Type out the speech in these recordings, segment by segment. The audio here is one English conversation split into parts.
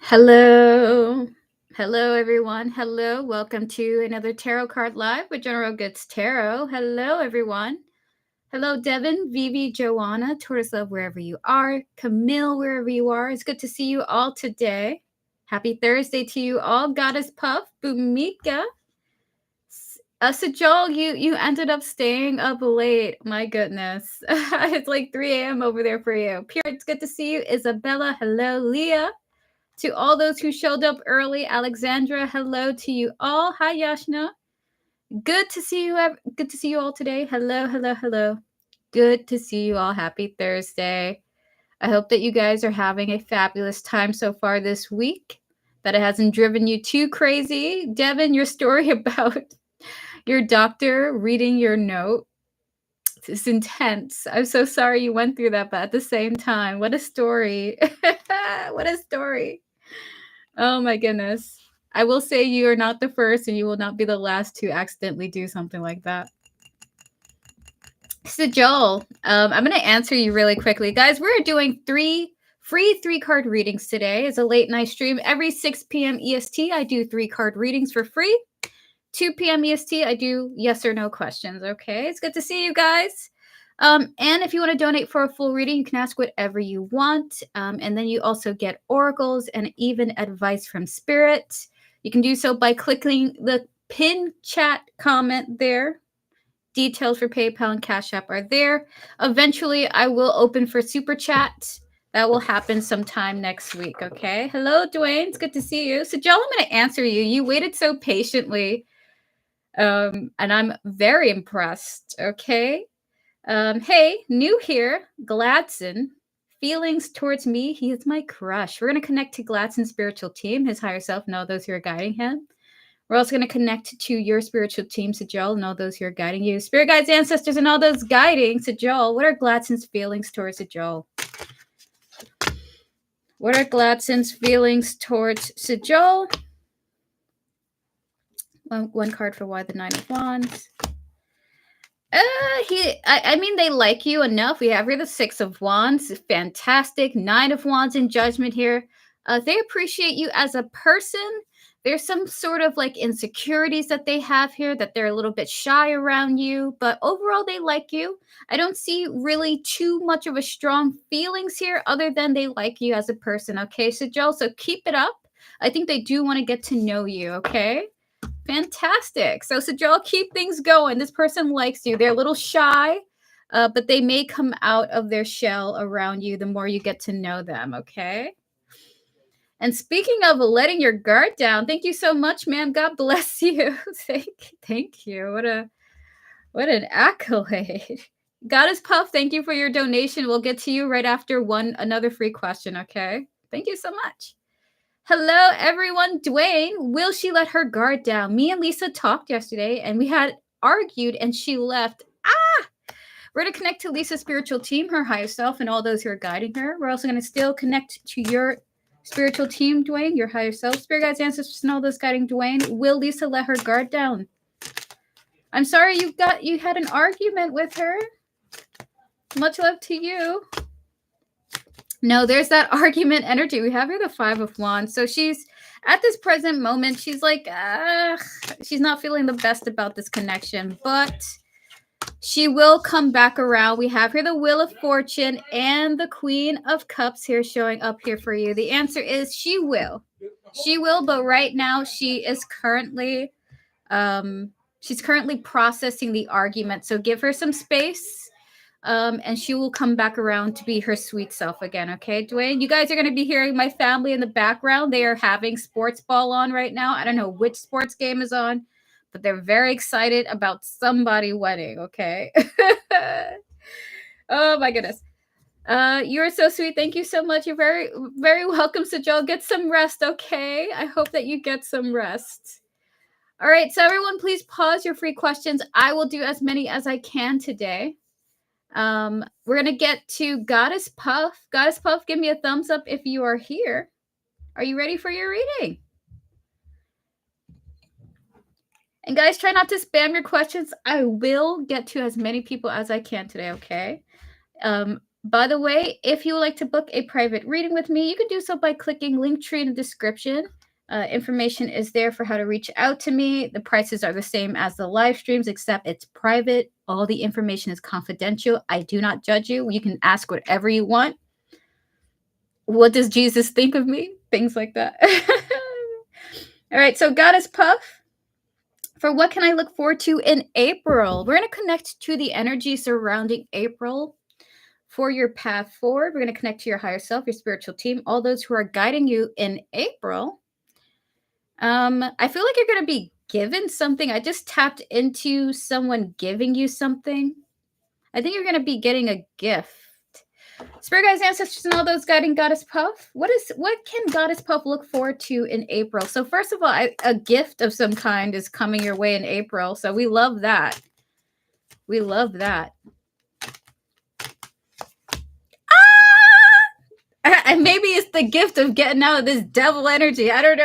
Hello. Hello, everyone. Hello. Welcome to another Tarot Card Live with General Goods Tarot. Hello, everyone. Hello, Devin, Vivi, Joanna, Tortoise Love, wherever you are. Camille, wherever you are. It's good to see you all today. Happy Thursday to you all. Goddess Puff, Bumika. Sajal, you ended up staying up late. My goodness. It's like 3 a.m. over there for you. Pure, it's good to see you. Isabella, hello. Leah. To all those who showed up early, Alexandra, hello to you all. Hi, Yashna. Good to see you. Good to see you all today. Hello, hello, hello. Good to see you all. Happy Thursday. I hope that you guys are having a fabulous time so far this week, that it hasn't driven you too crazy. Devin, your story about your doctor reading your note is intense. I'm so sorry you went through that, but at the same time, what a story. What a story. Oh my goodness. I will say you are not the first and you will not be the last to accidentally do something like that. So Joel, I'm going to answer you really quickly. Guys, we're doing free 3-card readings today. It's a late night stream. Every 6 p.m. EST, I do 3-card readings for free. 2 p.m. EST, I do yes or no questions. Okay, it's good to see you guys. And if you want to donate for a full reading, you can ask whatever you want. And then you also get oracles and even advice from Spirit. You can do so by clicking the pin chat comment there. Details for PayPal and Cash App are there. Eventually, I will open for Super Chat. That will happen sometime next week, okay? Hello, Dwayne. It's good to see you. So, Joel, I'm going to answer you. You waited so patiently. And I'm very impressed, okay? Hey, new here, Gladson. Feelings towards me, he is my crush. We're going to connect to Gladson's spiritual team, his higher self, know those who are guiding him. We're also going to connect to your spiritual team, Sajal, know those who are guiding you. Spirit guides, ancestors, and all those guiding Sajal. What are Gladson's feelings towards Sajal? What are Gladson's feelings towards Sajal? One card for why the Nine of Wands. I mean, they like you enough. We have here the Six of Wands. Fantastic. Nine of Wands in Judgment here. They appreciate you as a person. There's some sort of like insecurities that they have here, that they're a little bit shy around you, but overall they like you. I don't see really too much of a strong feelings here other than they like you as a person. Okay, so Joe, so keep it up. I think they do want to get to know you. Okay. Fantastic. So Joel, keep things going. This person likes you. They're a little shy, but they may come out of their shell around you the more you get to know them, okay? And speaking of letting your guard down, thank you so much, ma'am. God bless you. Thank you. What an accolade. Goddess Puff, thank you for your donation. We'll get to you right after another free question, okay? Thank you so much. Hello, everyone. Dwayne, will she let her guard down? Me and Lisa talked yesterday, and we had argued, and she left. We're going to connect to Lisa's spiritual team, her higher self, and all those who are guiding her. We're also going to still connect to your spiritual team, Dwayne, your higher self, spirit guides, ancestors, and all those guiding Dwayne. Will Lisa let her guard down? I'm sorry you had an argument with her. Much love to you. No, there's that argument energy. We have here the Five of Wands. So she's at this present moment, she's like, she's not feeling the best about this connection, but she will come back around. We have here the Wheel of Fortune and the Queen of Cups here showing up here for you. The answer is she will. She will, but right now she is currently she's currently processing the argument. So give her some space. And she will come back around to be her sweet self again. Okay, Dwayne, you guys are going to be hearing my family in the background. They are having sports ball on right now. I don't know which sports game is on, but they're very excited about somebody wedding. Okay. Oh my goodness. You're so sweet. Thank you so much. You're very, very welcome, Sajal. Get some rest. Okay. I hope that you get some rest. All right. So everyone, please pause your free questions. I will do as many as I can today. We're going to get to Goddess Puff. Goddess Puff, give me a thumbs up if you are here. Are you ready for your reading? And guys, try not to spam your questions. I will get to as many people as I can today, okay? By the way, if you would like to book a private reading with me, you can do so by clicking Linktree in the description. Information is there for how to reach out to me. The prices are the same as the live streams, except it's private. All the information is confidential. I do not judge you. You can ask whatever you want. What does Jesus think of me? Things like that. All right, so Goddess Puff, for what can I look forward to in April? We're going to connect to the energy surrounding April for your path forward. We're going to connect to your higher self, your spiritual team, all those who are guiding you in April. I feel like you're going to be given something. I just tapped into someone giving you something. I think you're going to be getting a gift. Spirit guides, ancestors, and all those guiding Goddess Puff. What can Goddess Puff look forward to in April? So first of all, a gift of some kind is coming your way in April. So we love that. We love that. And maybe it's the gift of getting out of this devil energy. I don't know.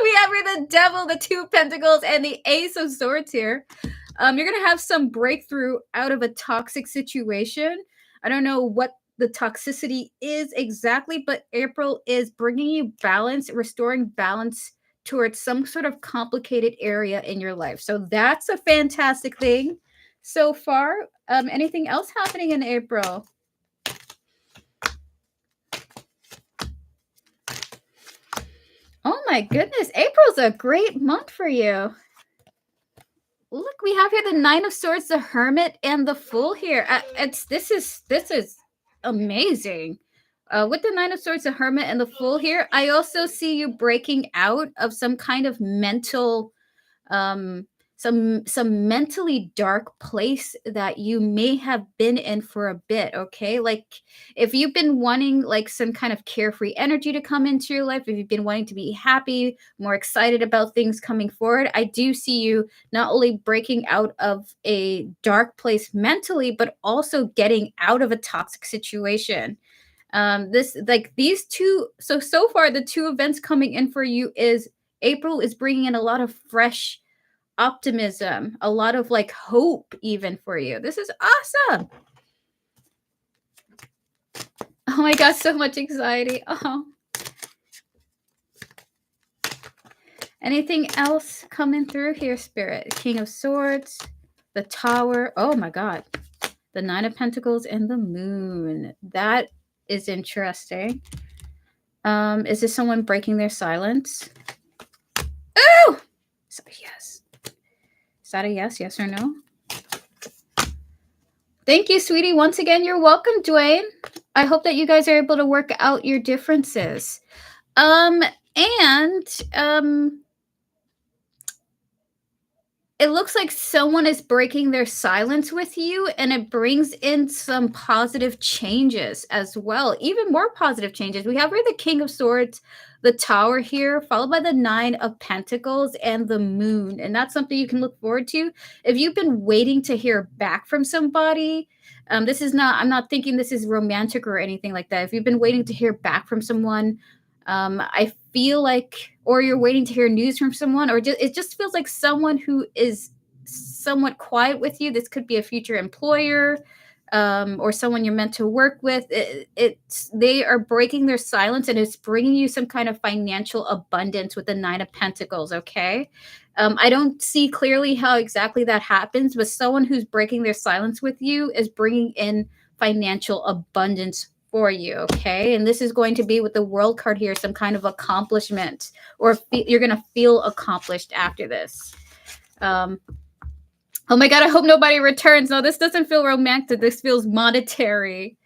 We have here the devil, the 2 of pentacles, and the ace of swords here. You're going to have some breakthrough out of a toxic situation. I don't know what the toxicity is exactly, but April is bringing you balance, restoring balance towards some sort of complicated area in your life. So that's a fantastic thing so far. Anything else happening in April? Oh my goodness, April's a great month for you. Look, we have here the 9 of Swords, the Hermit, and the Fool here. This is amazing. With the 9 of Swords, the Hermit, and the Fool here, I also see you breaking out of some kind of mental, some mentally dark place that you may have been in for a bit. Okay, like if you've been wanting like some kind of carefree energy to come into your life, if you've been wanting to be happy, more excited about things coming forward, I do see you not only breaking out of a dark place mentally, but also getting out of a toxic situation. This like these two. So far, the 2 events coming in for you is April is bringing in a lot of fresh optimism, a lot of like hope even for you. This is awesome. Oh my gosh, so much anxiety. Oh. Anything else coming through here, Spirit? King of Swords, the Tower. Oh my God. The 9 of Pentacles and the Moon. That is interesting. Is this someone breaking their silence? Oh! So yes. Is that a yes? Yes or no? Thank you, sweetie. Once again, you're welcome, Dwayne. I hope that you guys are able to work out your differences. It looks like someone is breaking their silence with you, and it brings in some positive changes as well. Even more positive changes. We have here the King of Swords, the Tower here, followed by the 9 of Pentacles and the Moon. And that's something you can look forward to. If you've been waiting to hear back from somebody, this is not, I'm not thinking this is romantic or anything like that. If you've been waiting to hear back from someone, I feel like, or you're waiting to hear news from someone, or it just feels like someone who is somewhat quiet with you. This could be a future employer, or someone you're meant to work with. They are breaking their silence, and it's bringing you some kind of financial abundance with the 9 of Pentacles. Okay. I don't see clearly how exactly that happens, but someone who's breaking their silence with you is bringing in financial abundance for you. Okay. And this is going to be with the World card here, some kind of accomplishment, or you're going to feel accomplished after this. Oh my God, I hope nobody returns. No, this doesn't feel romantic. This feels monetary.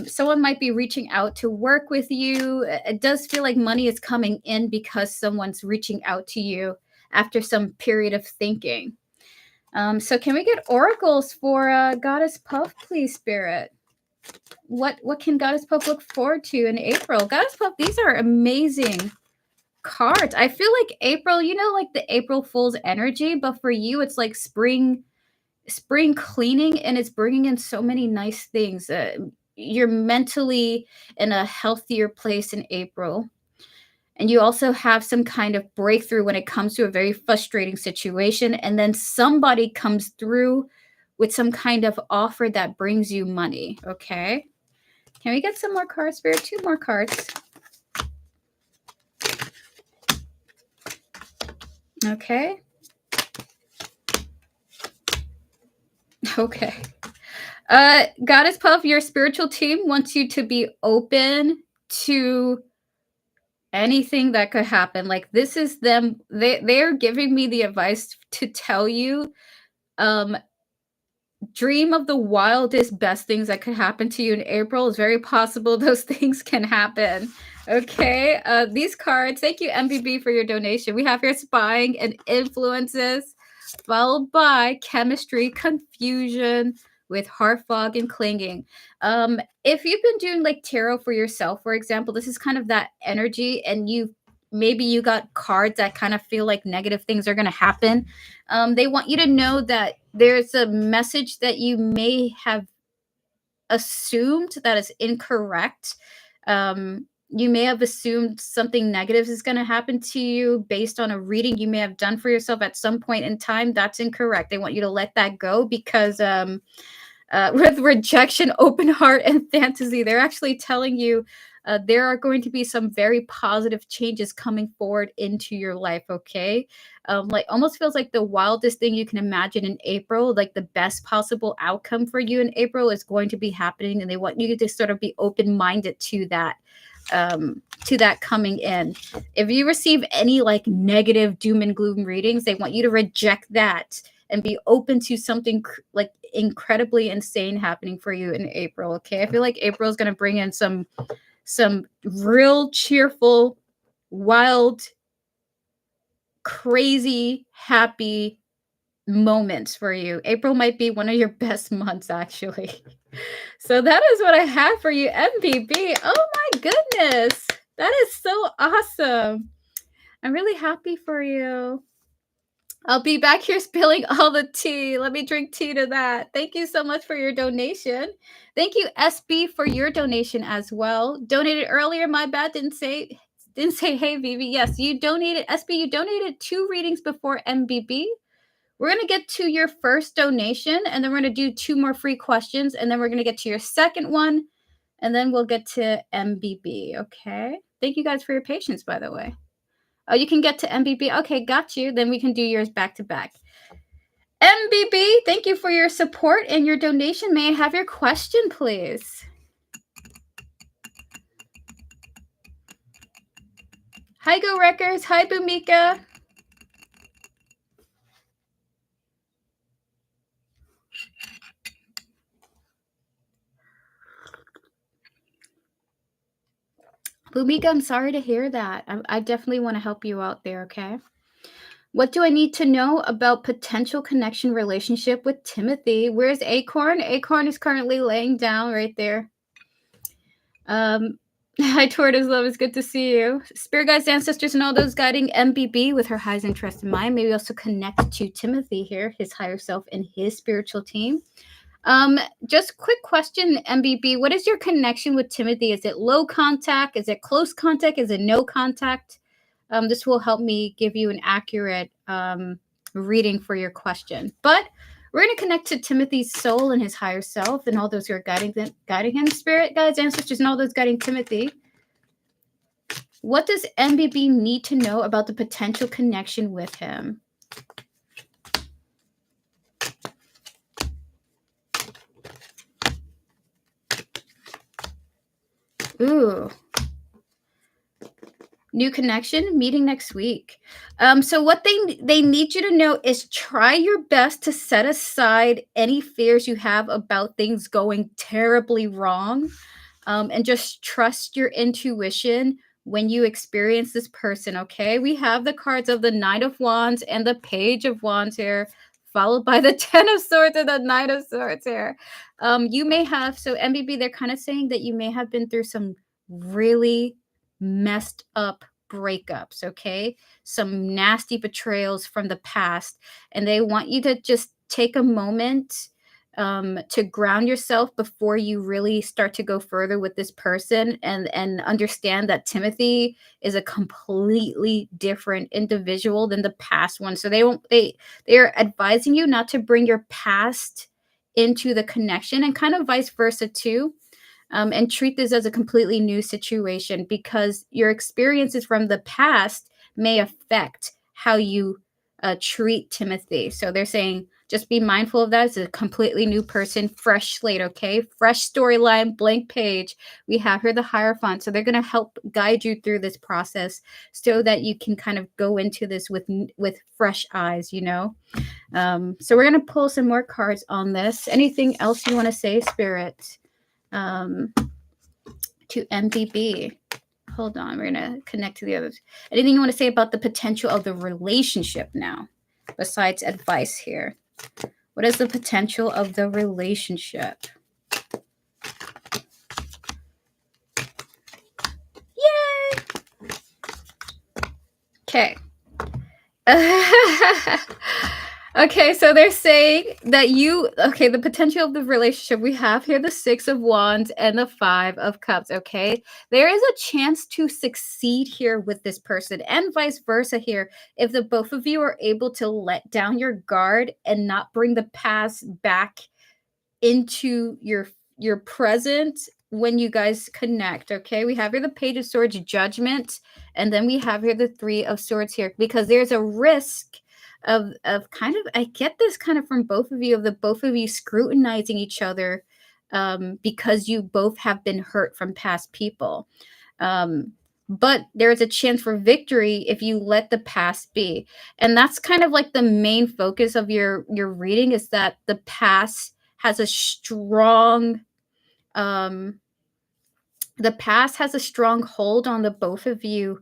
Someone might be reaching out to work with you. It does feel like money is coming in because someone's reaching out to you after some period of thinking. So can we get oracles for Goddess Puff, please, Spirit? What can Goddess Puff look forward to in April? Goddess Puff, these are amazing cards. I feel like April, you know, like the April Fool's energy, but for you, it's like spring cleaning, and it's bringing in so many nice things. You're mentally in a healthier place in April. And you also have some kind of breakthrough when it comes to a very frustrating situation. And then somebody comes through with some kind of offer that brings you money. Okay. Can we get some more cards, Spirit? Two more cards. Okay. Okay. Goddess Puff, your spiritual team wants you to be open to anything that could happen. Like, this is them. They're giving me the advice to tell you, um, dream of the wildest, best things that could happen to you in April. It's very possible those things can happen. Okay. These cards, thank you, MBB, for your donation. We have here spying and influences, followed by chemistry, confusion with heart fog and clinging. If you've been doing like tarot for yourself, for example, this is kind of that energy, and maybe you got cards that kind of feel like negative things are going to happen. They want you to know that there's a message that you may have assumed that is incorrect. You may have assumed something negative is going to happen to you based on a reading you may have done for yourself at some point in time. That's incorrect. They want you to let that go because with rejection, open heart, and fantasy, they're actually telling you there are going to be some very positive changes coming forward into your life. Okay. Like, almost feels like the wildest thing you can imagine in April, like the best possible outcome for you in April is going to be happening. And they want you to sort of be open-minded to that coming in. If you receive any like negative doom and gloom readings, they want you to reject that and be open to something like incredibly insane happening for you in April. Okay. I feel like April is going to bring in some real cheerful, wild, crazy, happy moments for you. April might be one of your best months, actually. So that is what I have for you, MBB. Oh my goodness. That is so awesome. I'm really happy for you. I'll be back here spilling all the tea. Let me drink tea to that. Thank you so much for your donation. Thank you, SB, for your donation as well. Donated earlier. My bad. Didn't say hey, Vivi. Yes, you donated. SB, you donated 2 readings before MBB. We're going to get to your first donation, and then we're going to do 2 more free questions, and then we're going to get to your second one, and then we'll get to MBB. Okay. Thank you guys for your patience, by the way. Oh, you can get to MBB. Okay, got you. Then we can do yours back to back. MBB, thank you for your support and your donation. May I have your question, please? Hi, Go Records. Hi, Bumika. Bumika, I'm sorry to hear that. I definitely want to help you out there, okay? What do I need to know about potential connection relationship with Timothy? Where's Acorn? Acorn is currently laying down right there. Hi, Tortoise Love. It's good to see you. Spirit guides, ancestors, and all those guiding MBB with her highest interest in mind. Maybe also connect to Timothy here, his higher self, and his spiritual team. Just quick question, MBB. What is your connection with Timothy? Is it low contact? Is it close contact? Is it no contact? This will help me give you an accurate reading for your question. But we're going to connect to Timothy's soul and his higher self and all those who are guiding him, spirit guides, ancestors, and all those guiding Timothy. What does MBB need to know about the potential connection with him? Ooh. New connection, meeting next week. So what they need you to know is try your best to set aside any fears you have about things going terribly wrong, and just trust your intuition when you experience this person. Okay, we have the cards of the Knight of Wands and the Page of Wands here, followed by the Ten of Swords and the Knight of Swords here. You may have, so MBB, they're kind of saying that you may have been through some really messed up breakups, okay? Some nasty betrayals from the past. And they want you to just take a moment to ground yourself before you really start to go further with this person, and understand that Timothy is a completely different individual than the past one. So they are advising you not to bring your past into the connection, and kind of vice versa too. And treat this as a completely new situation, because your experiences from the past may affect how you treat Timothy. So they're saying just be mindful of that. It's a completely new person, fresh slate, okay? Fresh storyline, blank page. We have here the Hierophant. So they're going to help guide you through this process so that you can kind of go into this with fresh eyes, you know? So we're going to pull some more cards on this. Anything else you want to say, Spirit? To MBB. Hold on, we're gonna connect to the others. Anything you want to say about the potential of the relationship now, besides advice here? What is the potential of the relationship? Yay! Okay. Okay, so they're saying that the potential of the relationship, we have here the Six of Wands and the Five of Cups, okay? There is a chance to succeed here with this person, and vice versa here. If the both of you are able to let down your guard and not bring the past back into your present when you guys connect, okay? We have here the Page of Swords, Judgment, and then we have here the Three of Swords here, because there's a risk of kind of, I get this kind of from both of you, of the both of you scrutinizing each other, because you both have been hurt from past people. But there's a chance for victory if you let the past be. And that's kind of like the main focus of your reading, is that the past has a strong hold on the both of you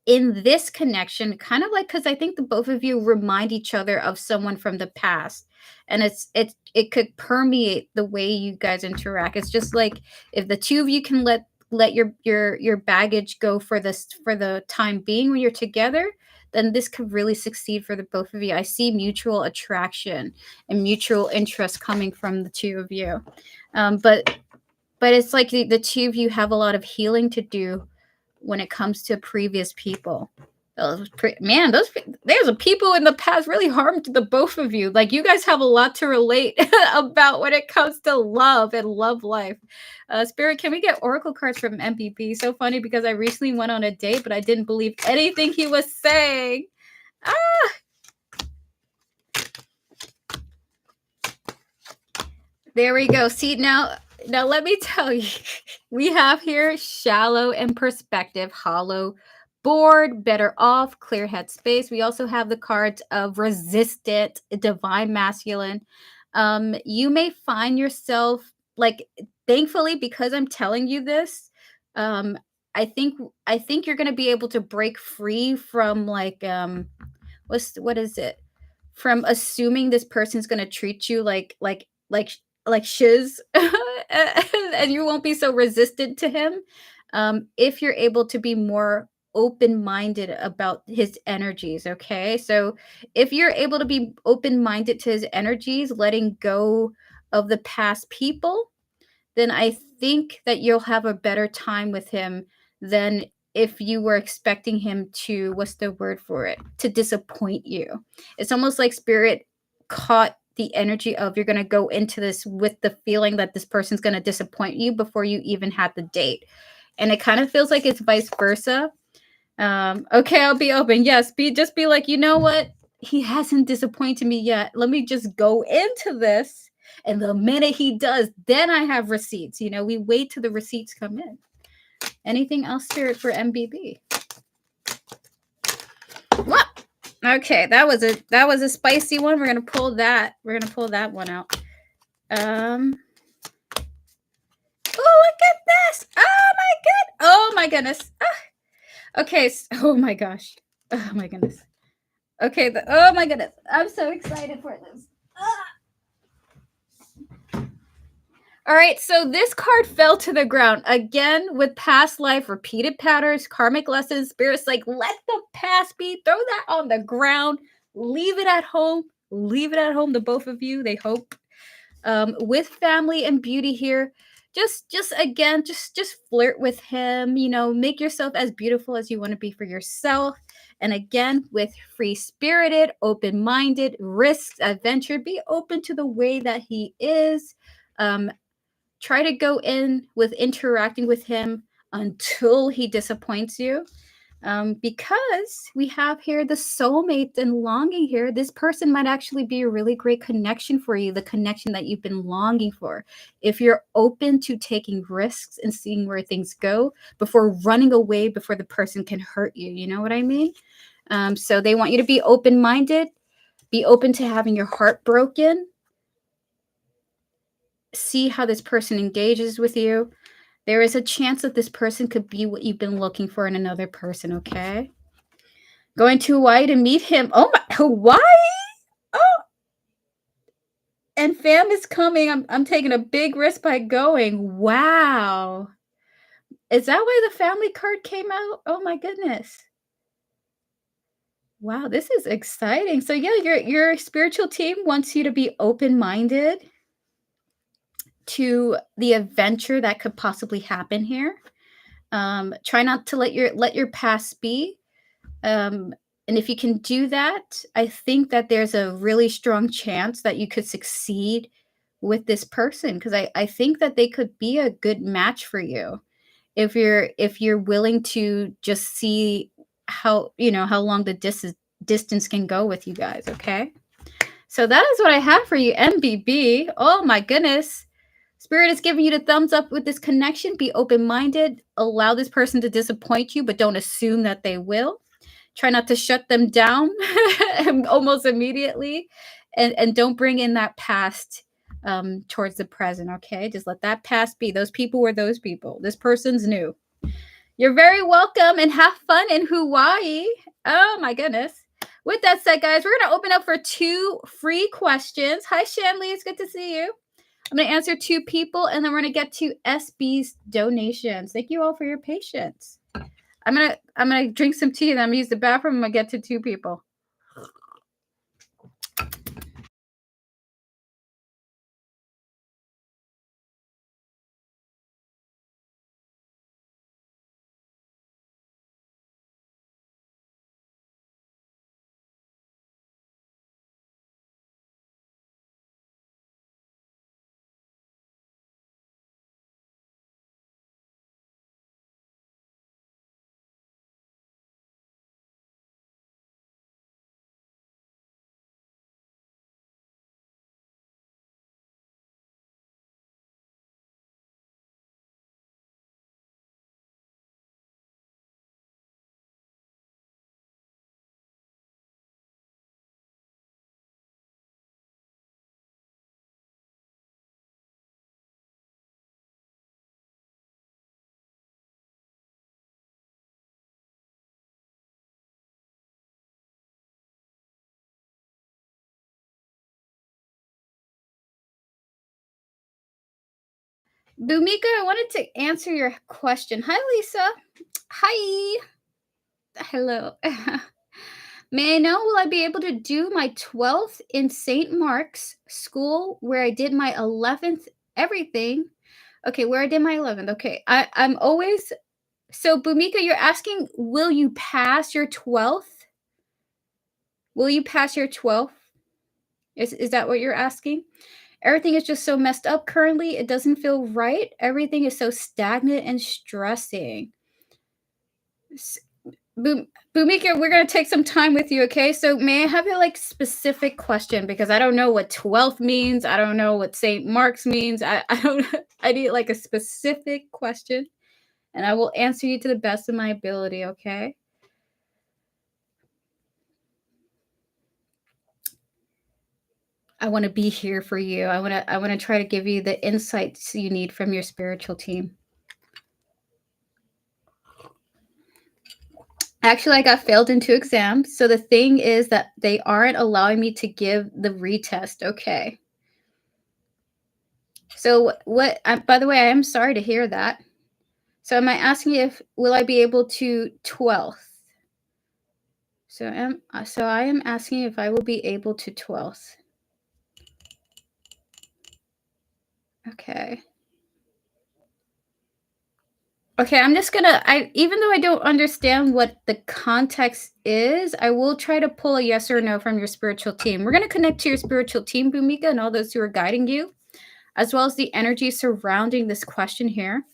in this connection, kind of like, because I think the both of you remind each other of someone from the past, and it could permeate the way you guys interact. It's just like, if the two of you can let your baggage go for the time being when you're together, then this could really succeed for the both of you. I see mutual attraction and mutual interest coming from the two of you, but it's like the two of you have a lot of healing to do when it comes to previous people. There's a people in the past really harmed the both of you. Like, you guys have a lot to relate about when it comes to love and love life. Spirit, can we get oracle cards from MPP? So funny, because I recently went on a date, but I didn't believe anything he was saying. There we go. See, now let me tell you, we have here shallow and perspective, hollow, bored, better off, clear head space. We also have the cards of resistant, divine masculine. You may find yourself, like, thankfully, because I'm telling you this, I think you're going to be able to break free from, like, what is it? From assuming this person's going to treat you like shiz, and you won't be so resistant to him, if you're able to be more open-minded about his energies, okay? So if you're able to be open-minded to his energies, letting go of the past people, then I think that you'll have a better time with him than if you were expecting him to, what's the word for it, to disappoint you. It's almost like Spirit caught the energy of, you're going to go into this with the feeling that this person's going to disappoint you before you even had the date. And it kind of feels like it's vice versa. Okay, I'll be open. Yes, be like, you know what? He hasn't disappointed me yet. Let me just go into this. And the minute he does, then I have receipts. You know, we wait till the receipts come in. Anything else, Spirit, for MBB? What? Okay, that was a spicy one. We're gonna pull that. We're gonna pull that one out. Oh, look at this! Oh my goodness! Okay. Oh my gosh! Oh my goodness! Okay. Oh my goodness! I'm so excited for this. All right, so this card fell to the ground again with past life, repeated patterns, karmic lessons. Spirit's like, let the past be. Throw that on the ground. Leave it at home. Leave it at home. The both of you, they hope. With family and beauty here, just flirt with him. You know, make yourself as beautiful as you want to be for yourself, And again, with free spirited, open minded, risks, adventure, be open to the way that he is. Um, Try to go in with interacting with him until he disappoints you. Because we have here the soulmate and longing here. This person might actually be a really great connection for you, the connection that you've been longing for. If you're open to taking risks and seeing where things go before running away before the person can hurt you, you know what I mean? So they want you to be open minded, be open to having your heart broken, see how this person engages with you. There is a chance that this person could be what you've been looking for in another person, okay? Going to Hawaii to meet him. Oh my, Hawaii? Oh, and fam is coming. I'm taking a big risk by going. Wow. Is that why the family card came out? Oh my goodness. Wow, this is exciting. So yeah, your spiritual team wants you to be open-minded to the adventure that could possibly happen here. Try not to let your past be. Um, and if you can do that, I think that there's a really strong chance that you could succeed with this person because I think that they could be a good match for you if you're willing to just see how long the distance can go with you guys. Okay, so that is what I have for you, MBB. Oh my goodness. Spirit is giving you the thumbs up with this connection. Be open minded. Allow this person to disappoint you, but don't assume that they will. Try not to shut them down almost immediately. And don't bring in that past towards the present, okay? Just let that past be. Those people were those people. This person's new. You're very welcome and have fun in Hawaii. Oh my goodness. With that said, guys, we're going to open up for 2 free questions. Hi, Shanley. It's good to see you. I'm going to answer 2 people, and then we're going to get to SB's donations. Thank you all for your patience. I'm gonna drink some tea, and I'm gonna use the bathroom. I'm gonna get to 2 people. Bumika, I wanted to answer your question. Hi, Lisa. Hi. Hello. May I know, will I be able to do my 12th in St. Mark's school where I did my 11th everything? Okay, where I did my 11th. Okay, I'm always. So, Bumika, you're asking, will you pass your 12th? Will you pass your 12th? Is that what you're asking? Everything is just so messed up currently. It doesn't feel right. Everything is so stagnant and stressing. S- Bumika, we're gonna take some time with you, okay? So may I have a specific question because I don't know what 12th means. I don't know what St. Mark's means. I don't. I need a specific question, and I will answer you to the best of my ability. Okay. I want to be here for you. I want to try to give you the insights you need from your spiritual team. Actually, I got failed in 2 exams. So the thing is that they aren't allowing me to give the retest. Okay. So what by the way, I am sorry to hear that. So am I asking if will I be able to 12th? So I am asking if I will be able to 12th. Okay. Okay, I'm just gonna even though I don't understand what the context is, I will try to pull a yes or no from your spiritual team. We're gonna connect to your spiritual team, Bhumika, and all those who are guiding you, as well as the energy surrounding this question here.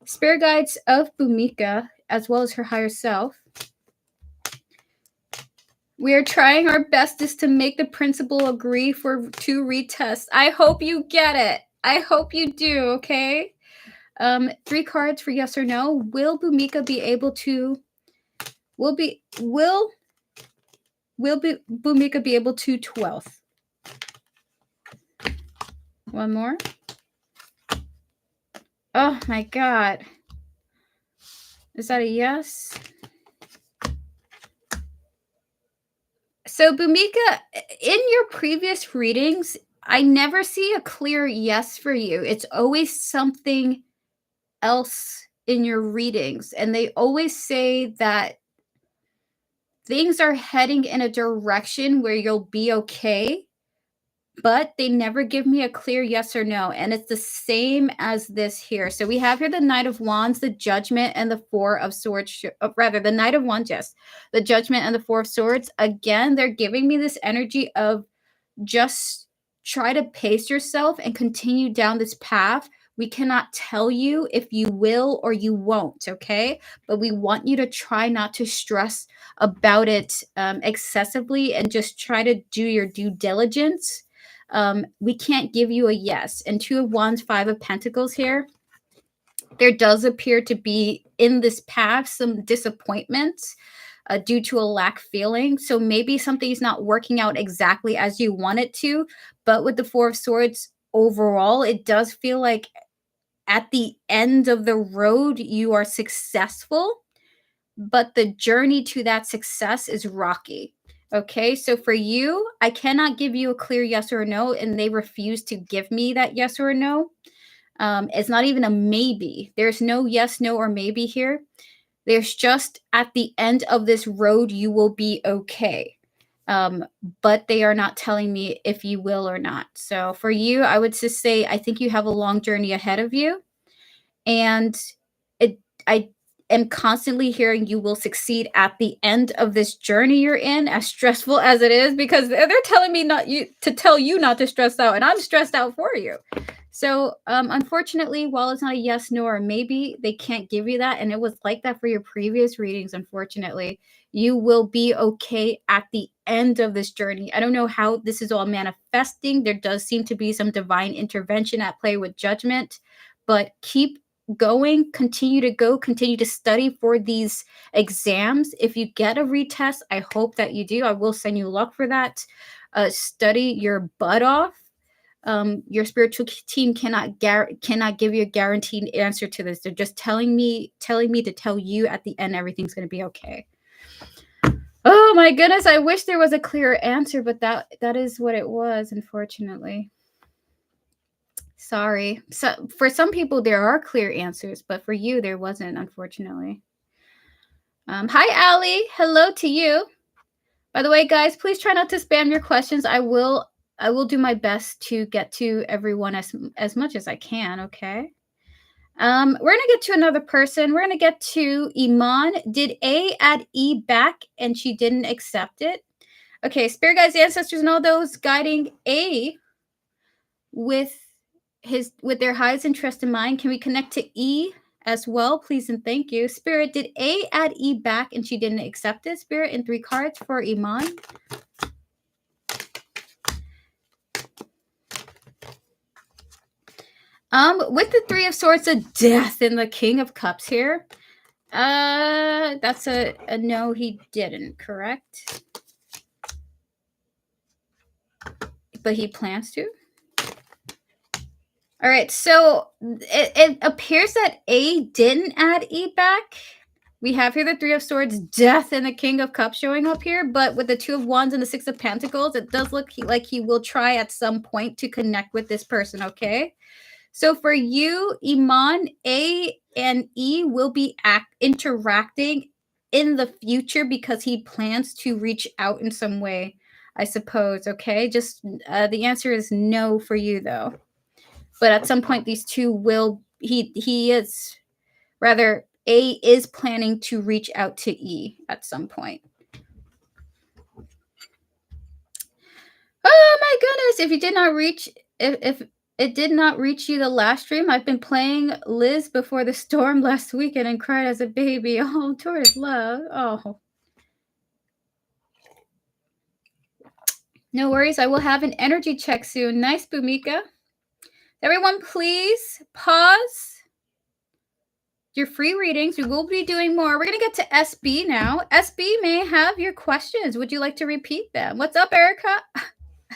Spirit guides of Bhumika, as well as her higher self. We are trying our bestest to make the principal agree for 2 retests. I hope you get it. I hope you do, okay? 3 cards for yes or no. Will Bhumika be able to will Bhumika be able to 12th? One more. Oh my god. Is that a yes? So Bhumika, in your previous readings, I never see a clear yes for you. It's always something else in your readings, and they always say that things are heading in a direction where you'll be okay, but they never give me a clear yes or no, and it's the same as this here. So we have here the Knight of Wands, the Judgment, and the Four of Swords. Rather, the Knight of Wands, yes, the Judgment and the Four of Swords. Again, they're giving me this energy of just try to pace yourself and continue down this path. We cannot tell you if you will or you won't, okay? But we want you to try not to stress about it excessively and just try to do your due diligence. We can't give you a yes. And Two of Wands, Five of Pentacles here. There does appear to be in this path some disappointments due to a lack feeling. So maybe something's not working out exactly as you want it to. But with the Four of Swords overall, it does feel like at the end of the road, you are successful, but the journey to that success is rocky. Okay, so for you, I cannot give you a clear yes or no, and they refuse to give me that yes or no. It's not even a maybe. There's no yes, no, or maybe here. There's just at the end of this road, you will be okay. But they are not telling me if you will or not. So for you, I would just say I think you have a long journey ahead of you. And I am constantly hearing you will succeed at the end of this journey you're in, as stressful as it is, because they're telling me not you to tell you not to stress out, and I'm stressed out for you. So, unfortunately, while it's not a yes, no, or maybe, they can't give you that. And it was like that for your previous readings, unfortunately. You will be okay at the end of this journey. I don't know how this is all manifesting. There does seem to be some divine intervention at play with Judgment, but keep going, continue to go, continue to study for these exams. If you get a retest, I hope that you do. I will send you luck for that. Study your butt off. Your spiritual team cannot give you a guaranteed answer to this. They're just telling me to tell you at the end everything's going to be okay. Oh my goodness, I wish there was a clearer answer, but that is what it was, unfortunately. Sorry. So for some people there are clear answers, but for you there wasn't, unfortunately. Hi Ali, hello to you. By the way, guys, please try not to spam your questions. I will do my best to get to everyone as much as I can, okay? We're gonna get to another person. We're gonna get to Iman. Did A add E back and she didn't accept it? Okay, spirit guides, ancestors, and all those guiding A with their highest interest in mind. Can we connect to E as well, please and thank you? Spirit, did A add E back and she didn't accept it? Spirit, in 3 cards for Iman. With the Three of Swords, a Death, and the King of Cups here. That's a no, he didn't, correct? But he plans to. All right, so it appears that A didn't add E back. We have here the Three of Swords, Death, and the King of Cups showing up here. But with the Two of Wands and the Six of Pentacles, it does look like he will try at some point to connect with this person, okay? So for you, Iman, A and E will be interacting in the future because he plans to reach out in some way, I suppose, okay? Just the answer is no for you, though. But at some point, these two will, he is Rather, A is planning to reach out to E at some point. Oh my goodness! If you did not reach, if it did not reach you the last stream, I've been playing Liz Before the Storm last weekend and cried as a baby. Oh, towards love. Oh. No worries. I will have an energy check soon. Nice, Bumika. Everyone, please pause your free readings. We will be doing more. We're going to get to SB now. SB, may I have your questions? Would you like to repeat them? What's up, Erica?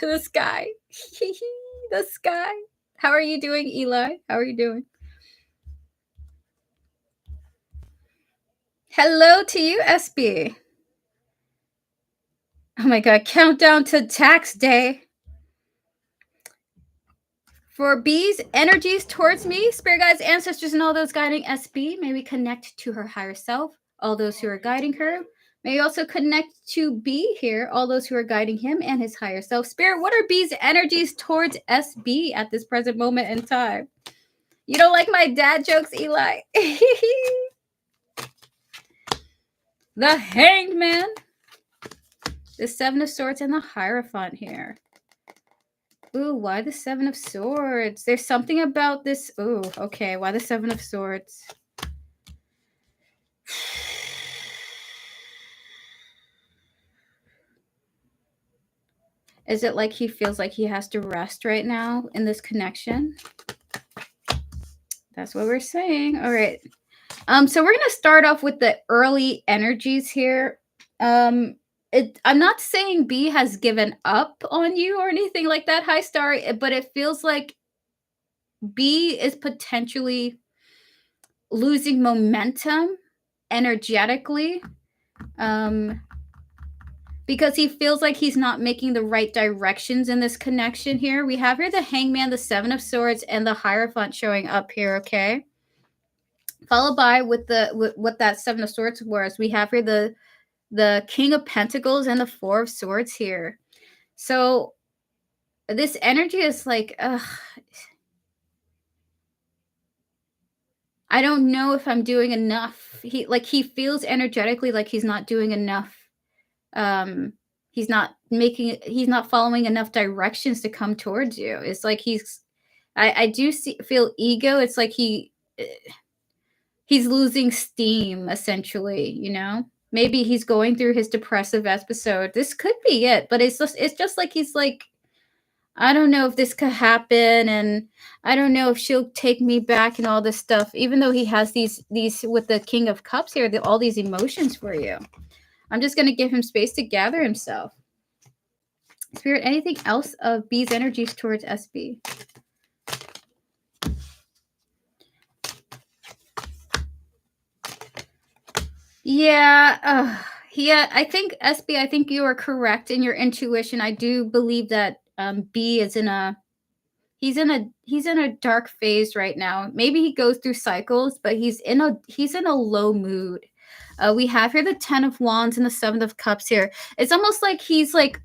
The sky. The sky. How are you doing, Eli? How are you doing? Hello to you, SB. Oh my God, countdown to tax day. For B's energies towards me, spirit guides, ancestors, and all those guiding SB, may we connect to her higher self, all those who are guiding her. May we also connect to B here, all those who are guiding him and his higher self. Spirit, what are B's energies towards SB at this present moment in time? You don't like my dad jokes, Eli? The Hanged Man. The Seven of Swords and the Hierophant here. Ooh, why the Seven of Swords? There's something about this. Ooh, okay. Why the Seven of Swords? Is it like he feels like he has to rest right now in this connection? That's what we're saying. All right. So we're gonna start off with the early energies here. I'm not saying B has given up on you or anything like that, High Star, but it feels like B is potentially losing momentum energetically, because he feels like he's not making the right directions in this connection here. We have here the Hangman, the Seven of Swords, and the Hierophant showing up here, okay? Followed by with what that Seven of Swords was, we have here the King of Pentacles and the Four of Swords here. So this energy is like, I don't know if I'm doing enough. He feels energetically like he's not doing enough. He's not following enough directions to come towards you. It's like I do feel ego. It's like he's losing steam, essentially, you know? Maybe he's going through his depressive episode. This could be it, but it's just like he's like, I don't know if this could happen, and I don't know if she'll take me back and all this stuff, even though he has these with the King of Cups here, all these emotions for you. I'm just going to give him space to gather himself. Spirit, anything else of B's energies towards SB? Yeah, I think SB, I think you are correct in your intuition. I do believe that B is he's in a dark phase right now. Maybe he goes through cycles, but he's in a low mood. We have here the Ten of Wands and the Seven of Cups here. It's almost like he's like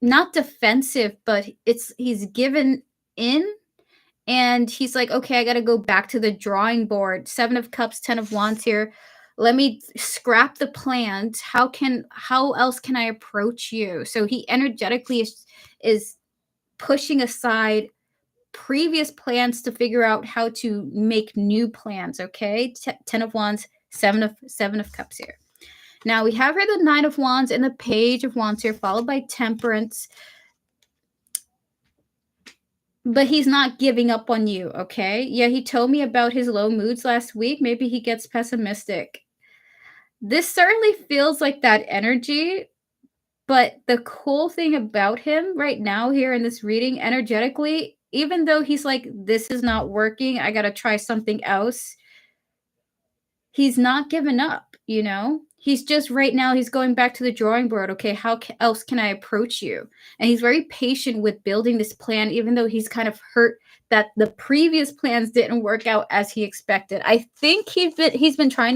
not defensive, but he's given in, and he's like, okay, I got to go back to the drawing board. Seven of Cups, Ten of Wands here. Let me scrap the plans. How else can I approach you? So he energetically is pushing aside previous plans to figure out how to make new plans. Okay, Ten of Wands, Seven of Cups here. Now we have here the Nine of Wands and the Page of Wands here, followed by Temperance. But he's not giving up on you, okay? Yeah, he told me about his low moods last week. Maybe he gets pessimistic. This certainly feels like that energy, but the cool thing about him right now here in this reading, energetically, even though he's like, this is not working, I got to try something else, he's not giving up, you know? He's just right now, he's going back to the drawing board. Okay, how else can I approach you? And he's very patient with building this plan, even though he's kind of hurt that the previous plans didn't work out as he expected. I think he's been trying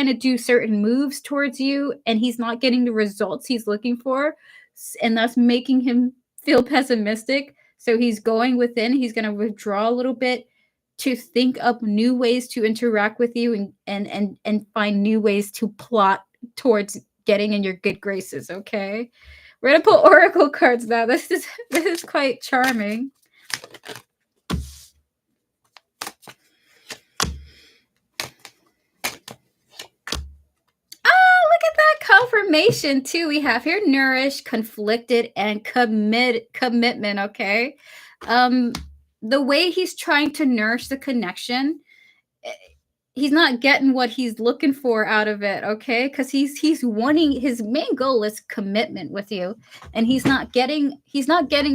to do certain moves towards you, and he's not getting the results he's looking for, and that's making him feel pessimistic. So he's going within. He's going to withdraw a little bit, to think up new ways to interact with you and find new ways to plot towards getting in your good graces, okay? We're gonna pull oracle cards now. This is quite charming. Oh, look at that confirmation too. We have here nourished, conflicted, and commitment, okay? Um the way he's trying to nourish the connection, he's not getting what he's looking for out of it, okay? Because he's wanting, his main goal is commitment with you, and he's not getting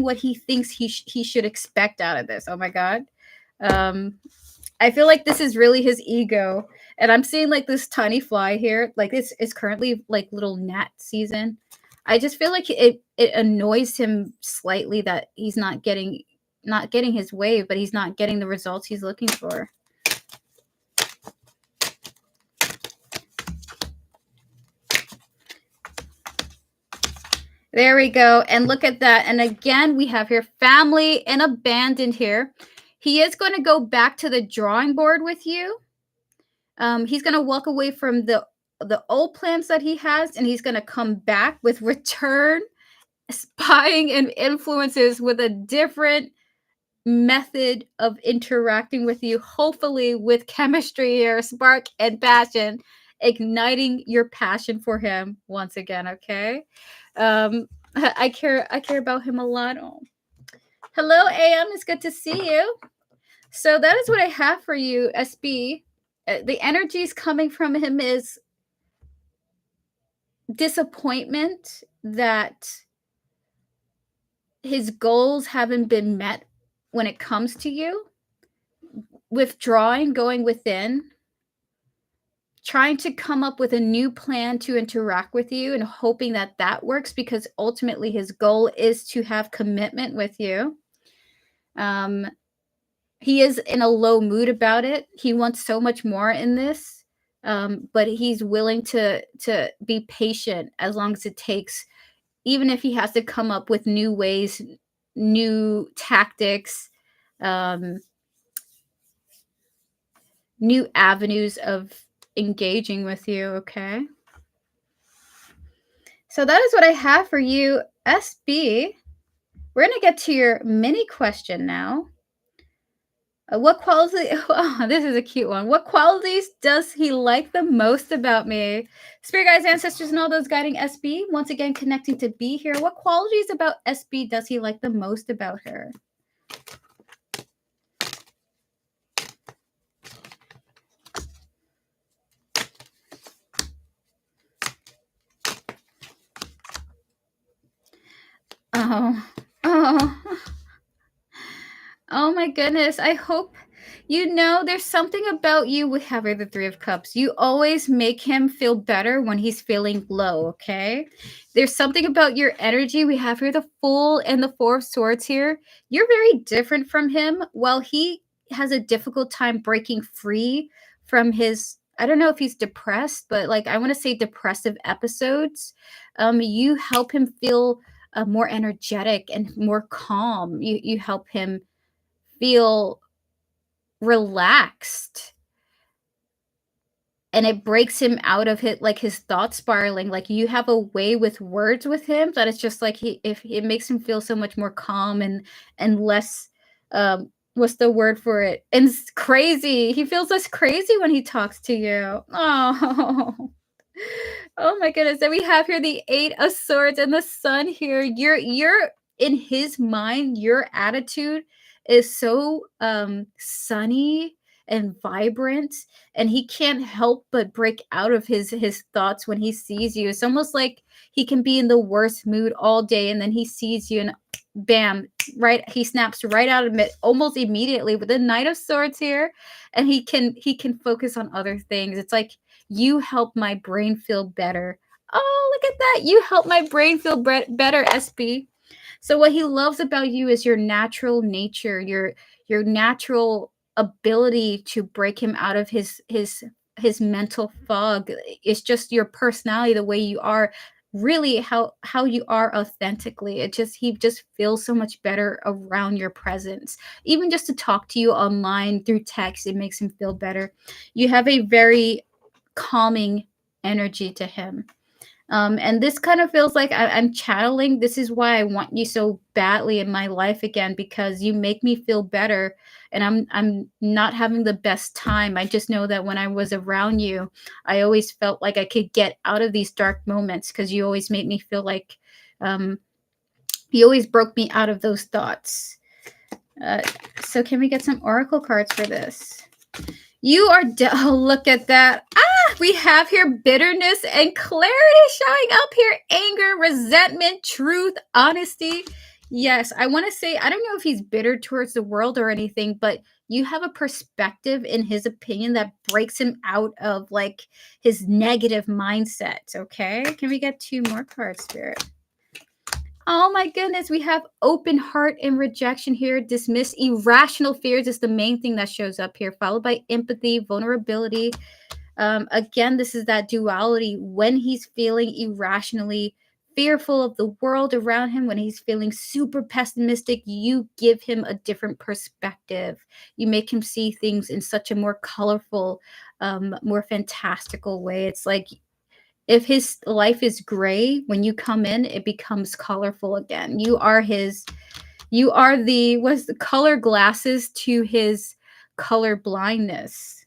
what he thinks he should expect out of this. Oh my god. um I feel like this is really his ego, and I'm seeing like this tiny fly here, like it's currently like little gnat season. I just feel like it annoys him slightly that he's not getting his way, but he's not getting the results he's looking for. There we go. And look at that. And again, we have here family and abandoned here. He is going to go back to the drawing board with you. He's going to walk away from the old plans that he has, and he's going to come back with return spying and influences with a different method of interacting with you, hopefully with chemistry or spark and passion, igniting your passion for him once again, okay? I care about him a lot. Oh. Hello, AM, it's good to see you. So that is what I have for you, SB. The energies coming from him is disappointment that his goals haven't been met when it comes to you, withdrawing, going within, trying to come up with a new plan to interact with you and hoping that that works, because ultimately his goal is to have commitment with you. Um, he is in a low mood about it. He wants so much more in this, but he's willing to be patient as long as it takes, even if he has to come up with new ways, new tactics, um, new avenues of engaging with you, okay? So that is what I have for you, SB. We're going to get to your mini question now. What quality? Oh, this is a cute one. What qualities does he like the most about me? Spirit guides, ancestors, and all those guiding SB. Once again, connecting to B here. What qualities about SB does he like the most about her? Oh, oh, oh my goodness. I hope there's something about you. We have the Three of Cups. You always make him feel better when he's feeling low, okay? There's something about your energy. We have here the Fool and the Four of Swords here. You're very different from him. While he has a difficult time breaking free from his, I don't know if he's depressed, but like I want to say depressive episodes, you help him feel more energetic and more calm. You help him feel relaxed, and it breaks him out of his thought spiraling. Like, you have a way with words with him that it's just like if it makes him feel so much more calm and less, what's the word for it, and crazy. He feels less crazy when he talks to you. Oh. Oh my goodness. And we have here the Eight of Swords and the Sun here. You're in his mind, your attitude is so sunny and vibrant, and he can't help but break out of his thoughts when he sees you. It's almost like he can be in the worst mood all day, and then he sees you and bam, right, he snaps right out of it almost immediately with the Knight of Swords here, and he can focus on other things. It's like, you help my brain feel better. Oh, look at that. You help my brain feel better, SB. So what he loves about you is your natural nature, your natural ability to break him out of his mental fog. It's just your personality, the way you are. really how you are authentically. He just feels so much better around your presence. Even just to talk to you online through text, it makes him feel better. You have a very calming energy to him. And this kind of feels like I'm channeling. This is why I want you so badly in my life again, because you make me feel better. And I'm not having the best time. I just know that when I was around you, I always felt like I could get out of these dark moments because you always made me feel like um, you always broke me out of those thoughts. Uh, so can we get some oracle cards for this? You are oh, look at that. We have here bitterness and clarity showing up here. Anger, resentment, truth, honesty. Yes, I want to say, I don't know if he's bitter towards the world or anything, but you have a perspective in his opinion that breaks him out of like his negative mindset. Okay. Can we get 2 more cards, Spirit? Oh my goodness, we have open heart and rejection here. Dismiss irrational fears is the main thing that shows up here, followed by empathy, vulnerability. Again, this is that duality when he's feeling irrationally fearful of the world around him, when he's feeling super pessimistic, you give him a different perspective. You make him see things in such a more colorful, more fantastical way. It's like if his life is gray, when you come in, it becomes colorful again. You are the what's the color glasses to his color blindness.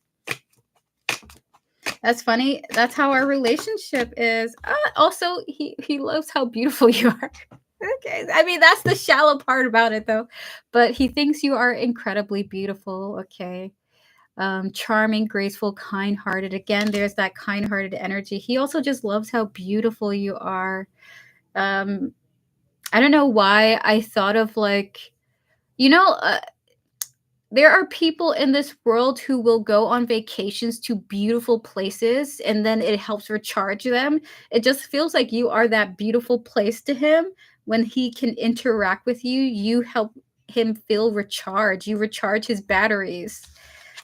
That's funny. That's how our relationship is. Also, he loves how beautiful you are. Okay. I mean, that's the shallow part about it, though. But he thinks you are incredibly beautiful. Okay. Charming, graceful, kind-hearted. Again, there's that kind-hearted energy. He also just loves how beautiful you are. Um, I don't know why I thought of like, you know, there are people in this world who will go on vacations to beautiful places and then it helps recharge them. It just feels like you are that beautiful place to him. When he can interact with you, you help him feel recharged. You recharge his batteries.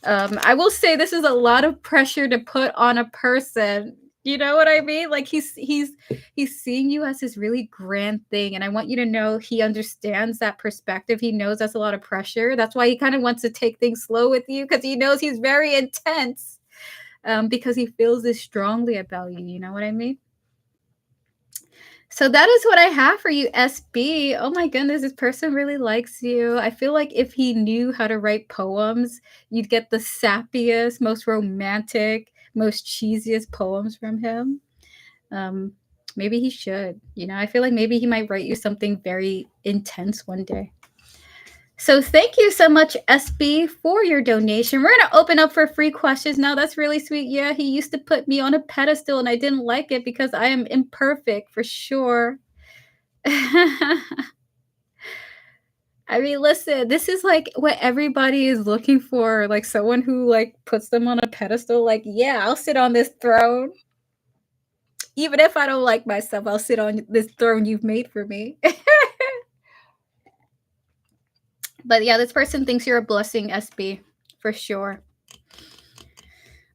I will say this is a lot of pressure to put on a person. You know what I mean? Like he's seeing you as this really grand thing, and I want you to know he understands that perspective. He knows that's a lot of pressure. That's why he kind of wants to take things slow with you because he knows he's very intense. Because he feels this strongly about you. You know what I mean? So that is what I have for you, SB. Oh my goodness, this person really likes you. I feel like if he knew how to write poems, you'd get the sappiest, most romantic, most cheesiest poems from him. Um, Maybe he should. You know, I feel like maybe he might write you something very intense one day. So thank you so much, SB, for your donation. We're going to open up for free questions now. That's really sweet. Yeah, he used to put me on a pedestal and I didn't like it because I am imperfect for sure. I mean, listen, this is like what everybody is looking for, like someone who like puts them on a pedestal. Like, yeah, I'll sit on this throne. Even if I don't like myself, I'll sit on this throne you've made for me. But yeah, this person thinks you're a blessing, SB, for sure.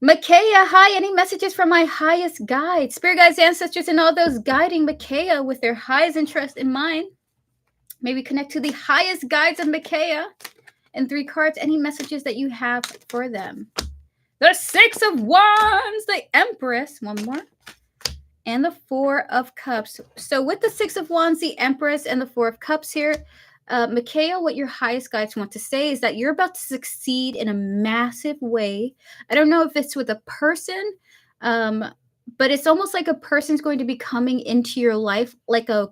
Makaya, hi. Any messages from my highest guides, spirit guides, ancestors, and all those guiding Makaya with their highest interest in mind? Maybe connect to the highest guides of Makaya. And 3 cards, any messages that you have for them. The 6 of Wands, the Empress, one more, and the 4 of Cups. So with the 6 of Wands, the Empress, and the 4 of Cups here, Mikhail, what your highest guides want to say is that you're about to succeed in a massive way. I don't know if it's with a person, but it's almost like a person's going to be coming into your life like a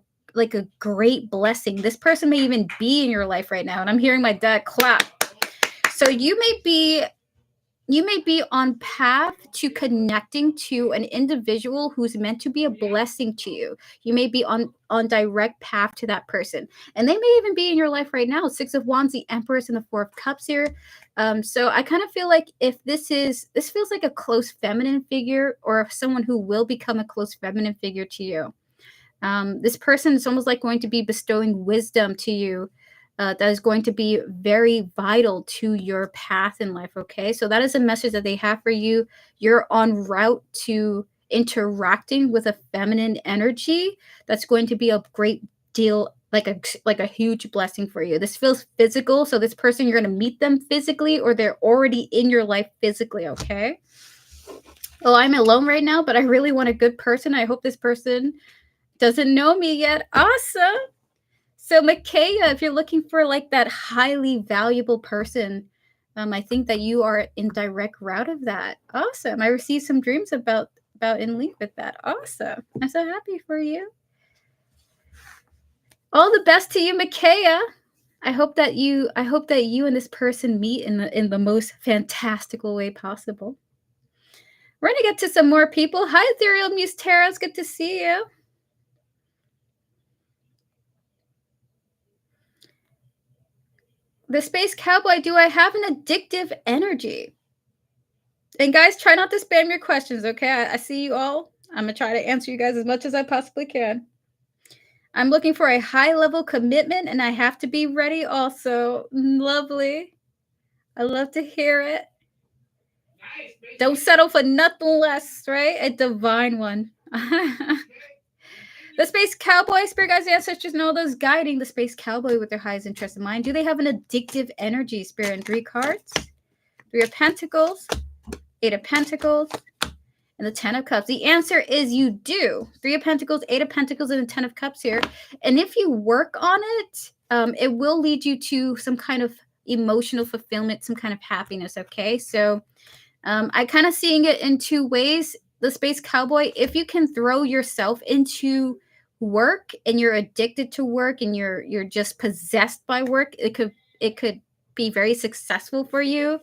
great blessing. This person may even be in your life right now, and I'm hearing my dad clap. So you may be on path to connecting to an individual who's meant to be a blessing to you. You may be on direct path to that person, and they may even be in your life right now. 6 of Wands, the Empress, and the 4 of Cups here. So I kind of feel like if this feels like a close feminine figure, or someone who will become a close feminine figure to you. This person is almost like going to be bestowing wisdom to you. That is going to be very vital to your path in life. Okay, so that is a message that they have for you. You're en route to interacting with a feminine energy, that's going to be a great deal, like a huge blessing for you. This feels physical, so this person, you're going to meet them physically, or they're already in your life physically, okay? Oh, I'm alone right now, but I really want a good person. I hope this person doesn't know me yet. Awesome. So, Makaya, if you're looking for like that highly valuable person, I think that you are in direct route of that. Awesome. I received some dreams about in link with that. Awesome. I'm so happy for you. All the best to you, Makaya. I hope that you and this person meet in the most fantastical way possible. We're gonna get to some more people. Hi, Ethereal Muse Tarot. It's good to see you. The Space Cowboy, do I have an addictive energy? And guys, try not to spam your questions, okay? I see you all. I'm going to try to answer you guys as much as I possibly can. I'm looking for a high-level commitment, and I have to be ready also. Lovely. I love to hear it. Don't settle for nothing less, right? A divine one. The Space Cowboy, Spirit Guides, Ancestors, and all those guiding the Space Cowboy with their highest interest in mind. Do they have an addictive energy, Spirit? And 3 cards. 3 of Pentacles, 8 of Pentacles, and the 10 of Cups. The answer is you do. 3 of Pentacles, 8 of Pentacles, and the 10 of Cups here. And if you work on it, it will lead you to some kind of emotional fulfillment, some kind of happiness, okay? So I kind of seeing it in 2 ways. The Space Cowboy, if you can throw yourself into work and you're addicted to work and you're just possessed by work, it could be very successful for you.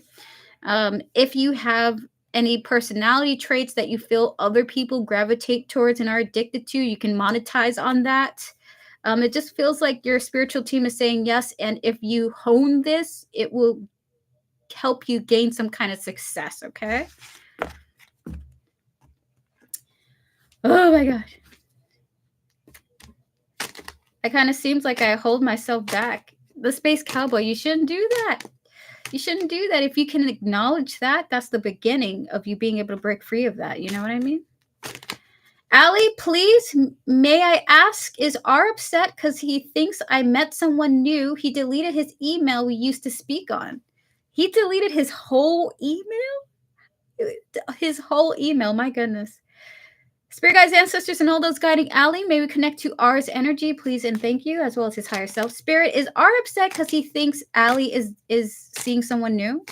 If you have any personality traits that you feel other people gravitate towards and are addicted to, you can monetize on that. It just feels like your spiritual team is saying yes, and if you hone this, it will help you gain some kind of success, okay? Oh my gosh. It kind of seems like I hold myself back. The Space Cowboy, you shouldn't do that. You shouldn't do that. If you can acknowledge that, that's the beginning of you being able to break free of that. You know what I mean? Allie, please, may I ask, is R upset because he thinks I met someone new? He deleted his email we used to speak on. He deleted his whole email? His whole email, my goodness. Spirit guides, ancestors, and all those guiding Allie, may we connect to R's energy, please, and thank you, as well as his higher self. Spirit, is R upset because he thinks Allie is seeing someone new?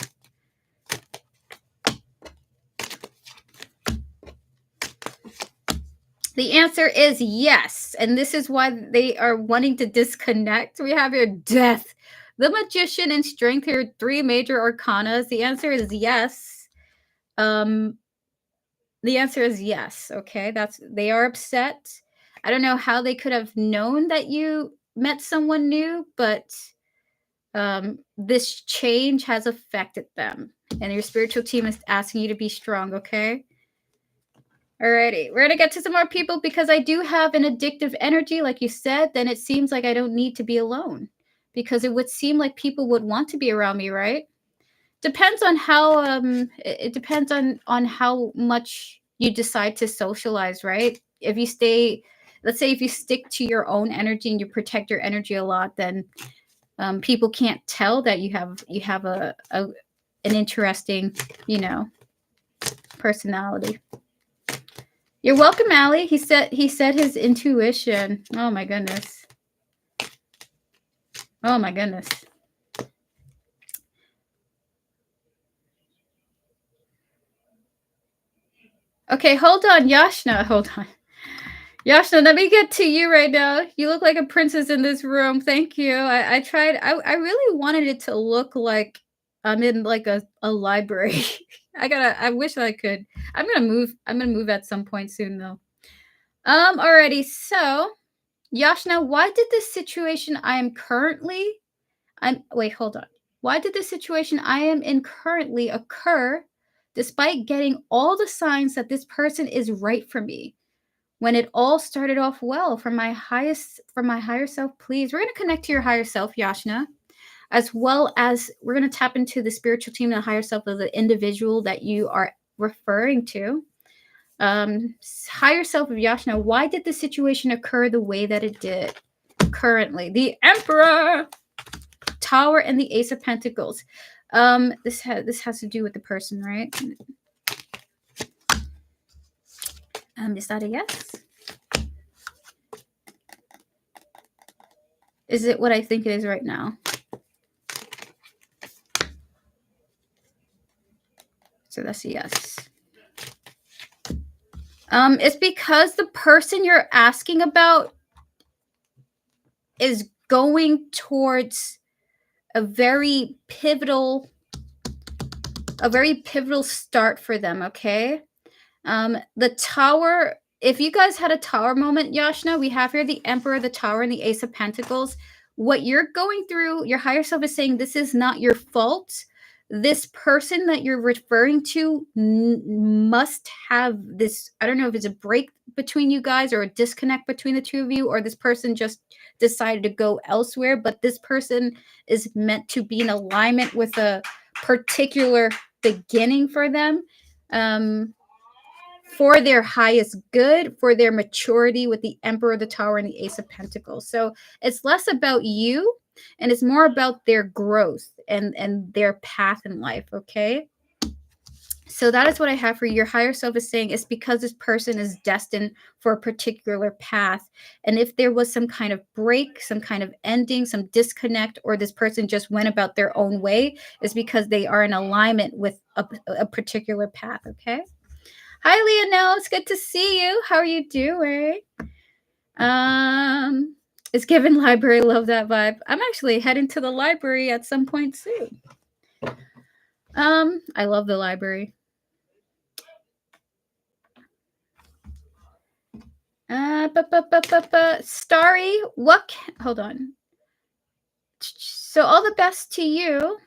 The answer is yes, and this is why they are wanting to disconnect. We have here Death, the Magician, and Strength here, 3 major arcanas. The answer is yes. The answer is yes. Okay, they are upset. I don't know how they could have known that you met someone new, but this change has affected them, and your spiritual team is asking you to be strong. Okay. Alrighty, we're gonna get to some more people because I do have an addictive energy, like you said. Then it seems like I don't need to be alone, because it would seem like people would want to be around me, right? Depends on how it depends on how much you decide to socialize, right? If you stay, let's say if you stick to your own energy and you protect your energy a lot, then people can't tell that you have an interesting, personality. You're welcome, Allie. He said his intuition. Oh my goodness. Oh my goodness. Okay, hold on, Yashna. Hold on. Yashna, let me get to you right now. You look like a princess in this room. Thank you. I tried. I really wanted it to look like I'm in like a library. I wish I could. I'm gonna move at some point soon though. Alrighty, so Yashna, why did this situation wait, hold on. Why did the situation I am in currently occur despite getting all the signs that this person is right for me? When it all started off well from my higher self, please. We're going to connect to your higher self, Yashna, as well as we're going to tap into the spiritual team and the higher self of the individual that you are referring to. Higher self of Yashna, why did the situation occur the way that it did currently? The Emperor, Tower, and the Ace of Pentacles. This has to do with the person, right? Is that a yes? Is it what I think it is right now? So that's a yes. It's because the person you're asking about is going towards a very pivotal start for them, okay? The Tower, if you guys had a Tower moment, Yashna, we have here the Emperor, the Tower, and the Ace of Pentacles. What you're going through, your higher self is saying this is not your fault. This person that you're referring to must have this, I don't know if it's a break between you guys or a disconnect between the two of you, or this person just decided to go elsewhere, but this person is meant to be in alignment with a particular beginning for them. For their highest good, for their maturity with the Emperor, the Tower, and the Ace of Pentacles. So it's less about you and it's more about their growth and their path in life, okay? So that is what I have for you. Your higher self is saying it's because this person is destined for a particular path. And if there was some kind of break, some kind of ending, some disconnect, or this person just went about their own way, it's because they are in alignment with a particular path, okay? Hi, Leonel. It's good to see you. How are you doing? It's given library. Love that vibe. I'm actually heading to the library at some point soon. I love the library. Starry, hold on. So all the best to you,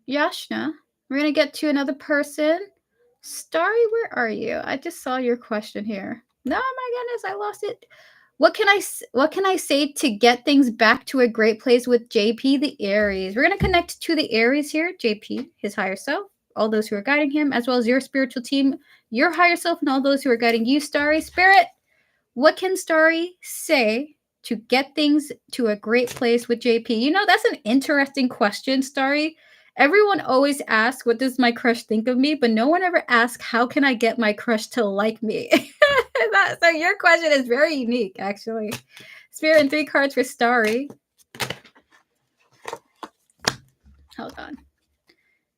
Yashna. We're gonna get to another person. Starry, where are you? I just saw your question here. No, my goodness, I lost it. What can I say to get things back to a great place with JP the Aries? We're gonna connect to the Aries here, JP, his higher self, all those who are guiding him, as well as your spiritual team, your higher self, and all those who are guiding you, Starry. Spirit, what can Starry say to get things to a great place with JP? You know, that's an interesting question, Starry. Everyone always asks, what does my crush think of me? But no one ever asks, how can I get my crush to like me? So your question is very unique, actually. Spirit and 3 cards for Starry. Hold on.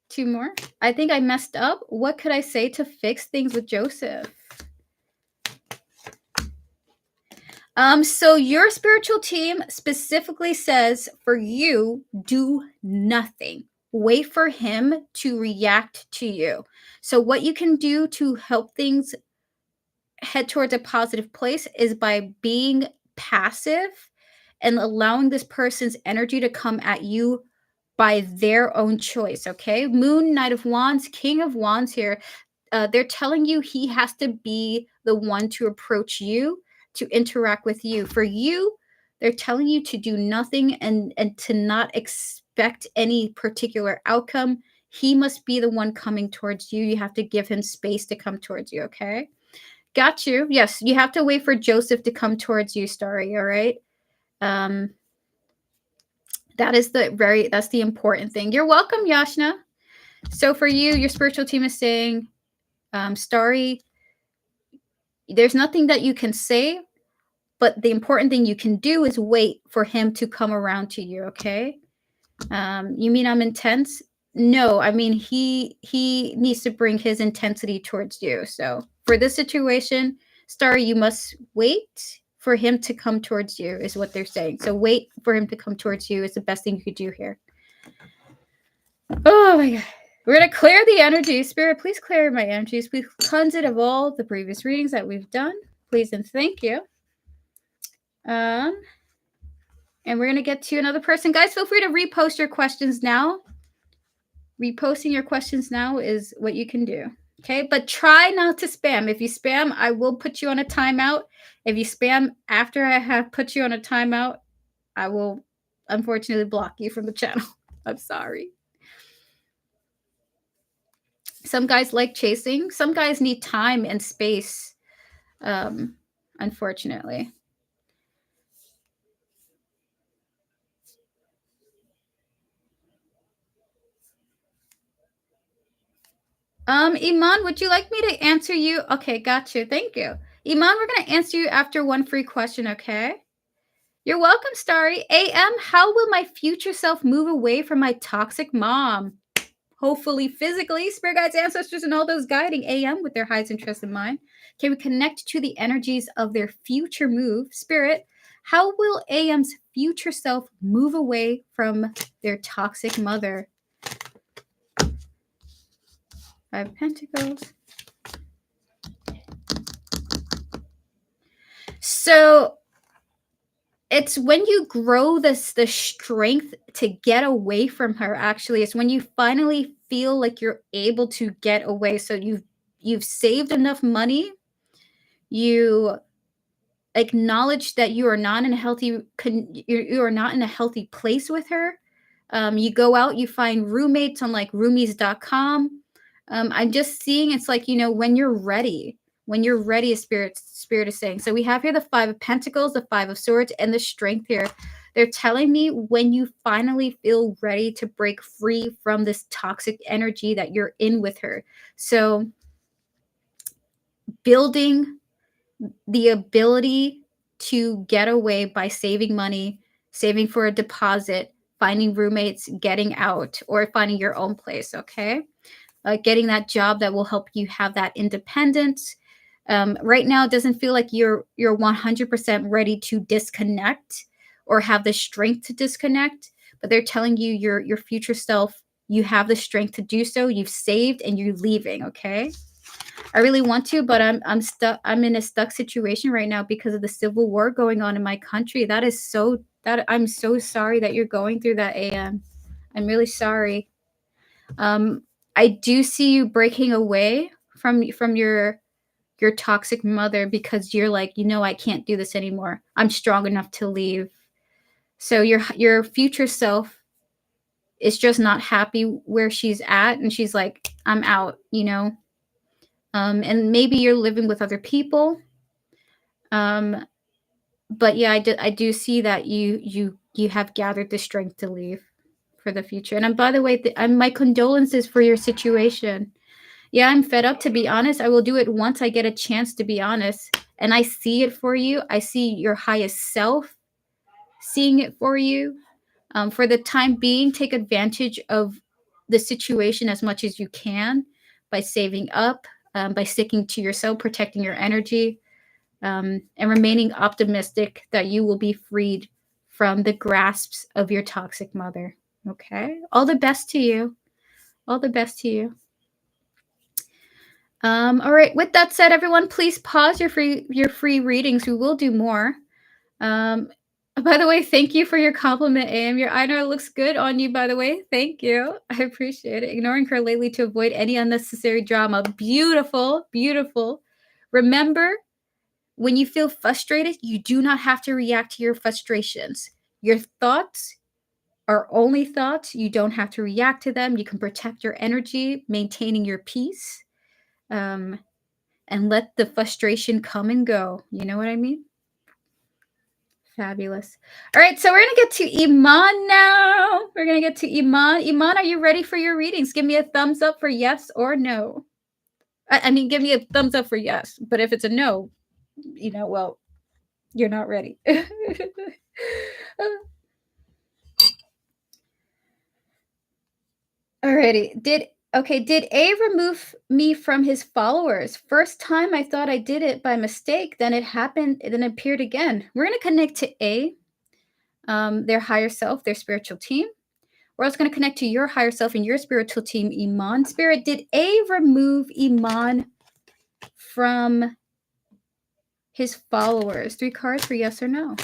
2 more. I think I messed up. What could I say to fix things with Joseph? So your spiritual team specifically says for you, do nothing. Wait for him to react to you. So what you can do to help things head towards a positive place is by being passive and allowing this person's energy to come at you by their own choice, okay? Moon, Knight of Wands, King of Wands here. They're telling you he has to be the one to approach you, to interact with you. For you, they're telling you to do nothing and to not expect any particular outcome. He must be the one coming towards you. You have to give him space to come towards you, okay? Got you. Yes, you have to wait for Joseph to come towards you, Starry, all right? That's the important thing. You're welcome, Yashna. So for you, your spiritual team is saying, Starry, there's nothing that you can say, but the important thing you can do is wait for him to come around to you, okay? You mean I'm intense? No, I mean he needs to bring his intensity towards you. So for this situation, Starry, you must wait for him to come towards you is what they're saying. So wait for him to come towards you is the best thing you could do here. Oh my God. We're going to clear the energy. Spirit, please clear my energies. Please cleanse it of all the previous readings that we've done. Please and thank you. And we're going to get to another person. Guys, feel free to repost your questions now. Reposting your questions now is what you can do. Okay, but try not to spam. If you spam, I will put you on a timeout. If you spam after I have put you on a timeout, I will unfortunately block you from the channel. I'm sorry. Some guys like chasing. Some guys need time and space Unfortunately. Iman, would you like me to answer you? Okay, gotcha. Thank you. Iman, we're going to answer you after one free question, okay? You're welcome, Starry. AM, how will my future self move away from my toxic mom? Hopefully, physically, spirit guides, ancestors, and all those guiding AM with their highest interest in mind. Can we connect to the energies of their future move? Spirit, how will AM's future self move away from their toxic mother? Five of Pentacles. So it's when you grow the strength to get away from her. Actually, it's when you finally feel like you're able to get away. So you've saved enough money. You acknowledge that you are not in a healthy you are not in a healthy place with her. You go out, you find roommates on like roomies.com. I'm just seeing it's like, when you're ready, a spirit is saying. So we have here the Five of Pentacles, the Five of Swords, and the Strength here. They're telling me when you finally feel ready to break free from this toxic energy that you're in with her. So building the ability to get away by saving money, saving for a deposit, finding roommates, getting out, or finding your own place, okay? Getting that job that will help you have that independence. Right now, it doesn't feel like you're 100% ready to disconnect or have the strength to disconnect, but they're telling you your future self, you have the strength to do so. You've saved and you're leaving, okay? I really want to, but I'm stuck. I'm in a stuck situation right now because of the civil war going on in my country. I'm so sorry that you're going through that, AM. I'm really sorry. I do see you breaking away from your toxic mother because you're like, I can't do this anymore. I'm strong enough to leave. So your future self is just not happy where she's at, and she's like, I'm out. And maybe you're living with other people. But yeah, I do see that you have gathered the strength to leave for the future. And by the way, my condolences for your situation. Yeah, I'm fed up, to be honest. I will do it once I get a chance, to be honest. And I see it for you. I see your highest self seeing it for you. For the time being, take advantage of the situation as much as you can by saving up, by sticking to yourself, protecting your energy, and remaining optimistic that you will be freed from the grasps of your toxic mother. Okay? All the best to you. All the best to you. All right. With that said, everyone, please pause your free readings. We will do more. By the way, thank you for your compliment, AM. Your eyeliner looks good on you, by the way. Thank you. I appreciate it. Ignoring her lately to avoid any unnecessary drama. Beautiful, beautiful. Remember, when you feel frustrated, you do not have to react to your frustrations. Your thoughts are only thoughts. You don't have to react to them. You can protect your energy, maintaining your peace, and let the frustration come and go. You know what I mean? Fabulous. All right, so we're going to get to Iman now. We're going to get to Iman. Iman, are you ready for your readings? Give me a thumbs up for yes or no. I mean, give me a thumbs up for yes. But if it's a no, well, you're not ready. Alrighty. Did A remove me from his followers? First time I thought I did it by mistake, then it happened, then it appeared again. We're gonna connect to A, their higher self, their spiritual team. We're also gonna connect to your higher self and your spiritual team, Iman. Spirit, did A remove Iman from his followers? 3 cards for yes or no.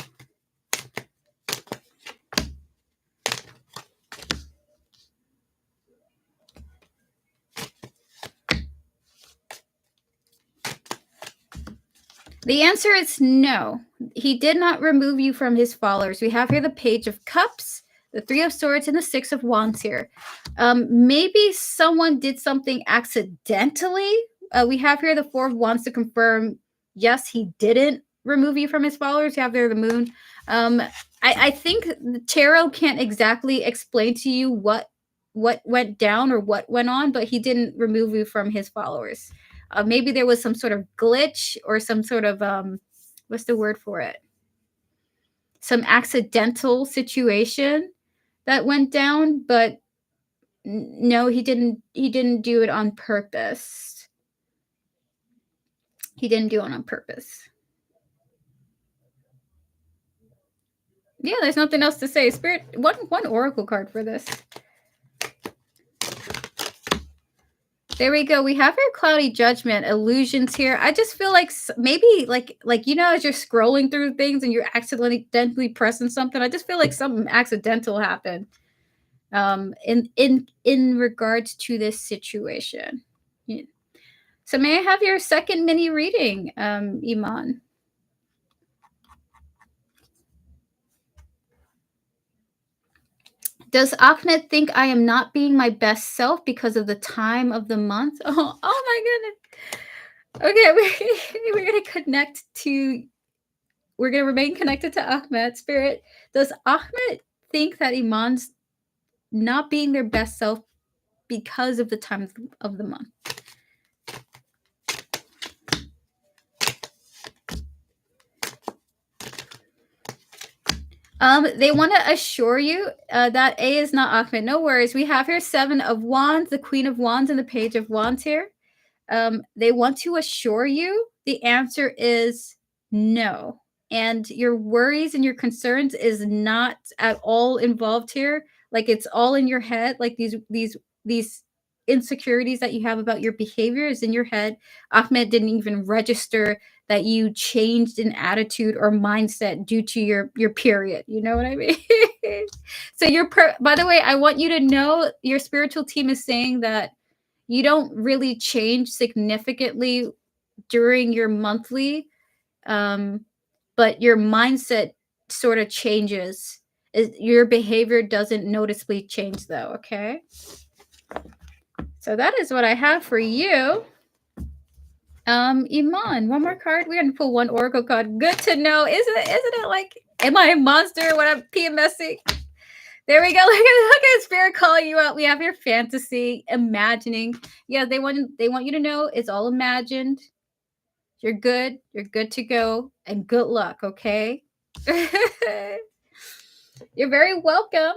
The answer is no. He did not remove you from his followers. We have here the Page of Cups, the Three of Swords, and the Six of Wands here. Maybe someone did something accidentally. We have here the Four of Wands to confirm yes, he didn't remove you from his followers. You have there the moon. Um, I think the tarot can't exactly explain to you what went down or what went on, but he didn't remove you from his followers. Maybe there was some sort of glitch or some sort of what's the word for it? Some accidental situation that went down, but no, he didn't. He didn't do it on purpose. He didn't do it on purpose. Yeah, there's nothing else to say. Spirit, one oracle card for this. There we go. We have your cloudy judgment illusions here. I just feel like maybe like you know as you're scrolling through things and you're accidentally pressing something. I just feel like something accidental happened. In regards to this situation. Yeah. So may I have your second mini reading, Iman? Does Ahmed think I am not being my best self because of the time of the month? Oh my goodness. Okay, we're gonna connect to. We're gonna remain connected to Ahmed spirit. Does Ahmed think that Iman's not being their best self because of the time of the month? They want to assure you that A is not Ahmed. No worries. We have here Seven of Wands, the Queen of Wands, and the Page of Wands here. They want to assure you the answer is no. And your worries and your concerns is not at all involved here. Like it's all in your head. Like these insecurities that you have about your behavior is in your head. Ahmed didn't even register that you changed an attitude or mindset due to your period. You know what I mean? So by the way, I want you to know your spiritual team is saying that you don't really change significantly during your monthly, but your mindset sort of changes. Your behavior doesn't noticeably change, though. Okay, so that is what I have for you. Iman, one more card. We're gonna pull one oracle card. Good to know. Isn't it like, am I a monster when I'm PMSing? There we go. Look at Spirit calling you out. We have your fantasy, imagining. Yeah, they want you to know it's all imagined. You're good. You're good to go, and good luck. Okay. You're very welcome.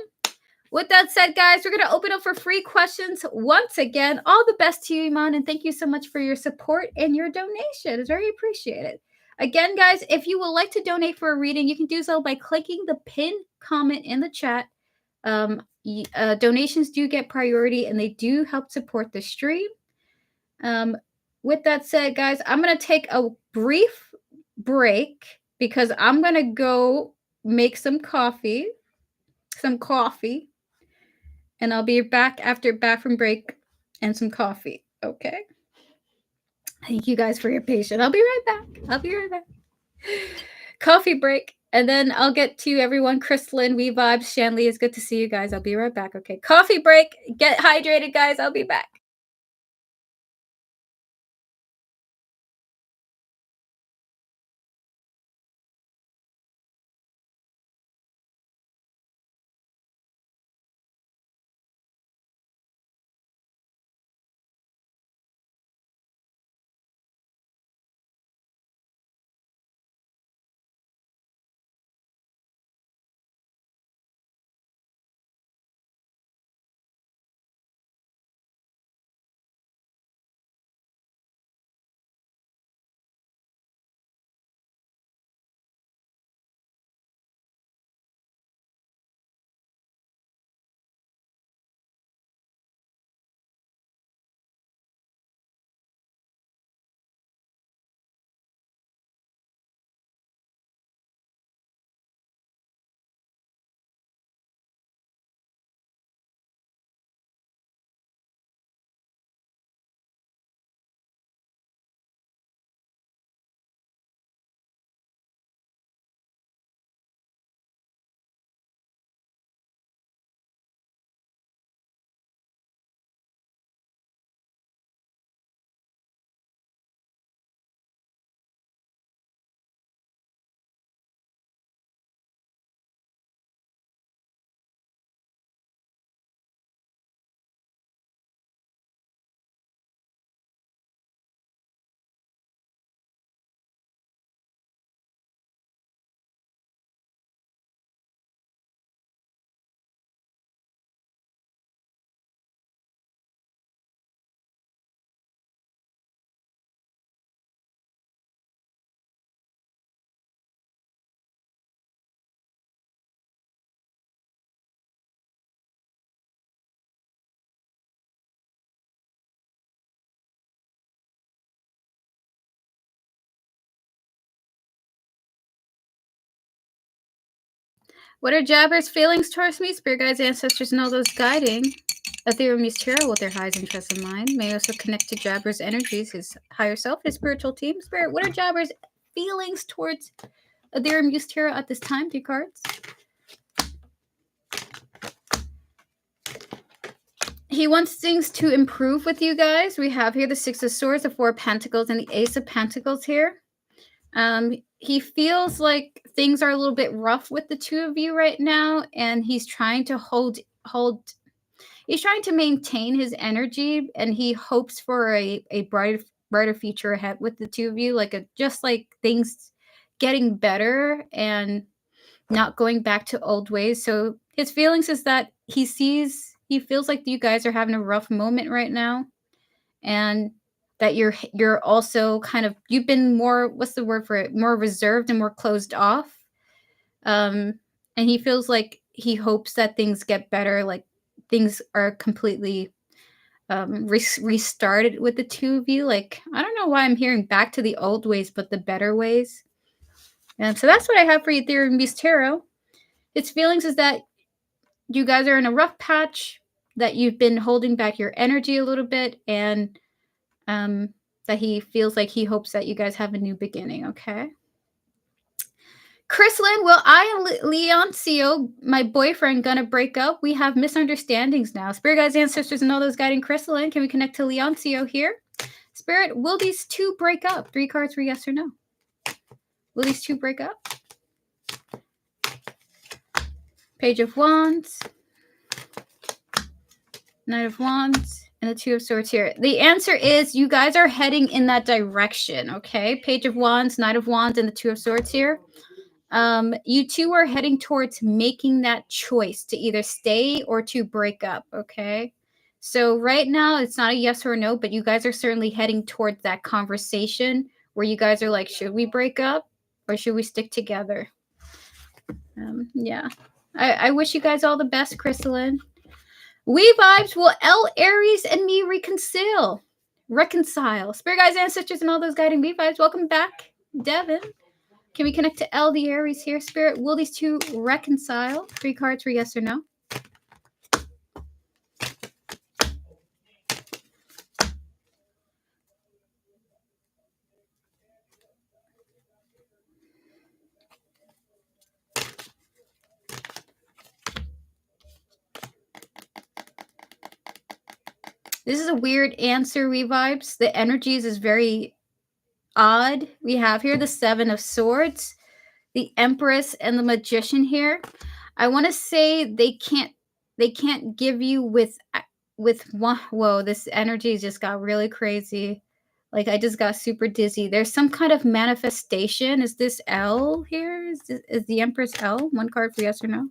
With that said, guys, we're gonna open up for free questions once again. All the best to you, Iman, and thank you so much for your support and your donation. It's very appreciated. Again, guys, if you would like to donate for a reading, you can do so by clicking the pinned comment in the chat. Donations do get priority and they do help support the stream. With that said, guys, I'm going to take a brief break because I'm going to go make some coffee, and I'll be back from break and some coffee. Okay. Thank you guys for your patience. I'll be right back. Coffee break. And then I'll get to everyone. Crystalline, We Vibes, Shanley, it's good to see you guys. I'll be right back. Okay. Coffee break. Get hydrated, guys. I'll be back. What are Jabber's feelings towards me? Spirit guides, ancestors, and all those guiding. Ethereum use tarot with their highest interests in mind. May also connect to Jabber's energies, his higher self, his spiritual team. Spirit, what are Jabber's feelings towards Ethereum use tarot at this time? 2 cards. He wants things to improve with you guys. We have here the 6 of Swords, the 4 of Pentacles, and the Ace of Pentacles here. He feels like things are a little bit rough with the 2 of you right now, and he's trying to he's trying to maintain his energy, and he hopes for a brighter future ahead with the 2 of you, just like things getting better and not going back to old ways. So his feelings is that he feels like you guys are having a rough moment right now, and that you're also kind of, you've been more, what's the word for it, more reserved and more closed off. And he feels like he hopes that things get better, like things are completely restarted with the 2 of you. Like, I don't know why I'm hearing back to the old ways, but the better ways. And so that's what I have for you, Ethereum Beast Tarot. Its feelings is that you guys are in a rough patch, that you've been holding back your energy a little bit, and that he feels like he hopes that you guys have a new beginning, okay? Chrislyn, well, I and Leoncio, my boyfriend, gonna break up. We have misunderstandings now. Spirit guides, ancestors, and all those guiding Chrislyn. Can we connect to Leoncio here? Spirit, will these 2 break up? 3 cards for yes or no. Will these 2 break up? Page of Wands, Knight of Wands, and the 2 of Swords here. The answer is you guys are heading in that direction, okay? Page of Wands, Knight of Wands, and the 2 of Swords here. You 2 are heading towards making that choice to either stay or to break up, okay? So right now, it's not a yes or a no, but you guys are certainly heading towards that conversation where you guys are like, should we break up or should we stick together? Yeah. I wish you guys all the best, Crystalline. We vibes, will L, Aries, and me reconcile. Spirit guides, ancestors, and all those guiding me vibes. Welcome back, Devin. Can we connect to L, the Aries here? Spirit, will these 2 reconcile? 3 cards for yes or no. This is a weird answer, Revibes. The energies is very odd. We have here the 7 of Swords, the Empress, and the Magician here. I want to say they can't give you with one. Whoa, this energy just got really crazy. Like, I just got super dizzy. There's some kind of manifestation. Is this L here? Is the Empress L? 1 card for yes or no.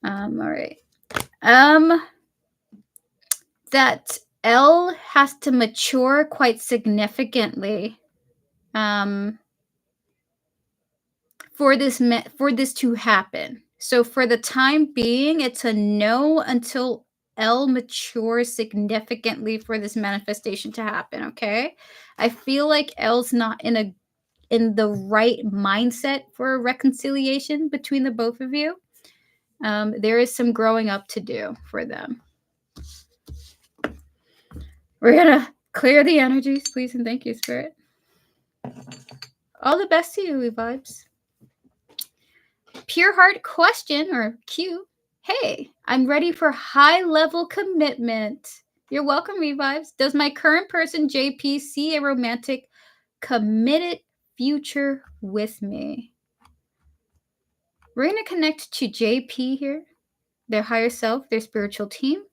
All right. That L has to mature quite significantly for this to happen. So for the time being, it's a no until L matures significantly for this manifestation to happen, okay? I feel like L's not in the right mindset for a reconciliation between the both of you. There is some growing up to do for them. We're gonna clear the energies, please, and thank you, Spirit. All the best to you, vibes. Pure Heart question, or Q. Hey, I'm ready for high-level commitment. You're welcome, Revives. Does my current person, JP, see a romantic, committed future with me? We're going to connect to JP here, their higher self, their spiritual team,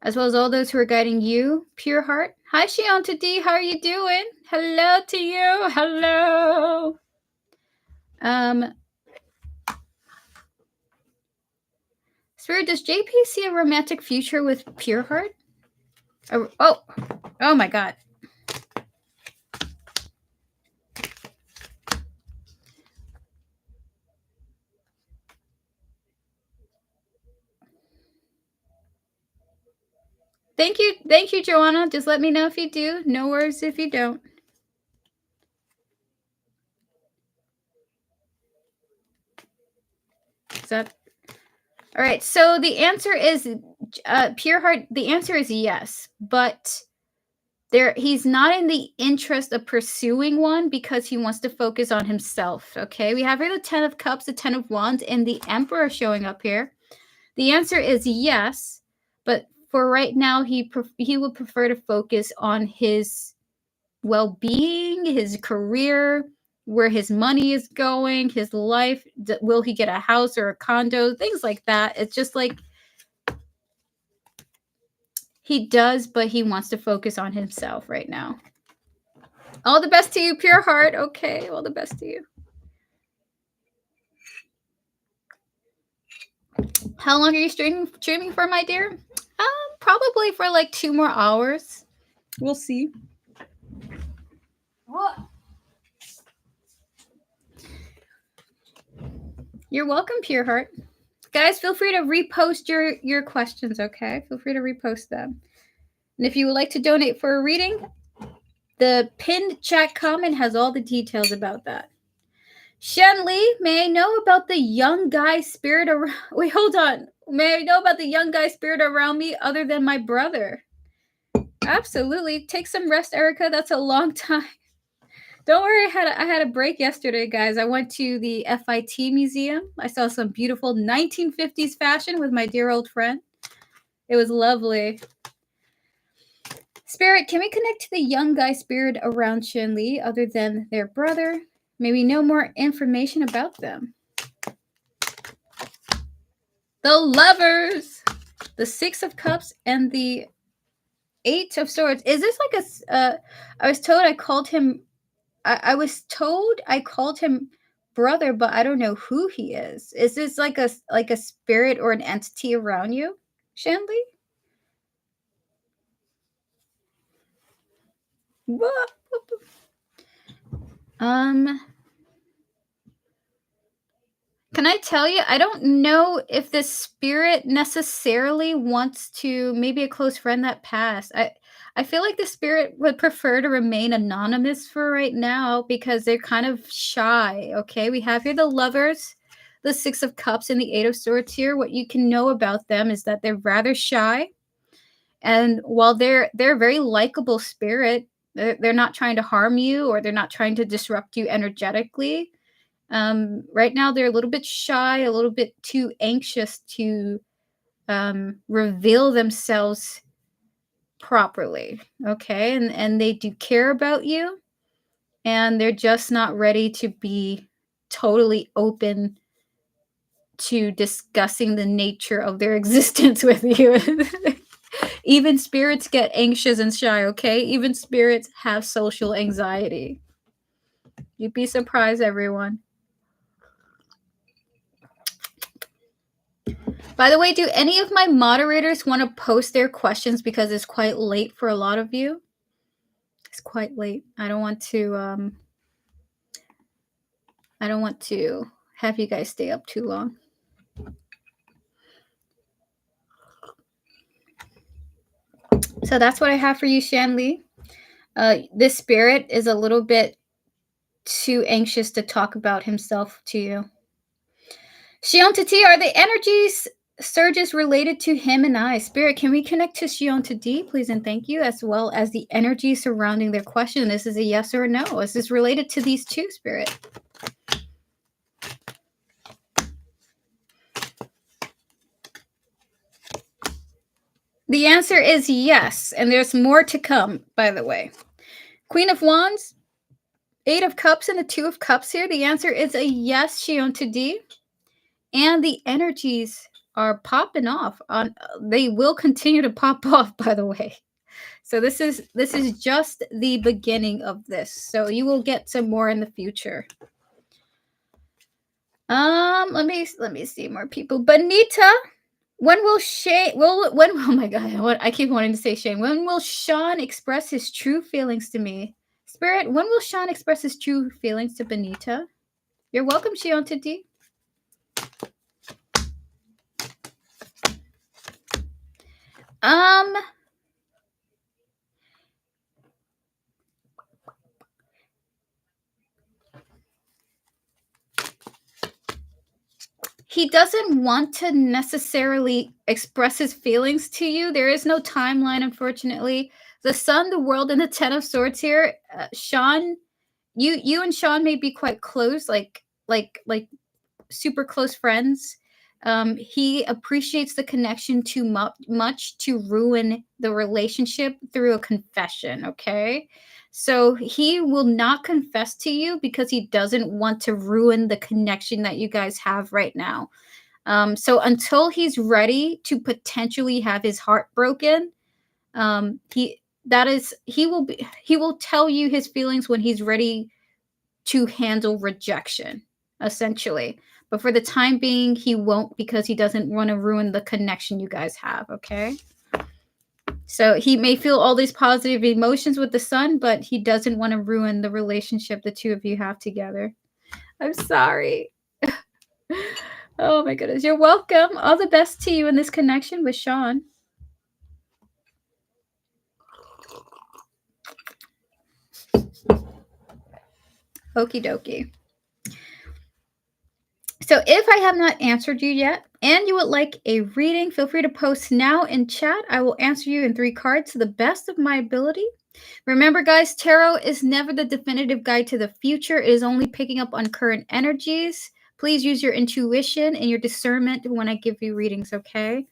as well as all those who are guiding you, Pure Heart. Hi, Shianta D. How are you doing? Hello to you. Hello. Spirit, does JP see a romantic future with Pure Heart? Oh my God. Thank you, Joanna. Just let me know if you do. No worries if you don't. Is that all right? So the answer is pure heart. The answer is yes, but he's not in the interest of pursuing one because he wants to focus on himself. Okay, we have here the 10 of cups, the 10 of wands, and the emperor showing up here. The answer is yes, but for right now he would prefer to focus on his well-being, his career, where his money is going, his life. Will he get a house or a condo, things like that. It's just like he does, but he wants to focus on himself right now. All the best to you, pure heart. Okay, all the best to you. How long are you streaming for, my dear? Probably for like 2 more hours. We'll see. What? You're welcome, pure heart. Guys, feel free to repost your questions, okay? Feel free to repost them. And if you would like to donate for a reading, the pinned chat comment has all the details about that. Shen Li, may I know about the young guy spirit around... Wait, hold on. May I know about the young guy spirit around me other than my brother? Absolutely. Take some rest, Erica. That's a long time. Don't worry, I had a break yesterday, guys. I went to the FIT museum. I saw some beautiful 1950s fashion with my dear old friend. It was lovely. Spirit, can we connect to the young guy spirit around Shen Li other than their brother? Maybe know more information about them. The Lovers, the 6 of Cups, and the 8 of Swords. Is this like a? I was told I called him. I was told I called him brother, but I don't know who he is. Is this like a spirit or an entity around you, Shanley? Can I tell you? I don't know if the spirit necessarily wants to, maybe a close friend that passed. I feel like the spirit would prefer to remain anonymous for right now because they're kind of shy. Okay, we have here the Lovers, the 6 of Cups, and the 8 of Swords here. What you can know about them is that they're rather shy, and while they're a very likable spirit, they're not trying to harm you or they're not trying to disrupt you energetically. Right now, they're a little bit shy, a little bit too anxious to reveal themselves properly. Okay, and they do care about you, and they're just not ready to be totally open to discussing the nature of their existence with you. Even spirits get anxious and shy. Okay, even spirits have social anxiety. You'd be surprised, everyone. By the way, do any of my moderators want to post their questions because it's quite late for a lot of you? It's quite late. I don't want to have you guys stay up too long. So that's what I have for you, Shanli. This spirit is a little bit too anxious to talk about himself to you. Shion Tati, are the energies surges related to him and I? Spirit, can we connect to Shion Tati, please and thank you, as well as the energy surrounding their question? This is a yes or a no. Is this related to these two, Spirit? The answer is yes, and there's more to come, by the way. Queen of Wands, 8 of Cups, and the 2 of Cups here. The answer is a yes, Shion Tati. And the energies are popping off. They will continue to pop off, by the way. So this is just the beginning of this. So you will get some more in the future. Let me see more people. Benita, when will Shane? When? Oh my God! I keep wanting to say Shane. When will Sean express his true feelings to me? Spirit, when will Sean express his true feelings to Benita? You're welcome, Shion Titi. he doesn't want to necessarily express his feelings to you. There is no timeline, unfortunately. The Sun, the World, and the Ten of Swords here. Sean, you and Sean may be quite close, like super close friends. He appreciates the connection too much to ruin the relationship through a confession. Okay, so he will not confess to you because he doesn't want to ruin the connection that you guys have right now. So until he's ready to potentially have his heart broken, he will tell you his feelings when he's ready to handle rejection, essentially. But for the time being, he won't because he doesn't want to ruin the connection you guys have, okay? So he may feel all these positive emotions with the Sun, but he doesn't want to ruin the relationship the two of you have together. I'm sorry. Oh my goodness. You're welcome. All the best to you in this connection with Sean. Okie dokie. So if I have not answered you yet and you would like a reading, feel free to post now in chat. I will answer you in 3 cards to the best of my ability. Remember, guys, tarot is never the definitive guide to the future. It is only picking up on current energies. Please use your intuition and your discernment when I give you readings, okay?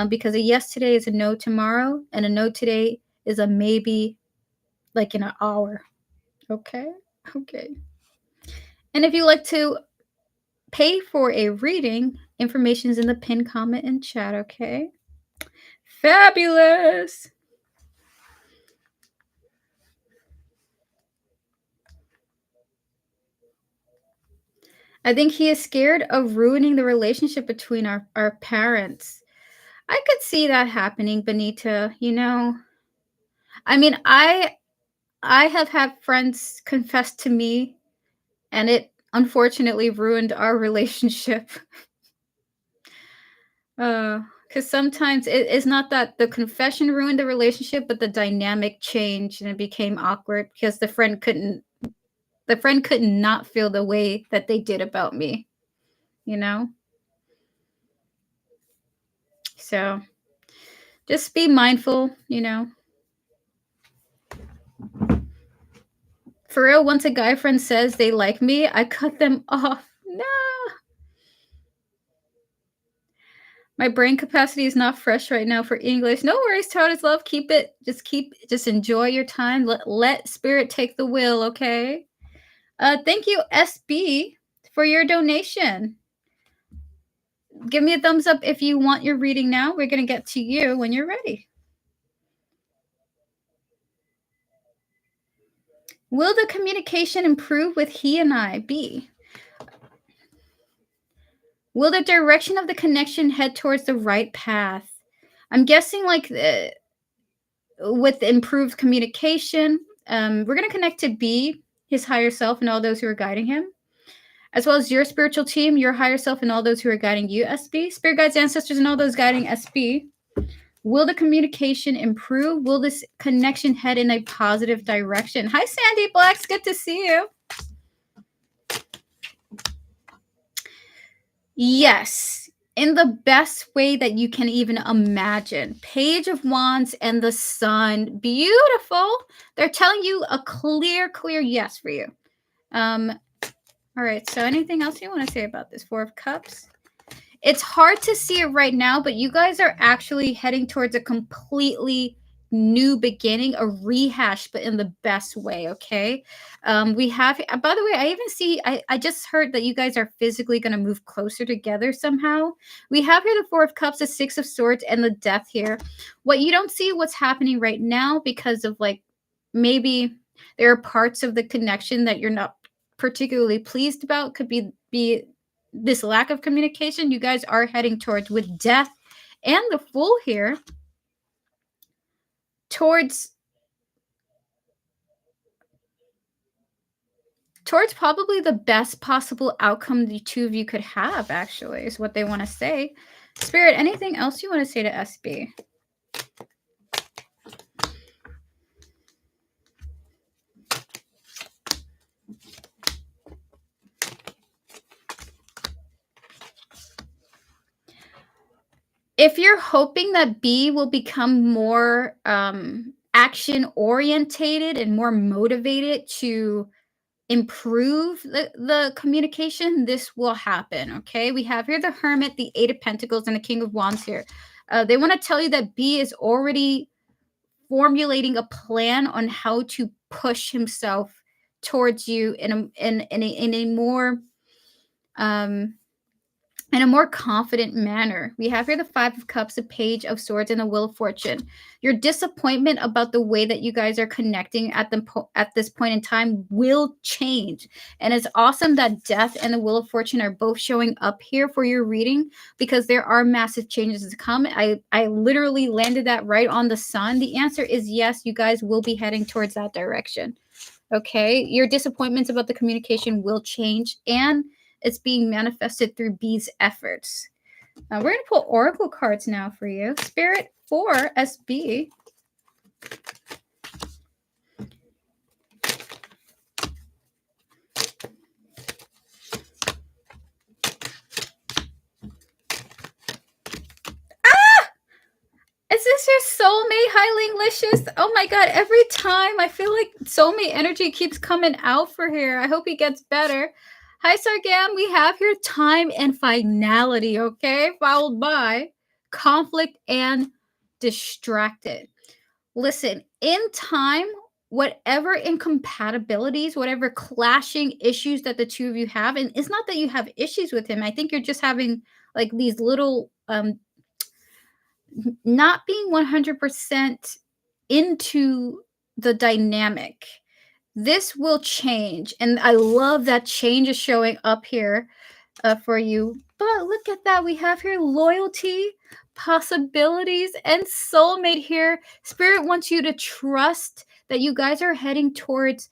Because a yes today is a no tomorrow, and a no today is a maybe like in an hour. Okay? Okay. And if you like to pay for a reading, information is in the pinned comment and chat, okay? Fabulous! I think he is scared of ruining the relationship between our parents. I could see that happening, Benita, you know. I mean, I have had friends confess to me, and it unfortunately ruined our relationship. Because sometimes it's not that the confession ruined the relationship, but the dynamic changed and it became awkward because the friend could not feel the way that they did about me, you know? So just be mindful, you know. For real, once a guy friend says they like me, I cut them off. No. My brain capacity is not fresh right now for English. No worries, Todd's love. Keep it. Just enjoy your time. Let spirit take the wheel, okay? Thank you, SB, for your donation. Give me a thumbs up if you want your reading now. We're going to get to you when you're ready. Will the communication improve with he and I? B. Will the direction of the connection head towards the right path? I'm guessing like with improved communication, we're going to connect to B, his higher self, and all those who are guiding him, as well as your spiritual team, your higher self, and all those who are guiding you, SB, spirit guides, ancestors, and all those guiding SB. Will the communication improve? Will this connection head in a positive direction? Hi, Sandy Blacks. Good to see you. Yes, in the best way that you can even imagine. Page of Wands and the Sun. Beautiful. They're telling you a clear yes for you. All right, so anything else you want to say about this? 4 of Cups. It's hard to see it right now, but you guys are actually heading towards a completely new beginning, a rehash, but in the best way, okay? We have, by the way, I even see, I just heard that you guys are physically going to move closer together somehow. We have here the 4 of Cups, the 6 of Swords, and the Death here. What you don't see what's happening right now because of like, maybe there are parts of the connection that you're not particularly pleased about, could be this lack of communication you guys are heading towards with Death and the Fool here towards probably the best possible outcome the two of you could have, actually, is what they want to say. Spirit, anything else you want to say to SB? If you're hoping that B will become more action orientated and more motivated to improve the communication, this will happen. Okay. We have here the Hermit, the Eight of Pentacles, and the King of Wands here. They want to tell you that B is already formulating a plan on how to push himself towards you in a more um in a more confident manner. We have here the Five of Cups, the Page of Swords, and the Wheel of Fortune. Your disappointment about the way that you guys are connecting at this point in time will change. And it's awesome that Death and the Wheel of Fortune are both showing up here for your reading, because there are massive changes to come. I literally landed that right on the sun. The answer is yes, you guys will be heading towards that direction. Okay, your disappointments about the communication will change, and it's being manifested through B's efforts. We're going to pull oracle cards now for you. Spirit for SB. Is this your soulmate, Highlinglicious? Oh my god, every time I feel like soulmate energy keeps coming out for here. I hope he gets better. Hi, Sargam. We have here time and finality, okay? Followed by conflict and distracted. Listen, in time, whatever incompatibilities, whatever clashing issues that the two of you have, and it's not that you have issues with him. I think you're just having like these little not being 100% into the dynamic. This will change. And I love that change is showing up here for you. But look at that. We have here loyalty, possibilities, and soulmate here. Spirit wants you to trust that you guys are heading towards.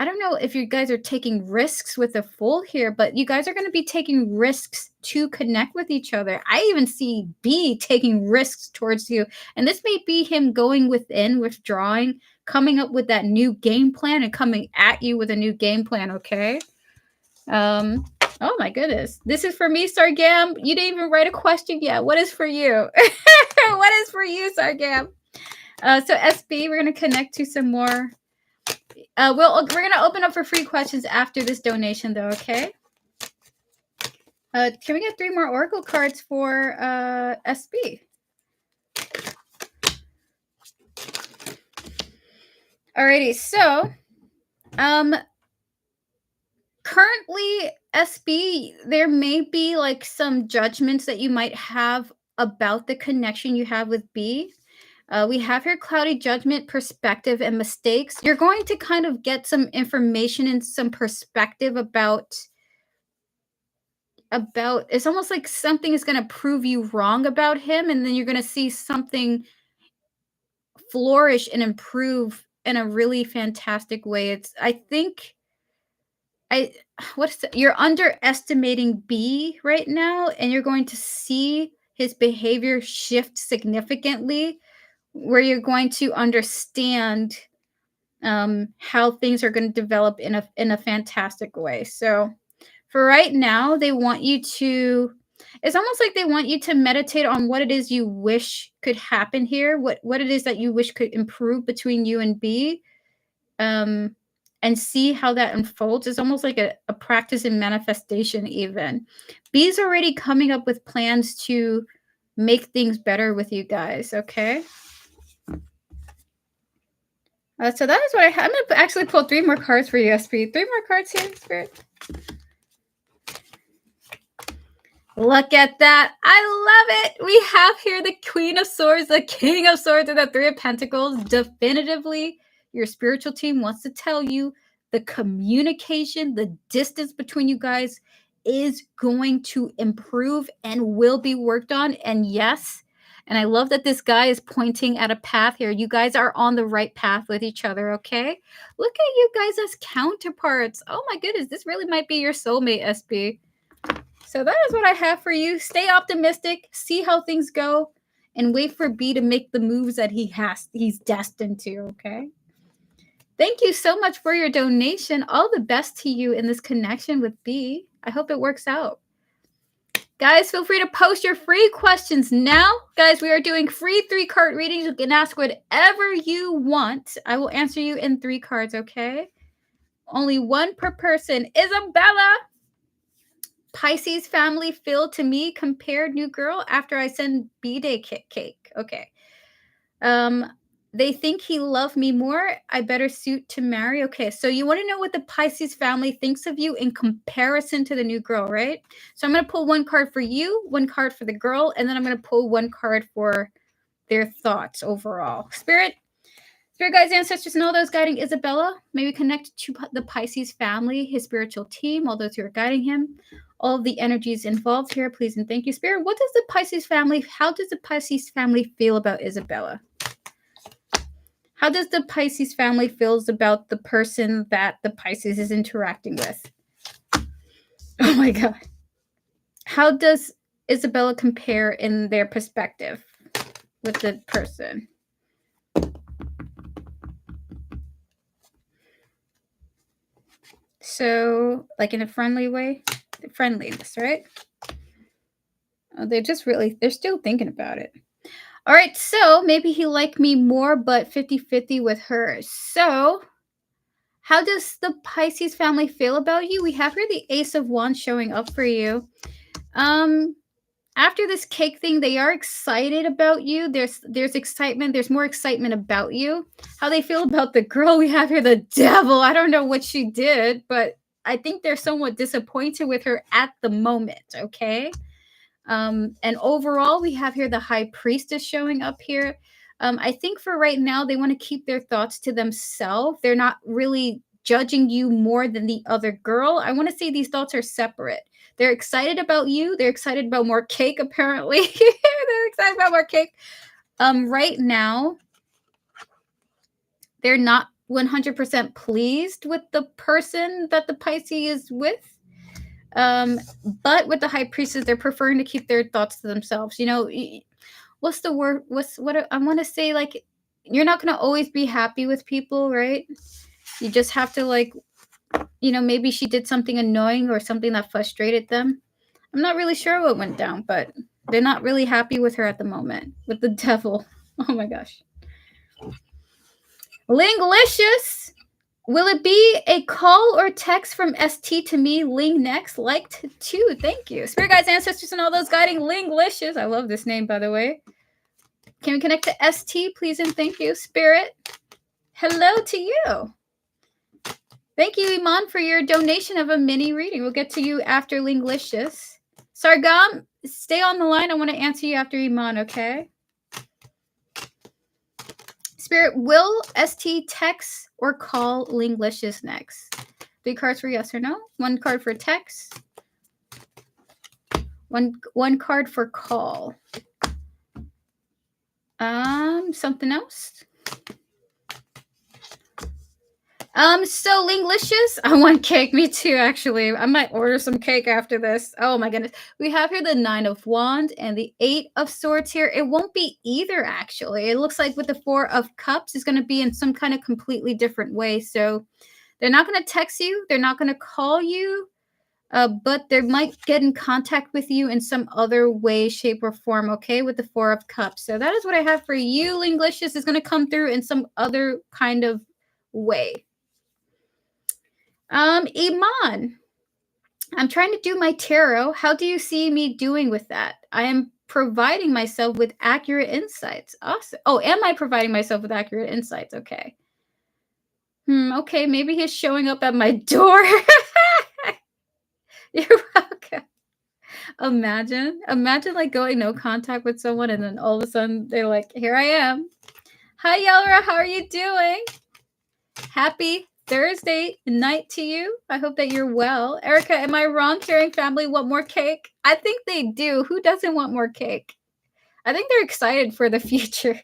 I don't know if you guys are taking risks with the Fool here, but you guys are going to be taking risks to connect with each other. I even see B taking risks towards you. And this may be him going within, withdrawing, coming up with that new game plan and coming at you with a new game plan, okay? Oh my goodness. This is for me, Sargam. You didn't even write a question yet. What is for you? What is for you, Sargam? So SB, we're going to connect to some more. We're gonna open up for free questions after this donation, though. Okay. Can we get 3 more oracle cards for SB? Alrighty. So, currently SB, there may be like some judgments that you might have about the connection you have with B. We have here cloudy judgment, perspective, and mistakes. You're going to kind of get some information and some perspective about it's almost like something is going to prove you wrong about him, and then you're going to see something flourish and improve in a really fantastic way. It's I think I you're underestimating B right now, and you're going to see his behavior shift significantly, where you're going to understand how things are going to develop in a fantastic way. So for right now, they want you to. It's almost like they want you to meditate on what it is you wish could happen here, what it is that you wish could improve between you and B, and see how that unfolds. It's almost like a practice in manifestation. Even B's already coming up with plans to make things better with you guys. Okay. So that is what I'm going to actually pull 3 more cards for you, SB. 3 more cards here, Spirit. Look at that. I love it. We have here the Queen of Swords, the King of Swords, and the Three of Pentacles. Definitively, your spiritual team wants to tell you the communication, the distance between you guys is going to improve and will be worked on. And yes, and I love that this guy is pointing at a path here. You guys are on the right path with each other, okay? Look at you guys as counterparts. Oh my goodness, this really might be your soulmate, SB. So that is what I have for you. Stay optimistic, see how things go, and wait for B to make the moves that he's destined to, okay? Thank you so much for your donation. All the best to you in this connection with B. I hope it works out. Guys, feel free to post your free questions now. Guys, we are doing free 3-card readings. You can ask whatever you want. I will answer you in 3 cards, okay? Only one per person. Isabella! Pisces family feel to me compared new girl after I send B-Day cake. Okay. They think he loved me more. I better suit to marry. Okay, so you want to know what the Pisces family thinks of you in comparison to the new girl, right? So I'm going to pull 1 card for you, 1 card for the girl, and then I'm going to pull 1 card for their thoughts overall. Spirit guides, ancestors, and all those guiding Isabella, may we connect to the Pisces family, his spiritual team, all those who are guiding him, all of the energies involved here, please and thank you. Spirit, what does the Pisces family, how does the Pisces family feel about Isabella? How does the Pisces family feels about the person that the Pisces is interacting with? Oh my God. How does Isabella compare in their perspective with the person? So, like in a friendly way? Friendliness, right? Oh, they're still thinking about it. All right, so maybe he liked me more, but 50-50 with her. So, how does the Pisces family feel about you? We have here the Ace of Wands showing up for you. After this cake thing, they are excited about you. There's excitement. There's more excitement about you. How they feel about the girl we have here, the devil. I don't know what she did, but I think they're somewhat disappointed with her at the moment, okay? And overall, we have here the High Priestess showing up here. I think for right now, they want to keep their thoughts to themselves. They're not really judging you more than the other girl. I want to say these thoughts are separate. They're excited about you. They're excited about more cake, apparently. They're excited about more cake. Right now, they're not 100% pleased with the person that the Pisces is with. But with the High Priestess, they're preferring to keep their thoughts to themselves. You know, what's the word? What I want to say? Like, you're not gonna always be happy with people, right? You just have to, like, you know, maybe she did something annoying or something that frustrated them. I'm not really sure what went down, but they're not really happy with her at the moment. With the devil. Oh my gosh. Linglicious. Will it be a call or text from ST to me? Ling next. Liked too. Thank you. Spirit guides, ancestors, and all those guiding Linglicious. I love this name, by the way. Can we connect to ST, please and thank you. Spirit. Hello to you. Thank you, Iman, for your donation of a mini reading. We'll get to you after Linglicious. Sargam, stay on the line. I want to answer you after Iman, okay? Spirit, will ST text or call Linglicious next? 3 cards for yes or no. 1 card for text. One card for call. Something else? So Linglicious, I want cake. Me too, actually. I might order some cake after this. Oh my goodness. We have here the 9 of Wands and the 8 of Swords here. It won't be either, actually. It looks like with the 4 of Cups is going to be in some kind of completely different way. So they're not going to text you. They're not going to call you. But they might get in contact with you in some other way, shape, or form, okay, with the 4 of Cups. So that is what I have for you, Linglicious. Is going to come through in some other kind of way. Iman, I'm trying to do my tarot. How do you see me doing with that? I am providing myself with accurate insights. Awesome. Oh, am I providing myself with accurate insights? Okay. Okay, maybe he's showing up at my door. You're welcome. Imagine like going no contact with someone and then all of a sudden they're like, here I am. Hi, Yelra. How are you doing? Happy Thursday night to you. I hope that you're well. Erica, am I wrong hearing family want more cake? I think they do. Who doesn't want more cake? I think they're excited for the future.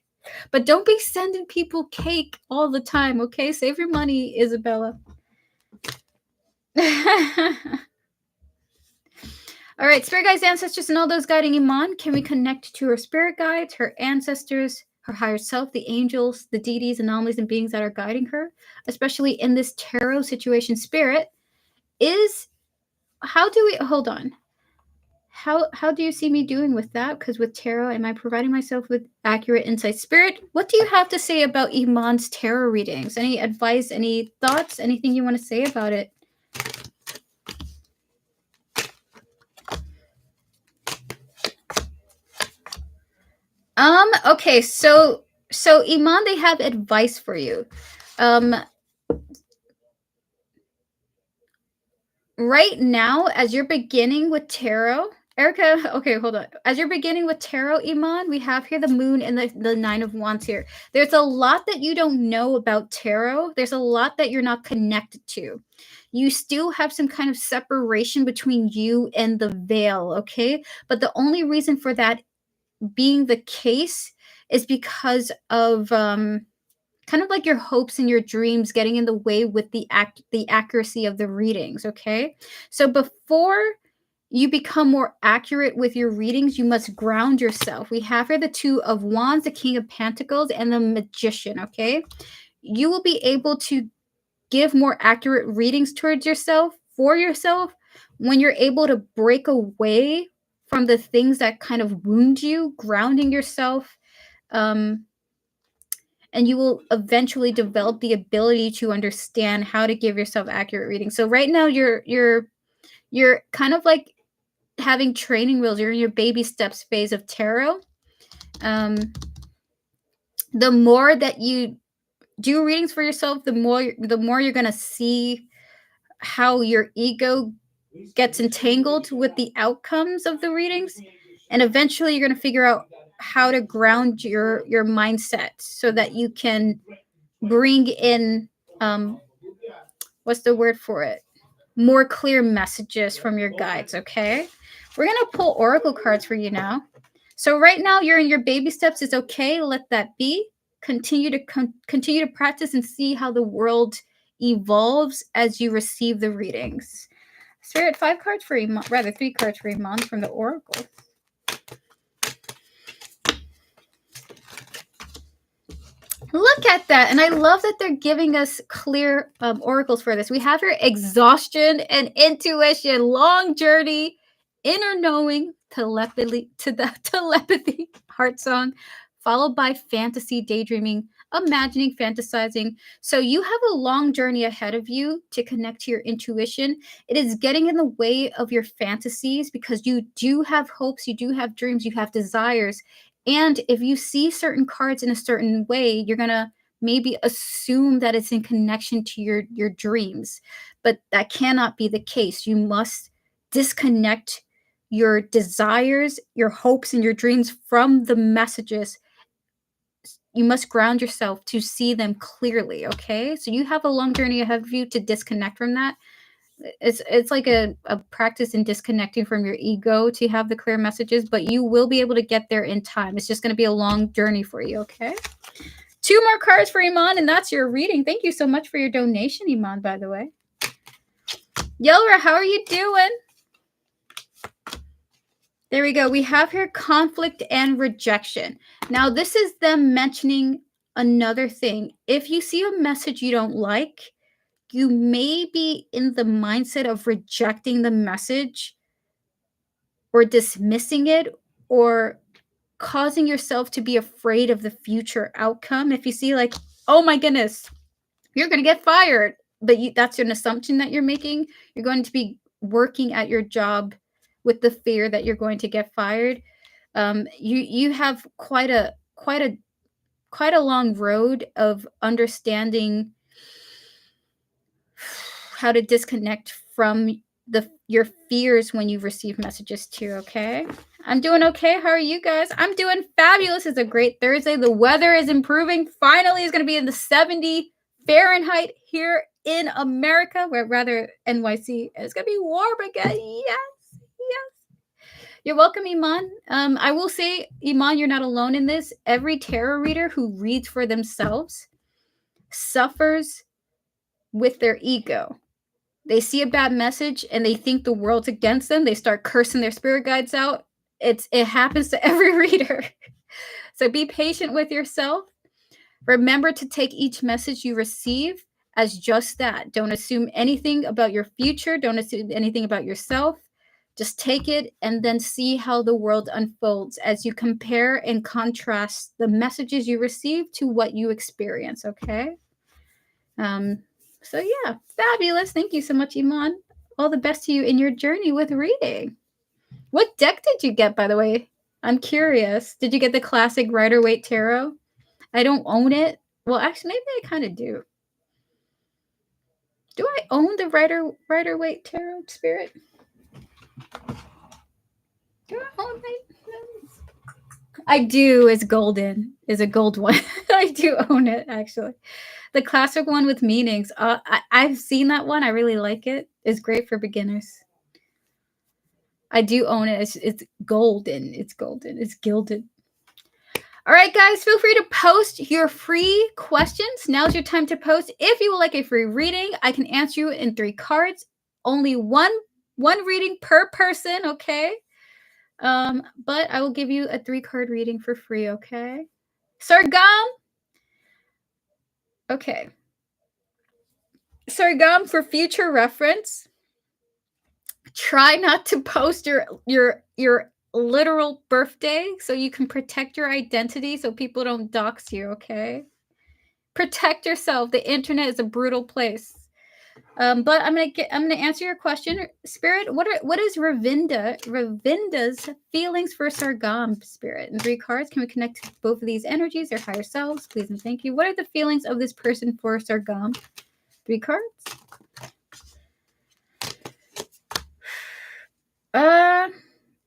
But don't be sending people cake all the time, okay? Save your money, Isabella. All right, spirit guides, ancestors, and all those guiding Iman, can we connect to her spirit guides, her ancestors, her higher self, the angels, the deities, anomalies, and beings that are guiding her, especially in this tarot situation? Spirit is, how do we, hold on. How do you see me doing with that? Because with tarot, am I providing myself with accurate insight? Spirit, what do you have to say about Iman's tarot readings? Any advice, any thoughts, anything you want to say about it? Okay, so Iman, they have advice for you. Right now, as you're beginning with tarot, Erica, okay, hold on. As you're beginning with tarot, Iman, we have here the moon and the nine of wands here. There's a lot that you don't know about tarot. There's a lot that you're not connected to. You still have some kind of separation between you and the veil, okay? But the only reason for that being the case is because of kind of like your hopes and your dreams getting in the way with the accuracy of the readings, okay? So before you become more accurate with your readings, you must ground yourself. We have here the two of wands, the king of pentacles, and the magician, okay? You will be able to give more accurate readings towards yourself, for yourself, when you're able to break away from the things that kind of wound you, grounding yourself, and you will eventually develop the ability to understand how to give yourself accurate readings. So right now you're kind of like having training wheels. You're in your baby steps phase of tarot. The more that you do readings for yourself, the more you're going to see how your ego gets entangled with the outcomes of the readings, and eventually you're going to figure out how to ground your mindset so that you can bring in what's the word for it, more clear messages from your guides. Okay, we're going to pull oracle cards for you now. So right now you're in your baby steps. It's okay, let that be. Continue to practice and see how the world evolves as you receive the readings. Spirit, 5 cards for Iman, rather 3 cards for Iman from the oracle. Look at that. And I love that they're giving us clear oracles for this. We have here exhaustion and intuition, long journey, inner knowing, telepathy, heart song, followed by fantasy, daydreaming, imagining, fantasizing. So you have a long journey ahead of you to connect to your intuition. It is getting in the way of your fantasies because you do have hopes, you do have dreams, you have desires. And if you see certain cards in a certain way, you're going to maybe assume that it's in connection to your dreams. But that cannot be the case. You must disconnect your desires, your hopes, and your dreams from the messages. You must ground yourself to see them clearly, okay? So you have a long journey ahead of you to disconnect from that. It's like a practice in disconnecting from your ego to have the clear messages, but you will be able to get there in time. It's just going to be a long journey for you, okay? 2 more cards for Iman, and that's your reading. Thank you so much for your donation, Iman, by the way. Yelra, how are you doing? There we go. We have here conflict and rejection. Now, this is them mentioning another thing. If you see a message you don't like, you may be in the mindset of rejecting the message or dismissing it or causing yourself to be afraid of the future outcome. If you see like, oh my goodness, you're going to get fired, but that's an assumption that you're making. You're going to be working at your job with the fear that you're going to get fired. You have quite a long road of understanding how to disconnect from your fears when you receive messages too, okay? I'm doing okay. How are you guys? I'm doing fabulous. It's a great Thursday. The weather is improving. Finally, it's going to be in the 70 Fahrenheit here in America, where rather NYC. It's going to be warm again. Yes. You're welcome, Iman. I will say, Iman, you're not alone in this. Every tarot reader who reads for themselves suffers with their ego. They see a bad message and they think the world's against them. They start cursing their spirit guides out. It happens to every reader. So be patient with yourself. Remember to take each message you receive as just that. Don't assume anything about your future. Don't assume anything about yourself. Just take it and then see how the world unfolds as you compare and contrast the messages you receive to what you experience, okay? So yeah, fabulous. Thank you so much, Iman. All the best to you in your journey with reading. What deck did you get, by the way? I'm curious. Did you get the classic Rider-Waite Tarot? I don't own it. Well, actually, maybe I kind of do. Do I own the Rider-Waite Tarot, Spirit? Do I own it? I do. It's golden. It's a gold one. I do own it, actually. The classic one with meanings. I've seen that one. I really like it. It's great for beginners. I do own it. It's golden. It's golden. It's gilded. All right, guys, feel free to post your free questions. Now's your time to post. If you would like a free reading, I can answer you in 3 cards. Only one reading per person, okay? But I will give you a 3-card reading for free, okay? Sargam? Okay. Sargam, for future reference, try not to post your literal birthday so you can protect your identity so people don't dox you, okay? Protect yourself. The internet is a brutal place. But I'm gonna answer your question, Spirit. What is Ravinda's feelings for Sargam, Spirit? In 3 cards, can we connect both of these energies, their higher selves, please and thank you. What are the feelings of this person for Sargam? 3 cards.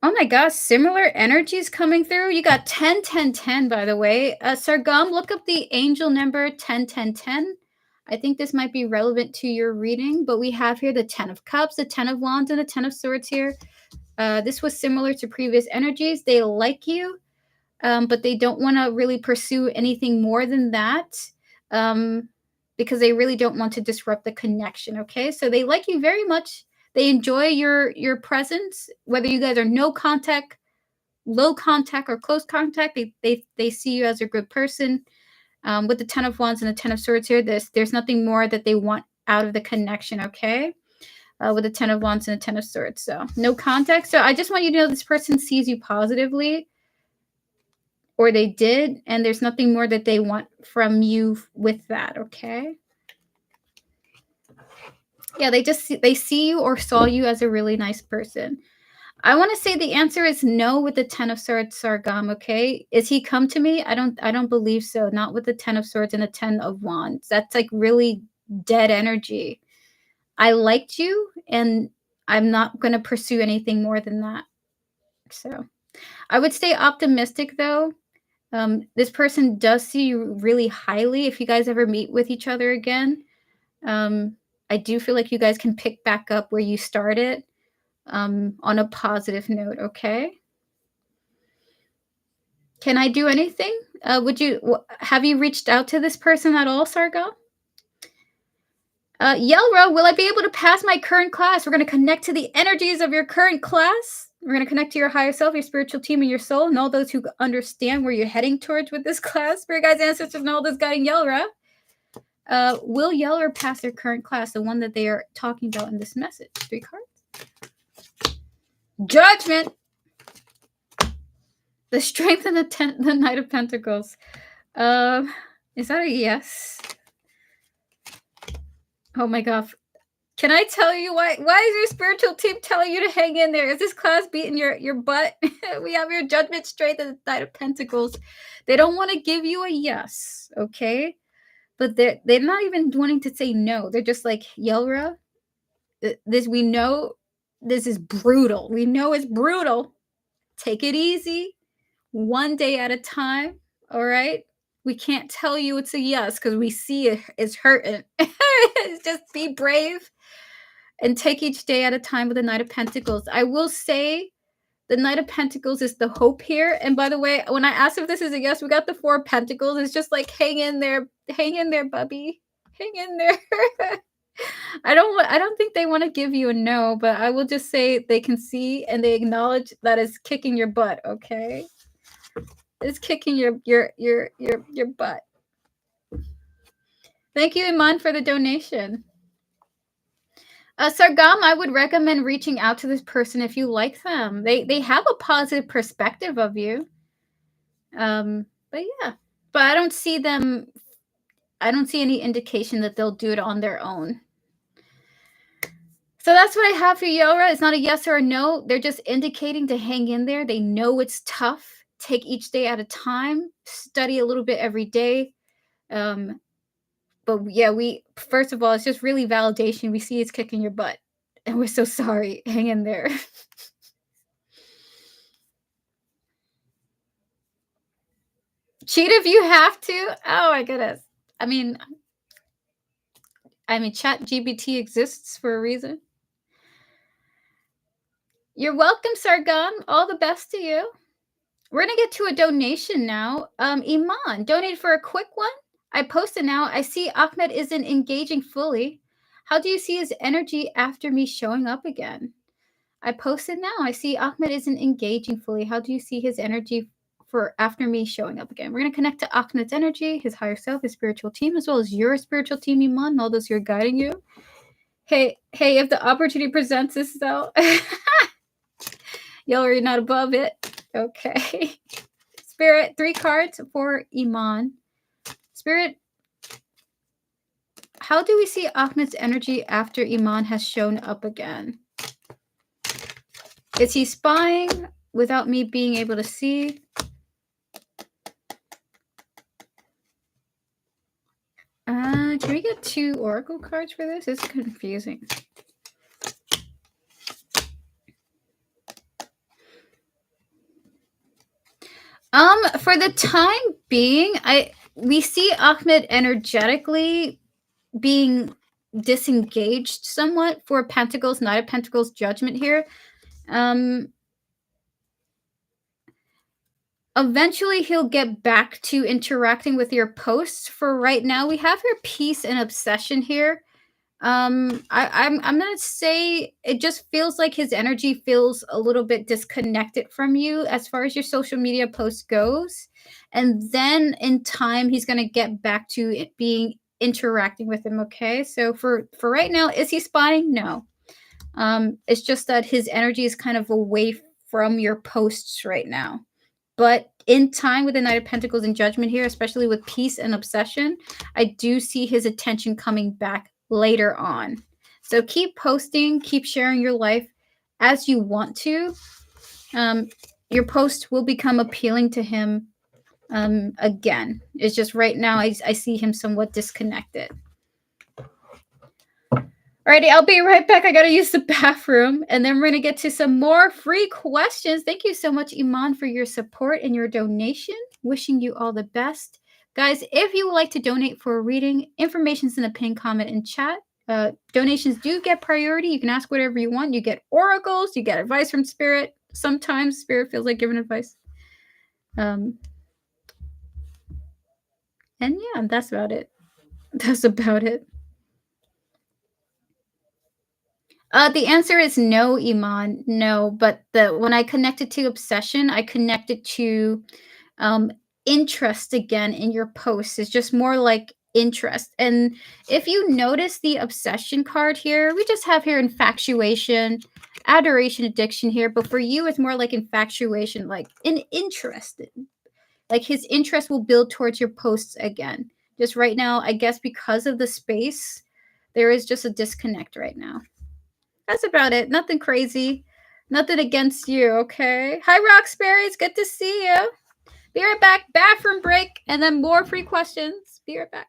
Oh my gosh, similar energies coming through. You got 10, 10, 10, by the way. Sargam, look up the angel number 10, 10, 10. I think this might be relevant to your reading, but we have here the 10 of Cups, the 10 of Wands, and the 10 of Swords here. This was similar to previous energies. They like you, but they don't want to really pursue anything more than that because they really don't want to disrupt the connection, okay? So they like you very much. They enjoy your presence, whether you guys are no contact, low contact, or close contact. They see you as a good person. With the 10 of Wands and the 10 of Swords here, there's nothing more that they want out of the connection, okay? With the 10 of Wands and the 10 of Swords. So no contact. So I just want you to know this person sees you positively, or they did, and there's nothing more that they want from you with that, okay? Yeah, they see you or saw you as a really nice person. I want to say the answer is no with the 10 of Swords, Sargam, okay? Is he come to me? I don't believe so. Not with the 10 of Swords and the 10 of Wands. That's like really dead energy. I liked you, and I'm not going to pursue anything more than that. So I would stay optimistic, though. This person does see you really highly if you guys ever meet with each other again. I do feel like you guys can pick back up where you started on a positive note, okay? Can I do anything? Have you reached out to this person at all, Sargo? Yelra, will I be able to pass my current class? We're going to connect to the energies of your current class. We're going to connect to your higher self, your spiritual team, and your soul, and all those who understand where you're heading towards with this class. Spirit guides, ancestors, and all those guiding Yelra. Will Yelra pass their current class, the one that they are talking about in this message? 3 cards. Judgment. The Strength and the Knight of Pentacles. Is that a yes? Oh my gosh. Can I tell you why is your spiritual team telling you to hang in there? Is this class beating your butt? We have your Judgment, Strength, and the Knight of Pentacles. They don't want to give you a yes, okay? But they're not even wanting to say no. They're just like, Yelra, we know this is brutal. We know it's brutal. Take it easy. One day at a time, all right? We can't tell you it's a yes because we see it's hurting. Just be brave and take each day at a time with the Knight of Pentacles. I will say the Knight of Pentacles is the hope here. And by the way, when I asked if this is a yes, we got the 4 of Pentacles. It's just like, hang in there, bubby. Hang in there. I don't think they want to give you a no, but I will just say they can see and they acknowledge that it's kicking your butt, okay? It's kicking your butt. Thank you, Iman, for the donation. Sargam, I would recommend reaching out to this person if you like them. They have a positive perspective of you. But yeah, but I don't see them. I don't see any indication that they'll do it on their own. So that's what I have for Yora. It's not a yes or a no. They're just indicating to hang in there. They know it's tough. Take each day at a time. Study a little bit every day. Um, but yeah, we first of all, it's just really validation. We see it's kicking your butt, and we're so sorry. Hang in there. Cheat if you have to. Oh my goodness. I mean, Chat GBT exists for a reason. You're welcome, Sargon. All the best to you. We're gonna get to a donation now. Iman, donate for a quick one. I posted now. I see Ahmed isn't engaging fully. How do you see his energy after me showing up again? I posted now. I see Ahmed isn't engaging fully. How do you see his energy for after me showing up again? We're gonna connect to Ahmed's energy, his higher self, his spiritual team, as well as your spiritual team, Iman, and all those who are guiding you. Hey, if the opportunity presents itself, y'all are not above it. Okay. Spirit, 3 cards for Iman. Spirit, how do we see Ahmed's energy after Iman has shown up again? Is he spying without me being able to see? Can we get 2 oracle cards for this? It's confusing. For the time being, we see Ahmed energetically being disengaged somewhat for Pentacles, Knight of Pentacles judgment here. Eventually he'll get back to interacting with your posts. For right now, we have your peace and obsession here. I'm gonna say it just feels like his energy feels a little bit disconnected from you as far as your social media post goes, and then in time he's gonna get back to it being interacting with him. Okay, so for right now, is he spying? No. It's just that his energy is kind of away from your posts right now. But in time with the Knight of Pentacles and Judgment here, especially with peace and obsession, I do see his attention coming back later on. So keep posting, keep sharing your life as you want to. Your post will become appealing to him again. It's just right now I see him somewhat disconnected. Alrighty, I'll be right back. I gotta use the bathroom, and then we're gonna get to some more free questions. Thank you so much, Iman, for your support and your donation. Wishing you all the best. Guys, if you would like to donate for a reading, information's in the pinned comment and chat. Donations do get priority. You can ask whatever you want. You get oracles, you get advice from Spirit. Sometimes Spirit feels like giving advice. And yeah, that's about it. That's about it. The answer is no, Iman. No, but when I connected to obsession, I connected to um, interest again in your posts. It's just more like interest. And if you notice the obsession card here, we just have here infatuation, adoration, addiction here. But for you, it's more like infatuation, like an interest. Like his interest will build towards your posts again. Just right now, I guess because of the space, there is just a disconnect right now. That's about it. Nothing crazy. Nothing against you, okay? Hi, Roxbury. It's good to see you. Be right back. Bathroom break, and then more free questions. Be right back.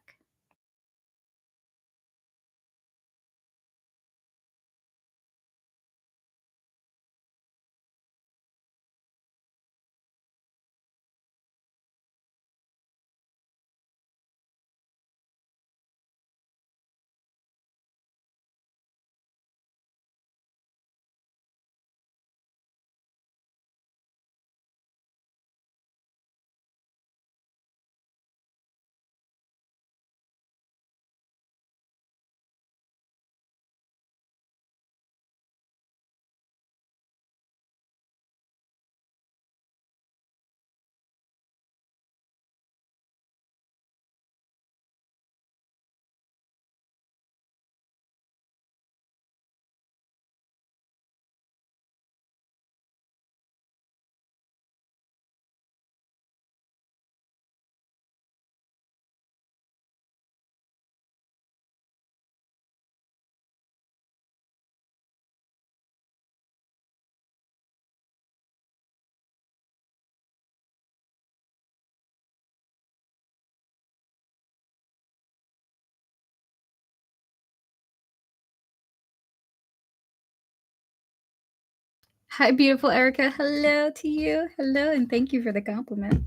Hi, beautiful Erica. Hello to you. Hello, and thank you for the compliment.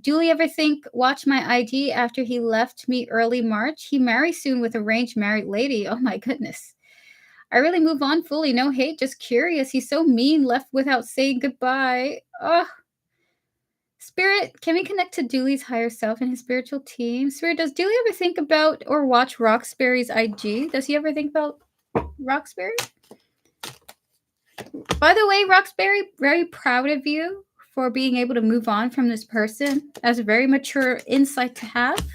Julie ever think watch my ID after he left me early March? He marries soon with arranged married lady. Oh my goodness. I really move on fully. No hate, just curious. He's so mean, left without saying goodbye. Oh, Spirit, can we connect to Dooley's higher self and his spiritual team? Spirit, does Dooley ever think about or watch Roxbury's IG? Does he ever think about Roxbury? By the way, Roxbury, very proud of you for being able to move on from this person. That's a very mature insight to have.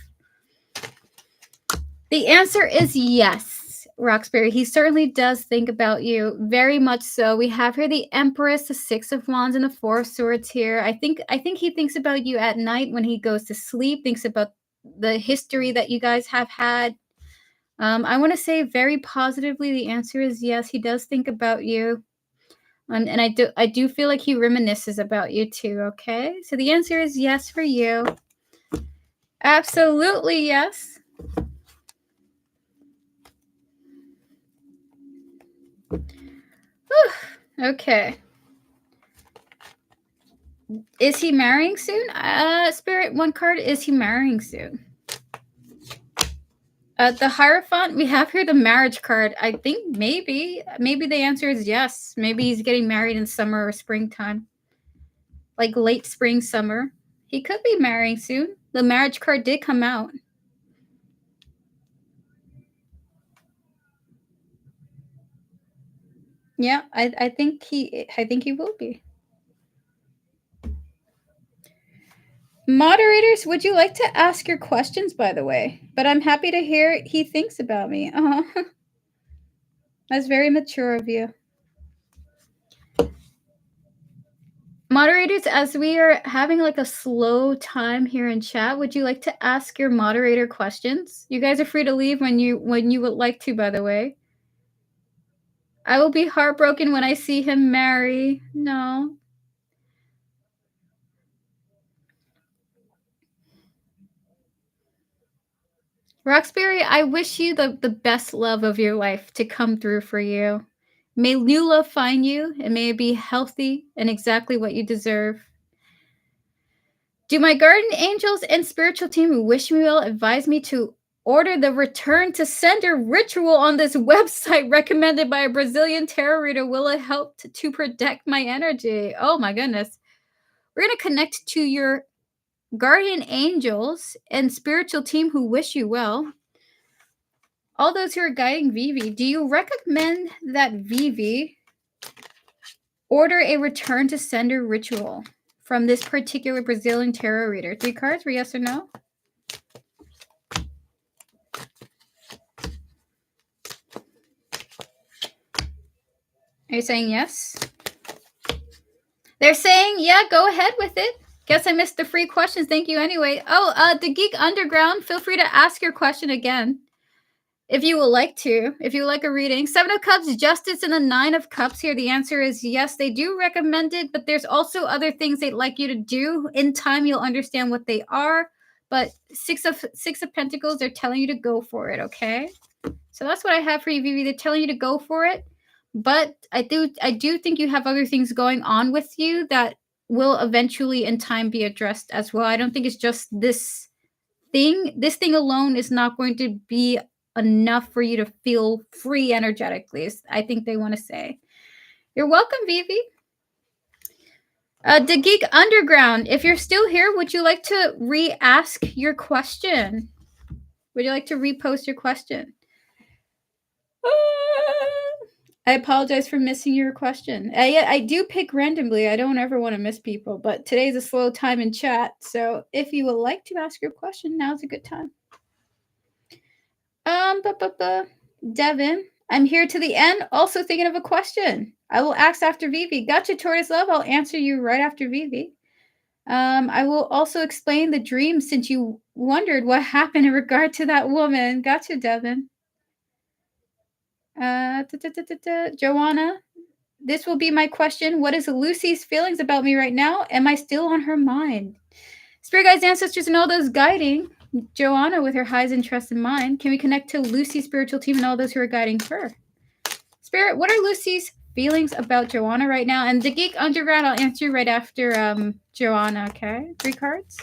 The answer is yes, Roxbury. He certainly does think about you, very much so. We have here the Empress, the Six of Wands, and the Four of Swords here. I think he thinks about you at night when he goes to sleep, thinks about the history that you guys have had. I want to say very positively the answer is yes, he does think about you. And I do feel like he reminisces about you too, okay? So the answer is yes for you. Absolutely yes. Whew, okay. Is he marrying soon? Spirit, one card, is he marrying soon? The Hierophant, we have here the marriage card. I think maybe the answer is yes. Maybe he's getting married in summer or springtime. Like late spring, summer. He could be marrying soon. The marriage card did come out. Yeah, I think he will be. Moderators, would you like to ask your questions, by the way? But I'm happy to hear he thinks about me. That's very mature of you. Moderators, as we are having like a slow time here in chat, would you like to ask your moderator questions? You guys are free to leave when you would like to, by the way. I will be heartbroken when I see him marry. No. Roxbury, I wish you the best love of your life to come through for you. May new love find you, and may it be healthy and exactly what you deserve. Do my guardian angels and spiritual team who wish me well advise me to order the return to sender ritual on this website recommended by a Brazilian tarot reader? Will it help to protect my energy? Oh my goodness. We're going to connect to your guardian angels and spiritual team who wish you well. All those who are guiding Vivi, do you recommend that Vivi order a return to sender ritual from this particular Brazilian tarot reader? 3 cards for yes or no? Are you saying yes? They're saying, yeah, go ahead with it. Guess I missed the free questions. Thank you anyway. Oh, the Geek Underground, feel free to ask your question again. If you would like to, if you would like a reading. 7 of Cups, Justice, and the 9 of Cups here. The answer is yes, they do recommend it, but there's also other things they'd like you to do. In time, you'll understand what they are. But 6 of Pentacles, they're telling you to go for it, okay? So that's what I have for you, Vivi. They're telling you to go for it. But I do think you have other things going on with you that will eventually in time be addressed as well. I don't think it's just this thing. This thing alone is not going to be enough for you to feel free energetically, I think they want to say. You're welcome, Vivi. The Geek Underground, if you're still here, would you like to re-ask your question? Would you like to repost your question? I apologize for missing your question. I do pick randomly. I don't ever want to miss people, but today's a slow time in chat. So if you would like to ask your question, now's a good time. Devin, I'm here to the end, also thinking of a question. I will ask after Vivi. Gotcha, Tortoise Love. I'll answer you right after Vivi. I will also explain the dream since you wondered what happened in regard to that woman. Gotcha, Devin. Joanna, this will be my question. What is Lucy's feelings about me right now? Am I still on her mind? Spirit guides, ancestors, and all those guiding Joanna with her highs interests in mind. Can we connect to Lucy's spiritual team and all those who are guiding her? Spirit, what are Lucy's feelings about Joanna right now? And the Geek Underground, I'll answer right after Joanna, okay? 3 cards.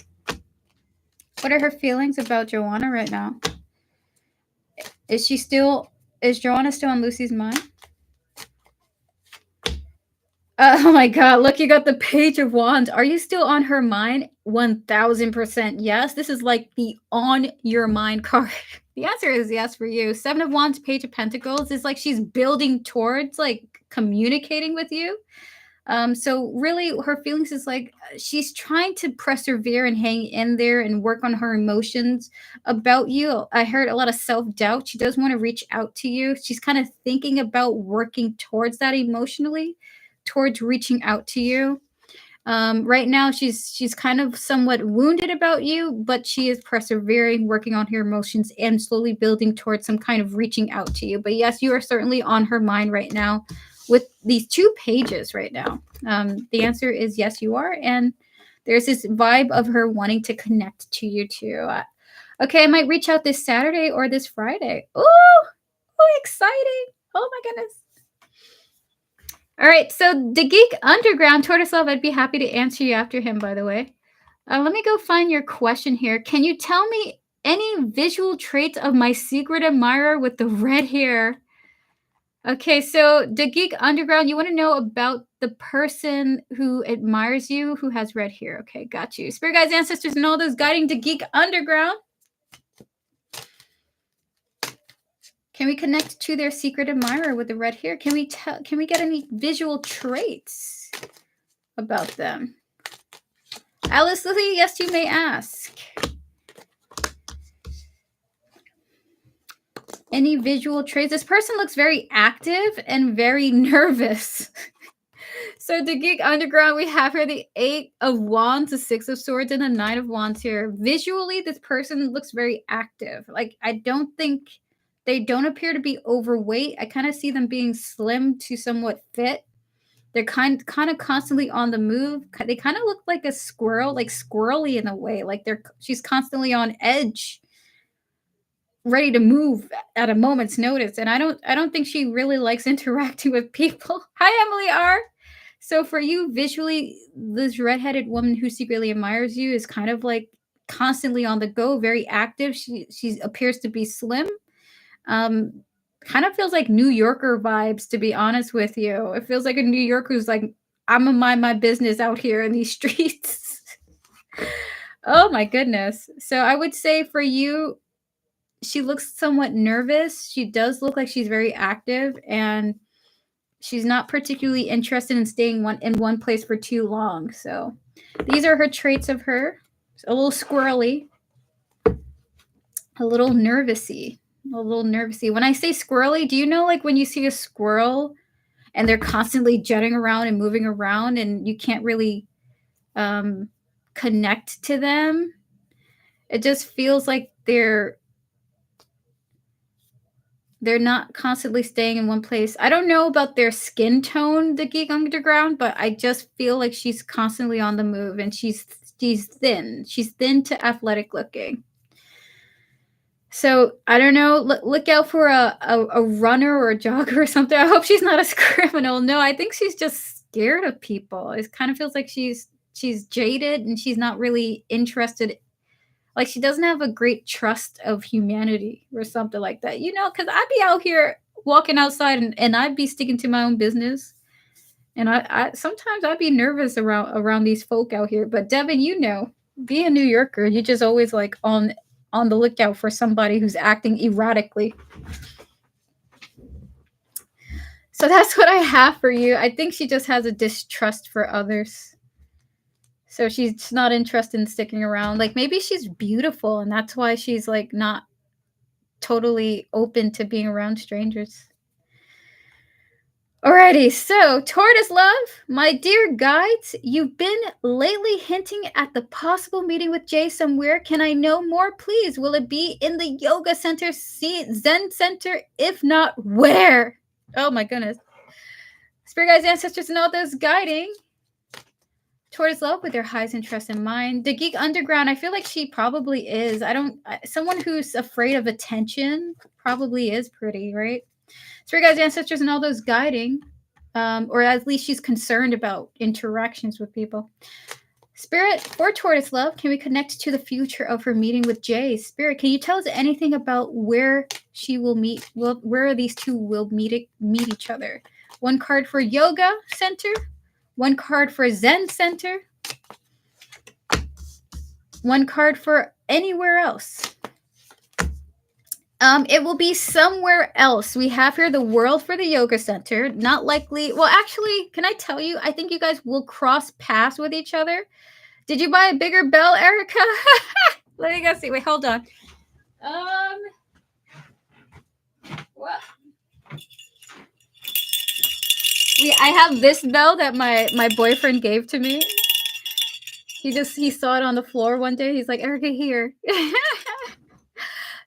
What are her feelings about Joanna right now? Is Joanna still on Lucy's mind? Oh my god, look, you got the Page of Wands. Are you still on her mind? 1000% yes. This is like the on your mind card. The answer is yes for you. 7 of Wands, Page of Pentacles is like she's building towards like communicating with you. So really her feelings is like she's trying to persevere and hang in there and work on her emotions about you. I heard a lot of self-doubt. She does want to reach out to you. She's kind of thinking about working towards that emotionally, towards reaching out to you. Right now she's kind of somewhat wounded about you, but she is persevering, working on her emotions and slowly building towards some kind of reaching out to you. But yes, you are certainly on her mind right now with these 2 pages right now. The answer is yes, you are. And there's this vibe of her wanting to connect to you too. Okay, I might reach out this Saturday or this Friday. Oh, exciting. Oh my goodness. All right, so the Geek Underground, Tortoise Love, I'd be happy to answer you after him, by the way. Let me go find your question here. Can you tell me any visual traits of my secret admirer with the red hair? Okay, so the Geek Underground, you want to know about the person who admires you who has red hair. Okay, got you. Spirit guides, ancestors, and all those guiding the Geek Underground. Can we connect to their secret admirer with the red hair? Can we get any visual traits about them? Alice Lily, yes, you may ask. Any visual traits? This person looks very active and very nervous. So the Geek Underground, we have here the 8 of Wands, the 6 of Swords, and the 9 of Wands here. Visually, this person looks very active. Like, I don't think they don't appear to be overweight. I kind of see them being slim to somewhat fit. They're kind of constantly on the move. They kind of look like a squirrel, like squirrely in a way. Like she's constantly on edge, ready to move at a moment's notice. And I don't think she really likes interacting with people. Hi, Emily R. So for you, visually, this redheaded woman who secretly admires you is kind of like constantly on the go, very active. She appears to be slim. Kind of feels like New Yorker vibes, to be honest with you. It feels like a New Yorker who's like, I'm gonna mind my business out here in these streets. Oh my goodness. So I would say for you, she looks somewhat nervous. She does look like she's very active, and she's not particularly interested in staying in one place for too long. So these are her traits of her. A little squirrely, a little nervousy. A little nervousy. When I say squirrely, do you know like when you see a squirrel and they're constantly jetting around and moving around and you can't really connect to them? It just feels like they're not constantly staying in one place. I don't know about their skin tone, the Geek Underground, but I just feel like she's constantly on the move, and she's thin. She's thin to athletic looking. So I don't know. Look out for a runner or a jogger or something. I hope she's not a criminal. No, I think she's just scared of people. It kind of feels like she's jaded and she's not really interested. Like she doesn't have a great trust of humanity or something like that. You know, because I'd be out here walking outside and I'd be sticking to my own business. And I sometimes I'd be nervous around these folk out here. But Devin, you know, being a New Yorker, you just always like on the lookout for somebody who's acting erratically. So that's what I have for you. I think she just has a distrust for others. So she's not interested in sticking around. Like maybe she's beautiful and that's why she's like not totally open to being around strangers. Alrighty, so Tortoise Love, my dear guides, you've been lately hinting at the possible meeting with Jay somewhere. Can I know more, please? Will it be in the yoga center, Zen center? If not, where? Oh my goodness. Spirit guides, ancestors, and all those guiding. Tortoise Love with their highest interest in mind. The Geek Underground, I feel like she probably is. Someone who's afraid of attention probably is pretty, right? Spirit guides, ancestors, and all those guiding. or at least she's concerned about interactions with people. Spirit, for Tortoise Love, can we connect to the future of her meeting with Jay? Spirit, can you tell us anything about where she will meet? Where these two will meet each other? One card for Yoga Center, one card for Zen Center, one card for anywhere else. It will be somewhere else. We have here the world for the yoga center. Not likely. Well, actually, can I tell you? I think you guys will cross paths with each other. Did you buy a bigger bell, Erica? Let me go see. Wait, hold on. What? I have this bell that my boyfriend gave to me. He saw it on the floor one day. He's like, Erica, here.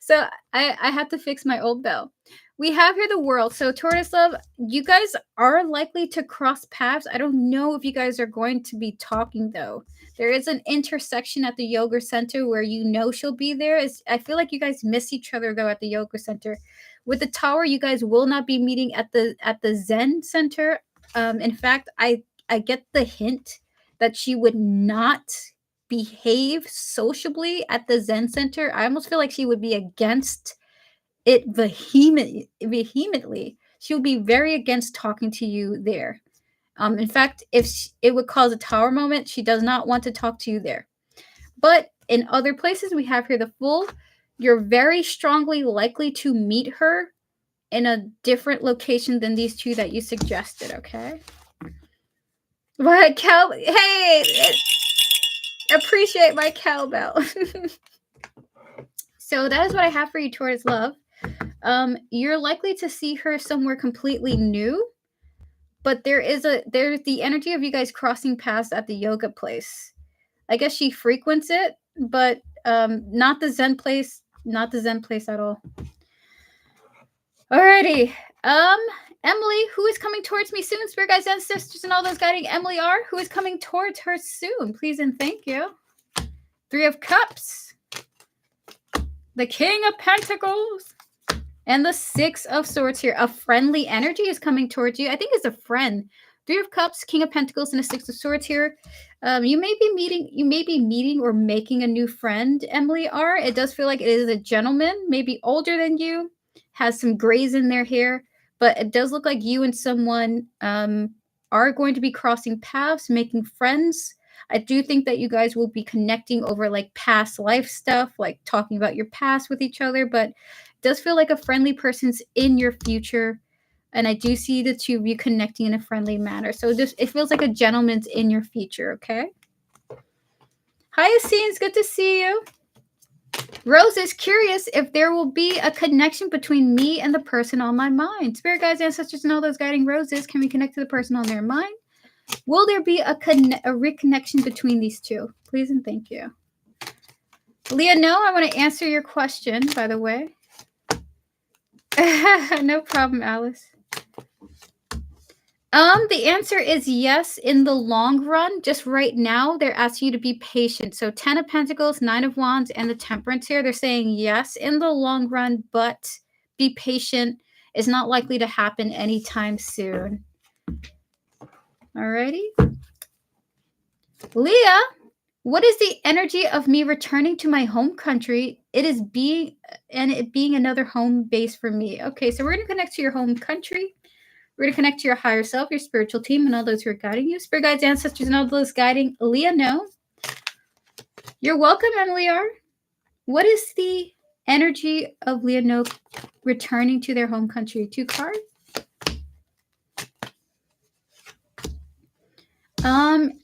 So I had to fix my old bell. We have here the world. So Tortoise Love, you guys are likely to cross paths. I don't know if you guys are going to be talking though. There is an intersection at the yoga center where you know she'll be there. I feel like you guys miss each other though at the yoga center. With the tower, you guys will not be meeting at the Zen center. In fact, I get the hint that she would not behave sociably at the Zen center. I almost feel like she would be against it vehemently. She would be very against talking to you there. In fact, if it would cause a tower moment, she does not want to talk to you there. But in other places, we have here the Fool. You're very strongly likely to meet her in a different location than these two that you suggested, okay? What, hey, appreciate my cowbell. So that is what I have for you, Tortoise Love. You're likely to see her somewhere completely new, but there's the energy of you guys crossing paths at the yoga place. I guess she frequents it, but not the Zen place, not the Zen place at all. Alrighty. Emily, who is coming towards me soon? Spirit guides, ancestors, and all those guiding Emily are. Who is coming towards her soon? Please and thank you. 3 of Cups. The King of Pentacles. And the 6 of Swords here. A friendly energy is coming towards you. I think it's a friend. 3 of Cups, King of Pentacles, and a 6 of Swords here. You may be meeting or making a new friend, Emily R. It does feel like it is a gentleman, maybe older than you, has some grays in their hair, but it does look like you and someone are going to be crossing paths, making friends. I do think that you guys will be connecting over like past life stuff, like talking about your past with each other, but it does feel like a friendly person's in your future. And I do see the two of you connecting in a friendly manner. So it feels like a gentleman's in your future, okay? Hi, Essene, good to see you. Rose is curious if there will be a connection between me and the person on my mind. Spirit guides, ancestors, and all those guiding roses, can we connect to the person on their mind? Will there be a reconnection between these two? Please and thank you. Leah, no, I want to answer your question, by the way. No problem, Alice. The answer is yes in the long run. Just right now, they're asking you to be patient. So 10 of Pentacles, 9 of Wands, and the Temperance here. They're saying yes in the long run, but be patient. It's not likely to happen anytime soon. Alrighty. Leah, what is the energy of me returning to my home country? It being another home base for me. Okay, so we're going to connect to your home country. We're going to connect to your higher self, your spiritual team, and all those who are guiding you. Spirit guides, ancestors, and all those guiding Leah, no. You're welcome, Emily R. What is the energy of Leah No returning to their home country? 2 cards.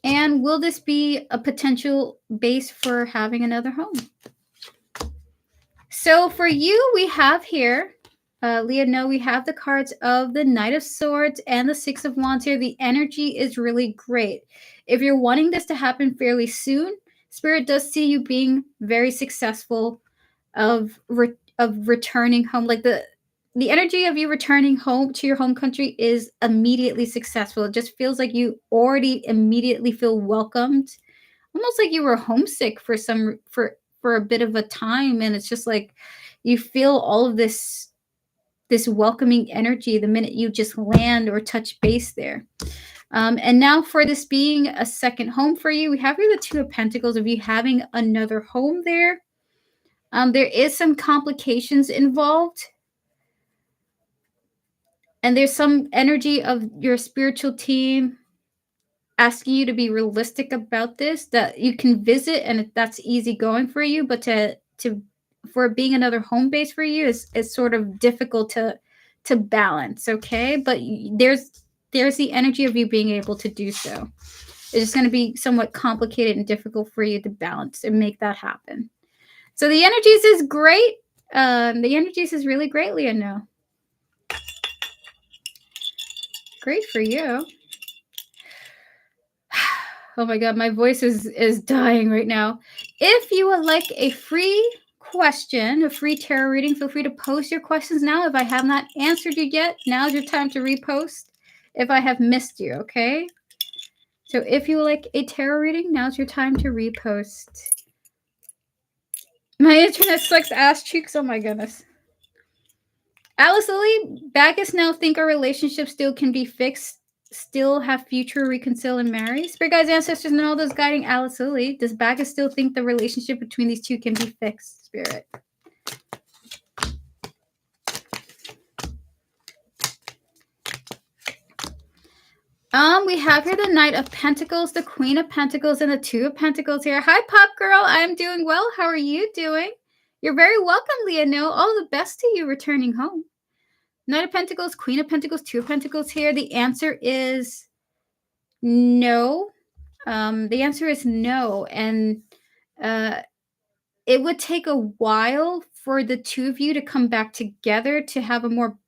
And will this be a potential base for having another home? So for you, we have here, Leah, no, we have the cards of the Knight of Swords and the 6 of Wands here. The energy is really great. If you're wanting this to happen fairly soon, Spirit does see you being very successful of returning home. Like the energy of you returning home to your home country is immediately successful. It just feels like you already immediately feel welcomed, almost like you were homesick for a bit of a time, and it's just like you feel all of this this welcoming energy the minute you just land or touch base there. And now for this being a second home for you, we have here the Two of Pentacles of you having another home there. There is some complications involved. And there's some energy of your spiritual team asking you to be realistic about this, that you can visit and that's easy going for you, but to for being another home base for you is sort of difficult to balance, okay? But there's the energy of you being able to do so. It's just going to be somewhat complicated and difficult for you to balance and make that happen. So the energies is great. The energies is really great, Leo. Great for you. Oh my god, my voice is dying right now. If you would like a free question, a free tarot reading, feel free to post your questions now. If I have not answered you yet, now's your time to repost if I have missed you, okay? So if you would like a tarot reading, now's your time to repost. My internet sucks ass cheeks, oh my goodness. Alice Lily, Bacchus now think our relationship still can be fixed, still have future reconcile and marry. Spirit guides, ancestors, and all those guiding Alice Lily. Does Bacchus still think the relationship between these two can be fixed, Spirit? We have here the Knight of Pentacles, the Queen of Pentacles, and the Two of Pentacles here. Hi, Pop Girl. I'm doing well. How are you doing? You're very welcome, Leah. No, all the best to you returning home. Knight of Pentacles, Queen of Pentacles, Two of Pentacles here. The answer is no. The answer is no. And it would take a while for the two of you to come back together to have a more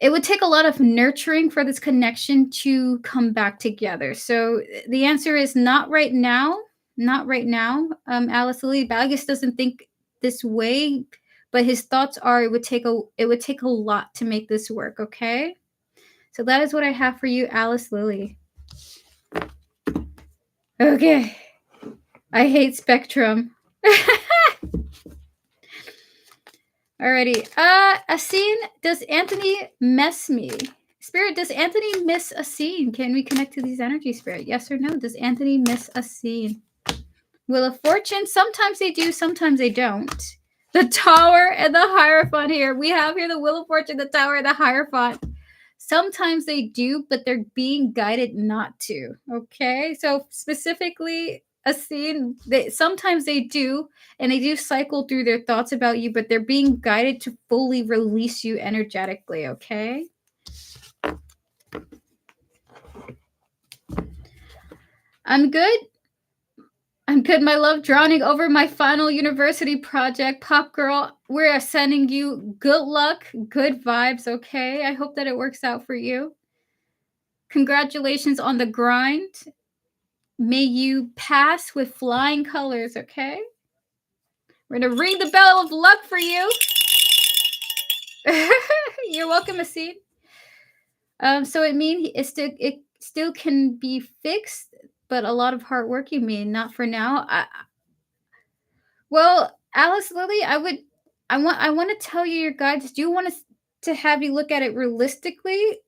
it would take a lot of nurturing for this connection to come back together. So the answer is not right now. Not right now. Alice Lily, Bacchus doesn't think this way, but his thoughts are it would take a lot to make this work, okay? So that is what I have for you, Alice Lily. Okay. I hate Spectrum. Alrighty. Asin, does Anthony mess me? Spirit, does Anthony miss a scene? Can we connect to these energies, Spirit? Yes or no? Does Anthony miss a scene? Wheel of Fortune, sometimes they do, sometimes they don't. The Tower and the Hierophant here. We have here the Wheel of Fortune, the Tower, and the Hierophant. Sometimes they do, but they're being guided not to. Okay? So specifically, a scene, sometimes they do, and they do cycle through their thoughts about you, but they're being guided to fully release you energetically, okay? I'm good. I'm good, my love. Drowning over my final university project. Pop Girl, we're sending you good luck, good vibes, okay? I hope that it works out for you. Congratulations on the grind. May you pass with flying colors, okay? We're going to ring the bell of luck for you. You're welcome, Asid. So it means it still can be fixed, but a lot of hard work, you mean, not for now. Well, Alice Lily, I want to tell you, your guides do want us to have you look at it realistically.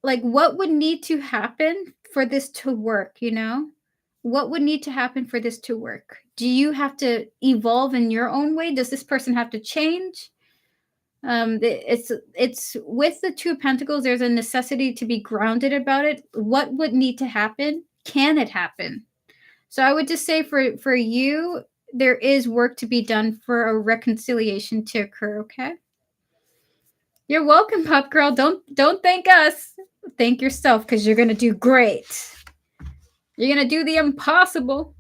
Like, what would need to happen for this to work, you know? What would need to happen for this to work? Do you have to evolve in your own way? Does this person have to change? It's with the Two of Pentacles, there's a necessity to be grounded about it. What would need to happen? Can it happen? So I would just say for you, there is work to be done for a reconciliation to occur, okay? You're welcome, Pop Girl. Don't thank us. Thank yourself, because you're gonna do great. You're gonna do the impossible.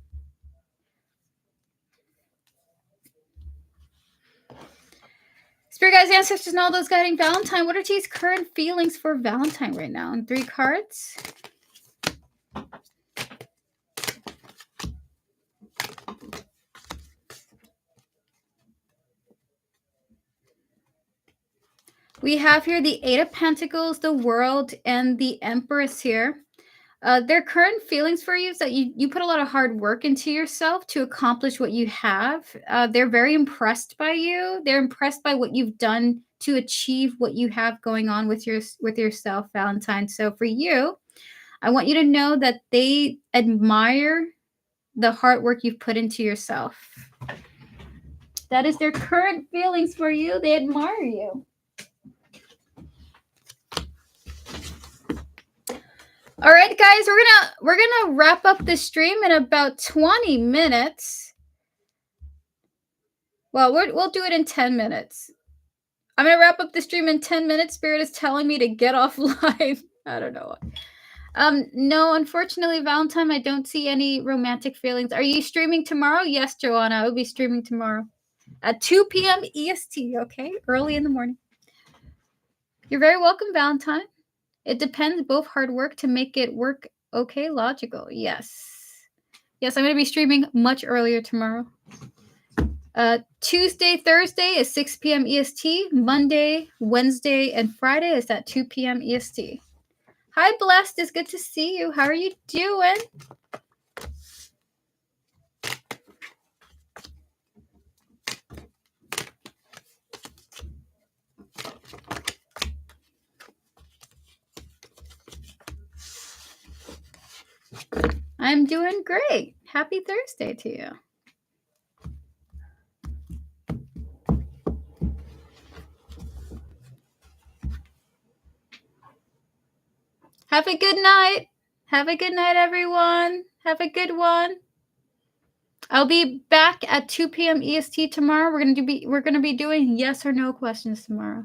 Spirit guides, ancestors, and all those guiding Valentine. What are T's current feelings for Valentine right now? And 3 cards. We have here the 8 of Pentacles, the World, and the Empress here. Their current feelings for you is that you put a lot of hard work into yourself to accomplish what you have. They're very impressed by you. They're impressed by what you've done to achieve what you have going on with yourself, Valentine. So for you, I want you to know that they admire the hard work you've put into yourself. That is their current feelings for you. They admire you. All right, guys, we're gonna wrap up this stream in about 20 minutes. Well, we'll do it in 10 minutes. I'm gonna wrap up the stream in 10 minutes. Spirit is telling me to get offline. I don't know. No, unfortunately, Valentine, I don't see any romantic feelings. Are you streaming tomorrow? Yes, Joanna, I will be streaming tomorrow at 2 p.m. EST. Okay, early in the morning. You're very welcome, Valentine. It depends, both hard work to make it work. Okay, logical. Yes. Yes, I'm going to be streaming much earlier tomorrow. Tuesday, Thursday is 6 p.m. EST. Monday, Wednesday, and Friday is at 2 p.m. EST. Hi, Blessed. It's good to see you. How are you doing? I'm doing great. Happy Thursday to you. Have a good night. Have a good night, everyone. Have a good one. I'll be back at 2 p.m. EST tomorrow. We're gonna be doing yes or no questions tomorrow.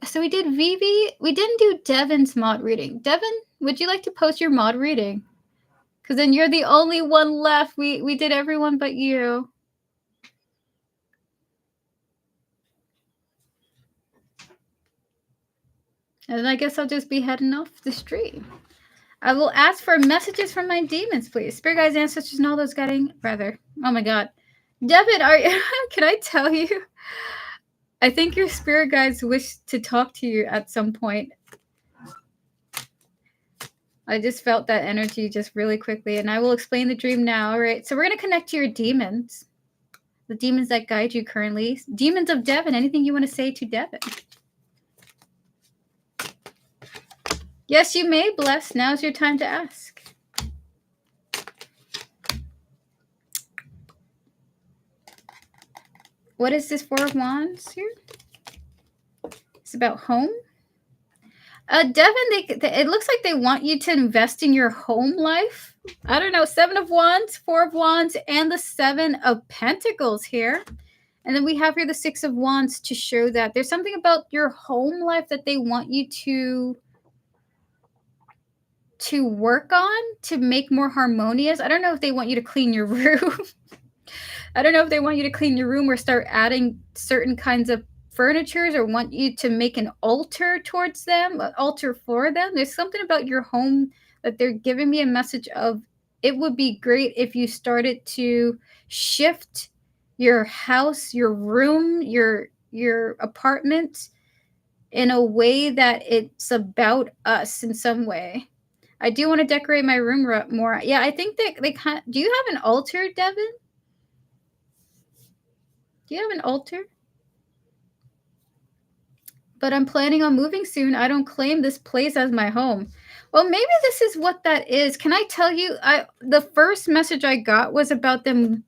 So we did Vivi. We didn't do Devin's mod reading. Devin, would you like to post your mod reading? Because then you're the only one left. We did everyone but you. And then I guess I'll just be heading off the stream. I will ask for messages from my demons, please. Spirit guides, ancestors, and all those guiding. Rather. Oh my god. Devin, can I tell you? I think your spirit guides wish to talk to you at some point. I just felt that energy just really quickly, and I will explain the dream now. All right, so we're going to connect to your demons. The demons that guide you currently. Demons of Devin, anything you want to say to Devin? Yes, you may, Bless. Now's your time to ask. What is this Four of Wands here? It's about home. Devin, it looks like they want you to invest in your home life. I don't know, 7 of Wands, 4 of Wands, and the 7 of Pentacles here. And then we have here the 6 of Wands to show that there's something about your home life that they want you to work on to make more harmonious. I don't know if they want you to clean your room. I don't know if they want you to clean your room or start adding certain kinds of furnitures or want you to make an altar towards them, an altar for them. There's something about your home that they're giving me a message of. It would be great if you started to shift your house, your room, your apartment in a way that it's about us in some way. I do want to decorate my room more. Yeah, I think that they kind of, do you have an altar, Devin? Do you have an altar? But I'm planning on moving soon. I don't claim this place as my home. Well, maybe this is what that is. Can I tell you? The first message I got was about them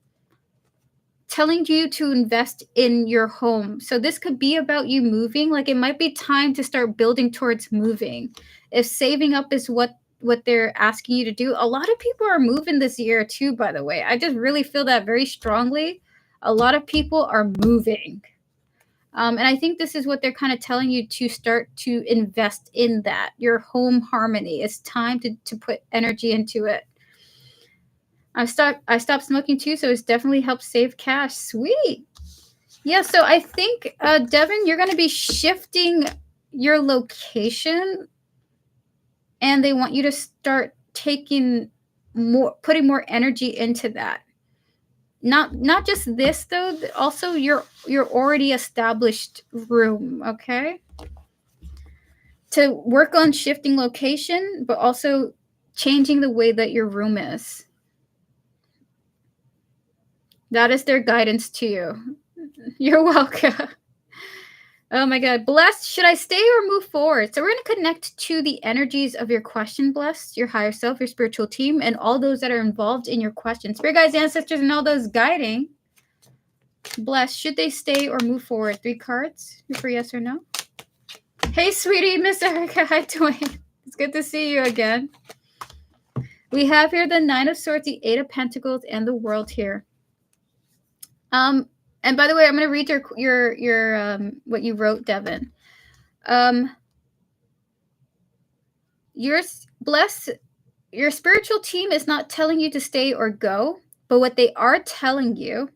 telling you to invest in your home. So this could be about you moving. Like it might be time to start building towards moving. If saving up is what they're asking you to do. A lot of people are moving this year too, by the way. I just really feel that very strongly. A lot of people are moving. And I think this is what they're kind of telling you to start to invest in that. Your home harmony. It's time to put energy into it. I stopped smoking too, so it's definitely helped save cash. Sweet. Yeah, so I think, Devin, you're going to be shifting your location, and they want you to start putting more energy into that. Not just this though, also your already established room, okay? to work on shifting location, but also changing the way that your room is. That is their guidance to you. You're welcome. Oh my God. Blessed, should I stay or move forward? So we're going to connect to the energies of your question, Blessed, your higher self, your spiritual team, and all those that are involved in your question. Spirit guides, ancestors, and all those guiding. Blessed, should they stay or move forward? 3 cards for yes or no. Hey, sweetie, Miss Erica. Hi, Dwayne. It's good to see you again. We have here the 9 of Swords, the 8 of Pentacles, and the World here. And by the way, I'm going to read your what you wrote, Devin. Your spiritual team is not telling you to stay or go, but what they are telling you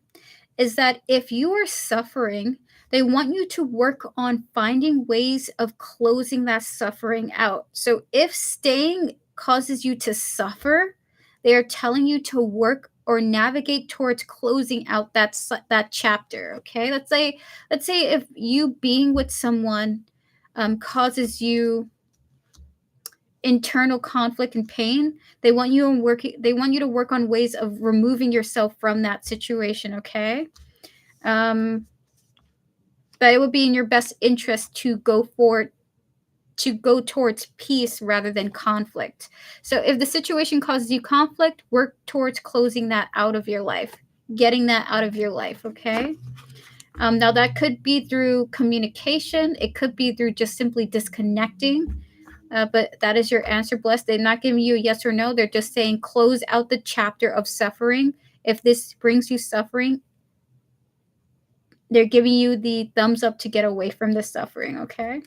is that if you are suffering, they want you to work on finding ways of closing that suffering out. So if staying causes you to suffer, they are telling you to work or navigate towards closing out that chapter. Okay, let's say if you being with someone causes you internal conflict and pain, they want you to work on ways of removing yourself from that situation. Okay, that it would be in your best interest to go towards peace rather than conflict. So if the situation causes you conflict, work towards closing that out of your life, getting that out of your life. Okay. Now that could be through communication. It could be through just simply disconnecting. But that is your answer, Blessed. They're not giving you a yes or no. They're just saying close out the chapter of suffering. If this brings you suffering, they're giving you the thumbs up to get away from the suffering, okay?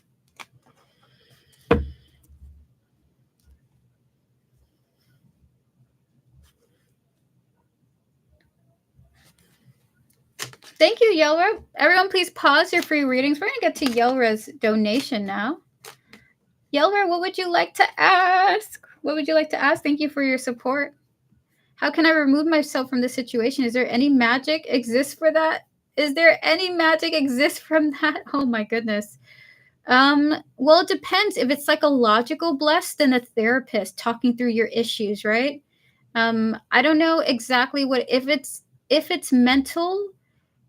Thank you, Yelra. Everyone, please pause your free readings. We're going to get to Yelra's donation now. Yelra, what would you like to ask? What would you like to ask? Thank you for your support. How can I remove myself from this situation? Is there any magic exists for that? Is there any magic exists from that? Oh my goodness. Well, it depends. If it's psychological, Blessed, then a therapist talking through your issues, right? I don't know exactly what if it's mental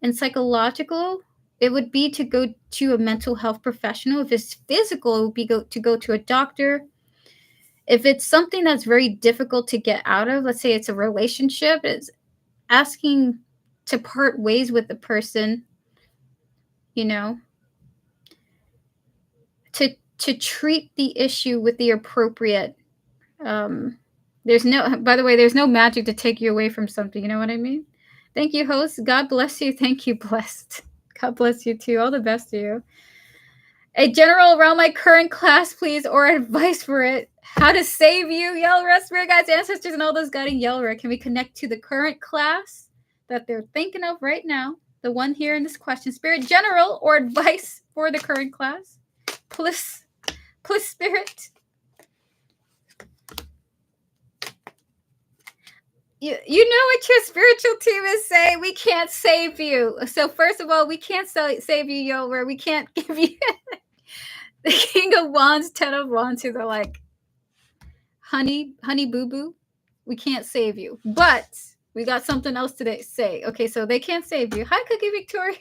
and psychological, it would be to go to a mental health professional. If it's physical, it would be to go to a doctor. If it's something that's very difficult to get out of, let's say it's a relationship, it's asking to part ways with the person, you know, to treat the issue with the appropriate there's no magic to take you away from something, you know what I mean? Thank you, host. God bless you. Thank you, Blessed. God bless you too. All the best to you. A general around my current class, please, or advice for it. How to save you, Yelra, spirit guides, ancestors, and all those guiding Yelra. Can we connect to the current class that they're thinking of right now? The one here in this question. Spirit general or advice for the current class? Please, spirit. You know what your spiritual team is saying? We can't save you. So first of all, we can't save you, Yelra. We can't give you the King of Wands, 10 of Wands, who are like, honey boo boo, we can't save you, but we got something else to say. Okay, so they can't save you. Hi, Cookie Victoria.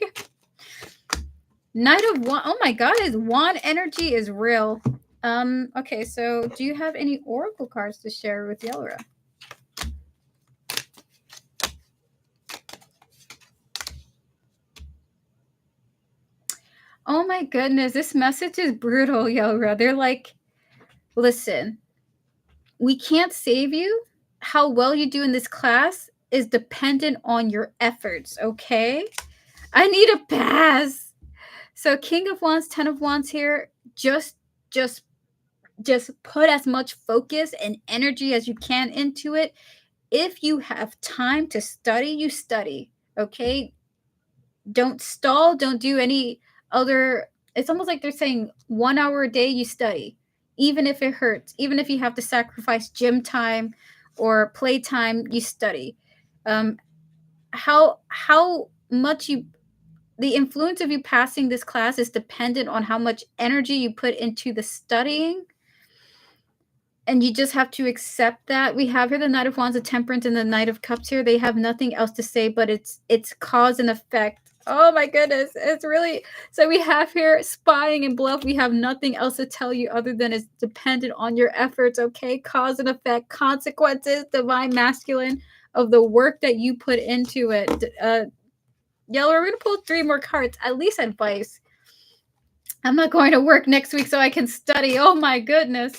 Knight of Wand. Oh my God, his wand energy is real. Okay, so do you have any oracle cards to share with Yelra? Oh my goodness, this message is brutal, Yelra. They're like, listen, we can't save you. How well you do in this class is dependent on your efforts, okay? I need a pass. So King of Wands, 10 of Wands here. Just put as much focus and energy as you can into it. If you have time to study, you study, okay? Don't stall. Don't do any other. It's almost like they're saying 1 hour a day you study, even if it hurts, even if you have to sacrifice gym time or play time, you study. How much you the influence of you passing this class is dependent on how much energy you put into the studying, and you just have to accept that. We have here the Knight of Wands, the Temperance, and the Knight of Cups here. They have nothing else to say, but it's cause and effect. Oh my goodness. It's really so we have here spying and bluff. We have nothing else to tell you other than it's dependent on your efforts, okay? Cause and effect, consequences, divine masculine of the work that you put into it. Yellow, we're gonna pull 3 more cards, at least advice. I'm not going to work next week so I can study. Oh my goodness.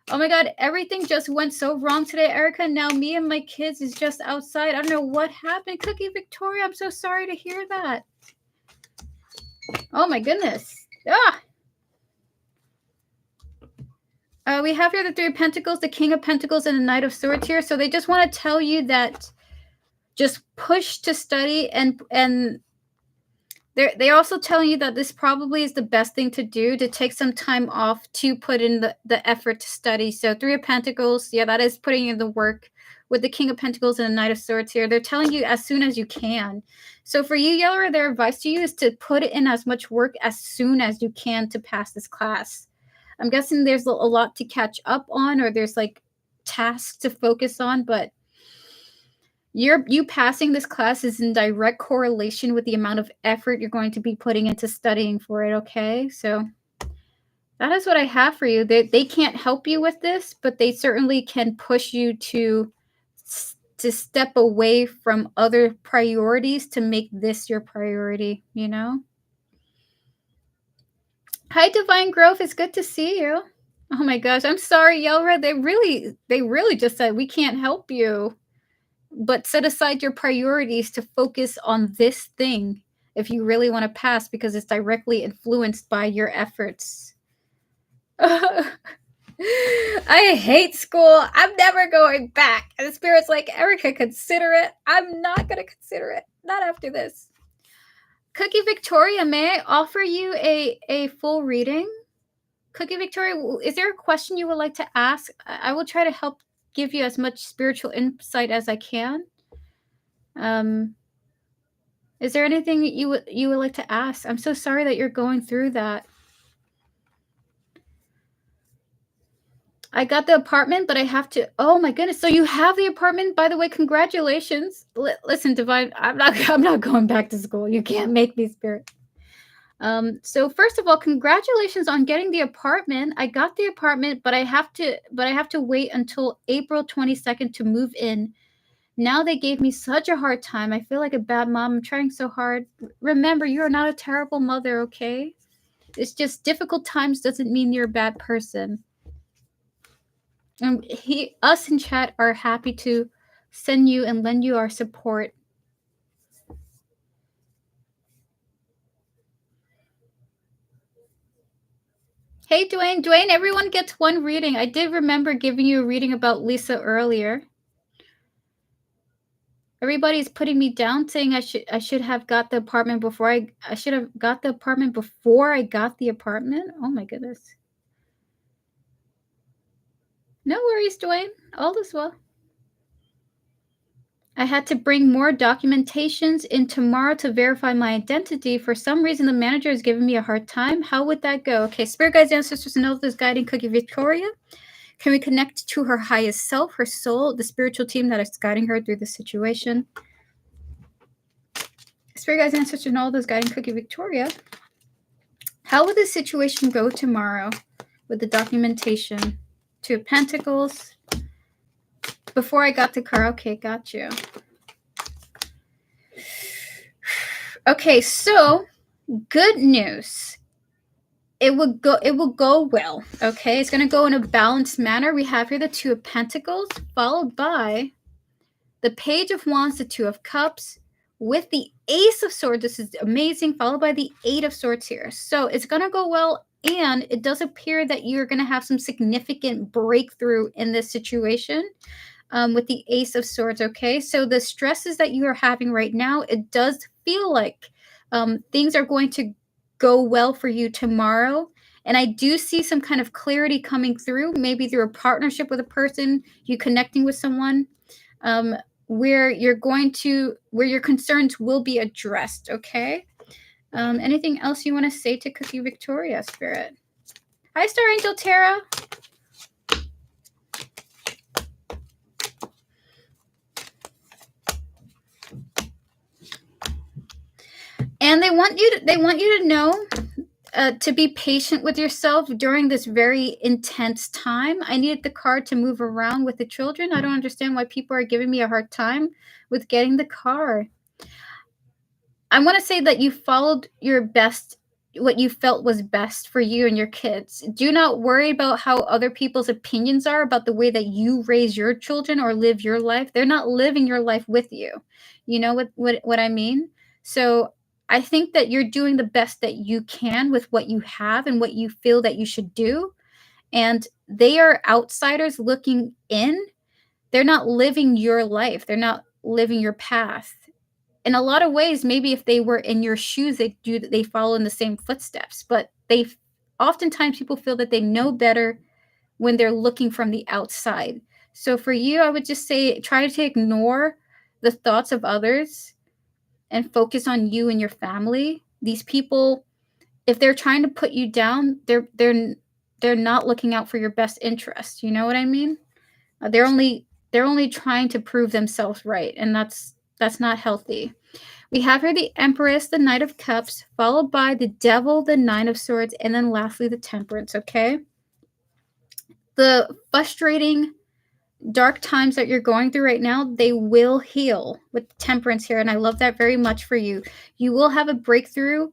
Oh my god, everything just went so wrong today, Erica. Now me and my kids is just outside. I don't know what happened. Cookie Victoria, I'm so sorry to hear that. Oh my goodness. We have here the 3 of Pentacles, the King of Pentacles, and the Knight of Swords here. So they just want to tell you that just push to study, and they're also telling you that this probably is the best thing to do, to take some time off to put in the effort to study. So 3 of Pentacles, yeah, that is putting in the work with the King of Pentacles and the Knight of Swords here. They're telling you as soon as you can. So for you, Yeller, their advice to you is to put in as much work as soon as you can to pass this class. I'm guessing there's a lot to catch up on, or there's like tasks to focus on, but you passing this class is in direct correlation with the amount of effort you're going to be putting into studying for it, okay? So that is what I have for you. They can't help you with this, but they certainly can push you to step away from other priorities to make this your priority, you know? Hi, Divine Growth. It's good to see you. Oh my gosh. I'm sorry, Yelra. They really just said we can't help you. But set aside your priorities to focus on this thing if you really want to pass, because it's directly influenced by your efforts. I hate school. I'm never going back. And the Spirit's like, Erica, consider it. I'm not going to consider it. Not after this. Cookie Victoria, may I offer you a full reading? Cookie Victoria, is there a question you would like to ask? I will try to help give you as much spiritual insight as I can. Is there anything you would like to ask? I'm so sorry that you're going through that. I got the apartment, but I have to. Oh my goodness! So you have the apartment. By the way, congratulations. Listen, Divine, I'm not going back to school. You can't make me, Spirit. So first of all, congratulations on getting the apartment. I got the apartment, but I have to wait until April 22nd to move in. Now they gave me such a hard time. I feel like a bad mom. I'm trying so hard. Remember, you are not a terrible mother, okay? It's just difficult times doesn't mean you're a bad person. And us in chat are happy to send you and lend you our support. Hey, Dwayne. Dwayne, everyone gets one reading. I did remember giving you a reading about Lisa earlier. Everybody's putting me down, saying I should have got the apartment before I should have got the apartment before I got the apartment. Oh my goodness. No worries, Dwayne. All is well. I had to bring more documentations in tomorrow to verify my identity. For some reason, the manager is giving me a hard time. How would that go? Okay, Spirit Guides, Ancestors, and Elders guiding Cookie Victoria. Can we connect to her highest self, her soul, the spiritual team that is guiding her through the situation? Spirit Guides, Ancestors, and Elders guiding Cookie Victoria. How will this situation go tomorrow with the documentation? 2 of Pentacles. Before I got the car. Okay, got you. Okay, so good news. It will go well. Okay, it's going to go in a balanced manner. We have here the 2 of Pentacles, followed by the Page of Wands, the 2 of Cups, with the Ace of Swords. This is amazing, followed by the 8 of Swords here. So it's going to go well, and it does appear that you're going to have some significant breakthrough in this situation. With the Ace of Swords, okay? So the stresses that you are having right now, it does feel like things are going to go well for you tomorrow. And I do see some kind of clarity coming through, maybe through a partnership with a person, you connecting with someone, where your concerns will be addressed, okay? Anything else you want to say to Cookie Victoria, Spirit? Hi, Star Angel Tara. And they want you to know to be patient with yourself during this very intense time. I needed the car to move around with the children. I don't understand why people are giving me a hard time with getting the car. I want to say that you followed your best, what you felt was best for you and your kids. Do not worry about how other people's opinions are about the way that you raise your children or live your life. They're not living your life with you. You know what I mean? So I think that you're doing the best that you can with what you have and what you feel that you should do. And they are outsiders looking in. They're not living your life. They're not living your path. In a lot of ways, maybe if they were in your shoes, they follow in the same footsteps. But oftentimes people feel that they know better when they're looking from the outside. So for you, I would just say try to ignore the thoughts of others and focus on you and your family. These people, if they're trying to put you down, they're not looking out for your best interest. You know what I mean? They're only trying to prove themselves right, and that's not healthy. We have here the Empress, the Knight of Cups, followed by the Devil, the Nine of Swords, and then lastly the Temperance, okay? The frustrating dark times that you're going through right now, they will heal with Temperance here, and I love that very much for you. You will have a breakthrough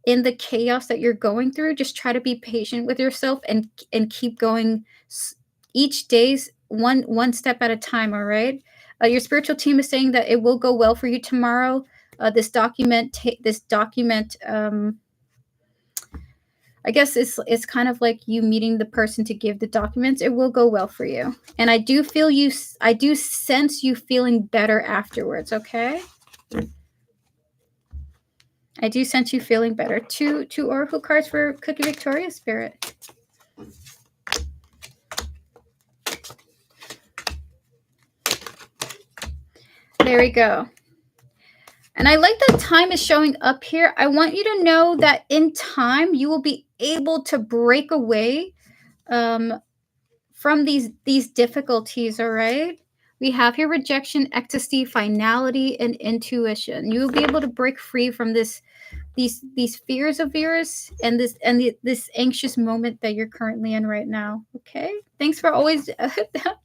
in the chaos that you're going through. Just try to be patient with yourself and keep going each day's one step at a time, all right? Your spiritual team is saying that it will go well for you tomorrow. This document, I guess it's kind of like you meeting the person to give the documents. It will go well for you, and I do sense you feeling better afterwards. Okay, I do sense you feeling better. Two oracle cards for Cookie Victoria, Spirit. There we go. And I like that time is showing up here. I want you to know that in time, you will be able to break away from these difficulties, all right? We have here rejection, ecstasy, finality, and intuition. You will be able to break free from these fears of yours and this anxious moment that you're currently in right now. Okay? Thanks for always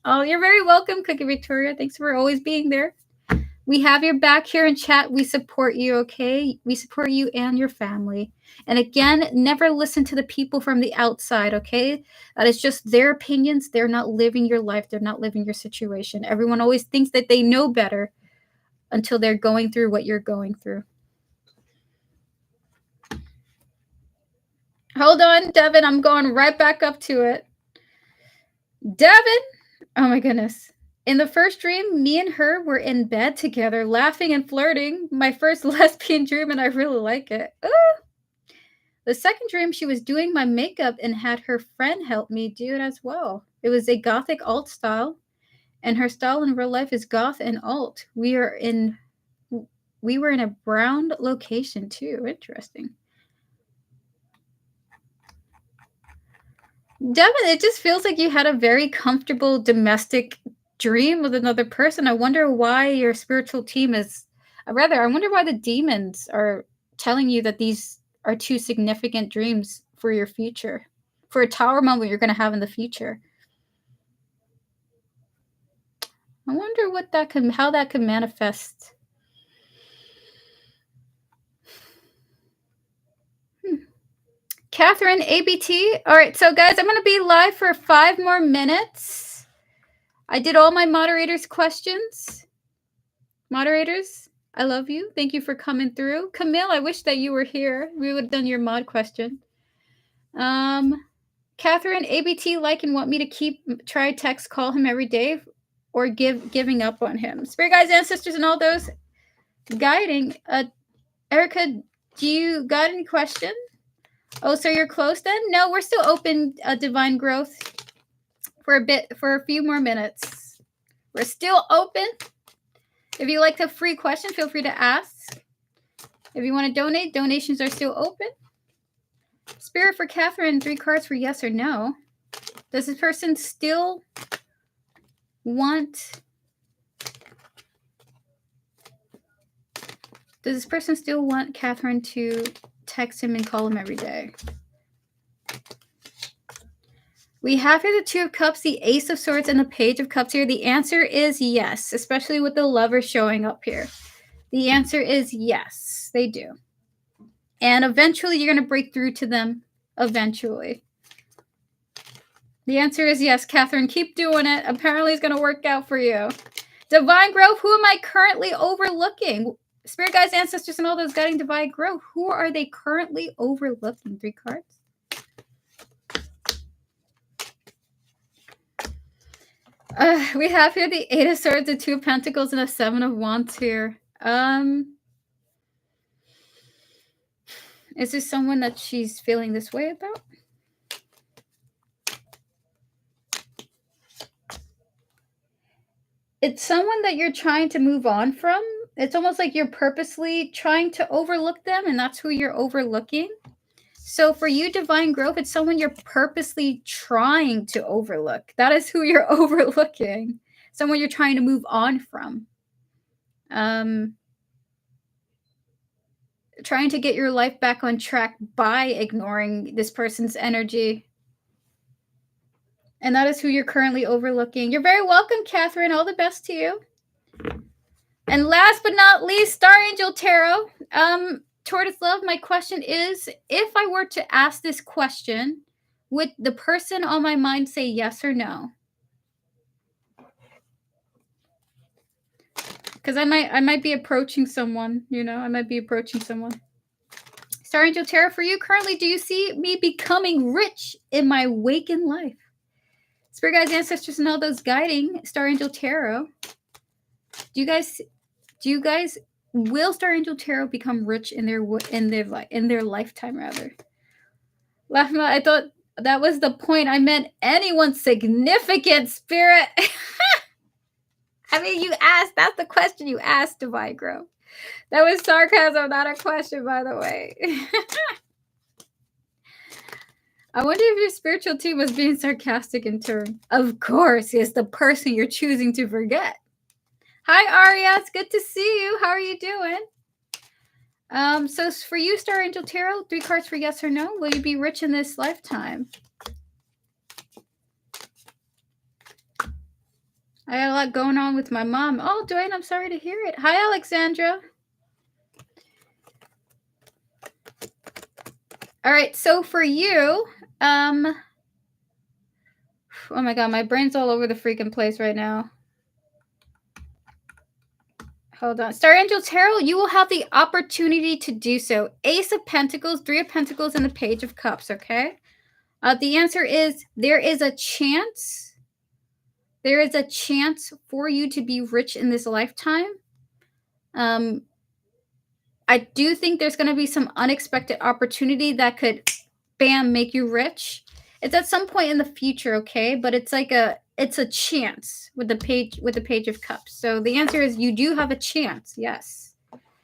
oh, you're very welcome, Cookie Victoria. Thanks for always being there. We have your back here in chat. We support you, okay? We support you and your family. And again, never listen to the people from the outside, okay? That is just their opinions. They're not living your life. They're not living your situation. Everyone always thinks that they know better until they're going through what you're going through. Hold on, Devin. I'm going right back up to it. Devin! Oh my goodness. In the first dream, me and her were in bed together, laughing and flirting. My first lesbian dream, and I really like it. The second dream, she was doing my makeup and had her friend help me do it as well. It was a gothic alt style, and her style in real life is goth and alt. We were in a brown location too. Interesting. Devin, it just feels like you had a very comfortable domestic dream with another person. I wonder why your spiritual team I wonder why the demons are telling you that these are two significant dreams for your future, for a tower moment you're going to have in the future. I wonder how that could manifest. Catherine, ABT. All right, so guys, I'm going to be live for 5 more minutes. I did all my moderators' questions. Moderators, I love you. Thank you for coming through. Camille, I wish that you were here. We would have done your mod question. Catherine, ABT like and want me to try text, call him every day, or giving up on him. Spirit guides, ancestors, and all those guiding. Erica, do you got any question? Oh, so you're close then? No, we're still open, Divine Growth, for a few more minutes. We're still open. If you like a free question, feel free to ask. If you want to donate, donations are still open. Spirit for Catherine, 3 cards for yes or no. Does this person still want... Does this person still want Catherine to text him and call him every day? We have here the Two of Cups, the Ace of Swords, and the Page of Cups here. The answer is yes, especially with the Lover showing up here. The answer is yes, they do. And eventually you're going to break through to them. Eventually. The answer is yes, Catherine. Keep doing it. Apparently it's going to work out for you. Divine Growth, who am I currently overlooking? Spirit guides, ancestors, and all those guiding divine growth. Who are they currently overlooking? 3 cards. We have here the 8 of Swords, the 2 of Pentacles, and a 7 of Wands here. Is this someone that she's feeling this way about? It's someone that you're trying to move on from. It's almost like you're purposely trying to overlook them, and that's who you're overlooking. So for you, Divine Growth, it's someone you're purposely trying to overlook. That is who you're overlooking. Someone you're trying to move on from. Trying to get your life back on track by ignoring this person's energy. And that is who you're currently overlooking. You're very welcome, Catherine. All the best to you. And last but not least, Star Angel Tarot. Tortoise Love, my question is, if I were to ask this question, would the person on my mind say yes or no? Because I might be approaching someone, you know, I might be approaching someone. Star Angel Tarot, for you currently, do you see me becoming rich in my waking life? Spirit guides, ancestors, and all those guiding Star Angel Tarot. Do you guys will Star Angel Tarot become rich in their lifetime rather? Lachma, I thought that was the point. I meant anyone significant, Spirit. I mean, you asked. That's the question you asked, Divine Growth. That was sarcasm, not a question, by the way. I wonder if your spiritual team was being sarcastic in turn. Of course, it's the person you're choosing to forget. Hi, Aria. It's good to see you. How are you doing? So for you, Star Angel Tarot, 3 cards for yes or no. Will you be rich in this lifetime? I got a lot going on with my mom. Oh, Dwayne, I'm sorry to hear it. Hi, Alexandra. All right, so for you, oh my God, my brain's all over the freaking place right now. Hold on. Star Angel Tarot, you will have the opportunity to do so. Ace of Pentacles, 3 of Pentacles, and the Page of Cups, okay? The answer is there is a chance. There is a chance for you to be rich in this lifetime. I do think there's going to be some unexpected opportunity that could, bam, make you rich. It's at some point in the future, okay? But it's like it's a chance with the Page of Cups. So the answer is you do have a chance. Yes.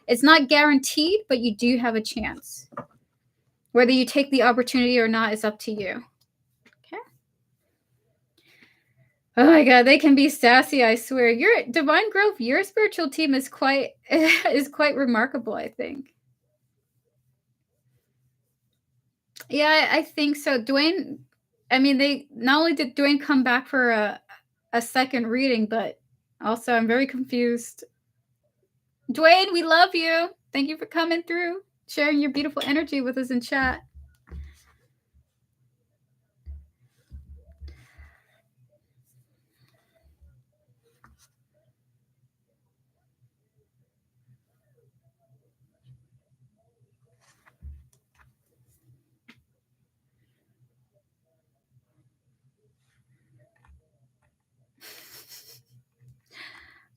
It's not guaranteed, but you do have a chance. Whether you take the opportunity or not is up to you. Okay. Oh my God, they can be sassy, I swear. Your Divine Growth, your spiritual team is quite remarkable, I think. Yeah, I think so. Dwayne, I mean, they not only did Dwayne come back for a second reading, but also I'm very confused. Dwayne, we love you. Thank you for coming through, sharing your beautiful energy with us in chat.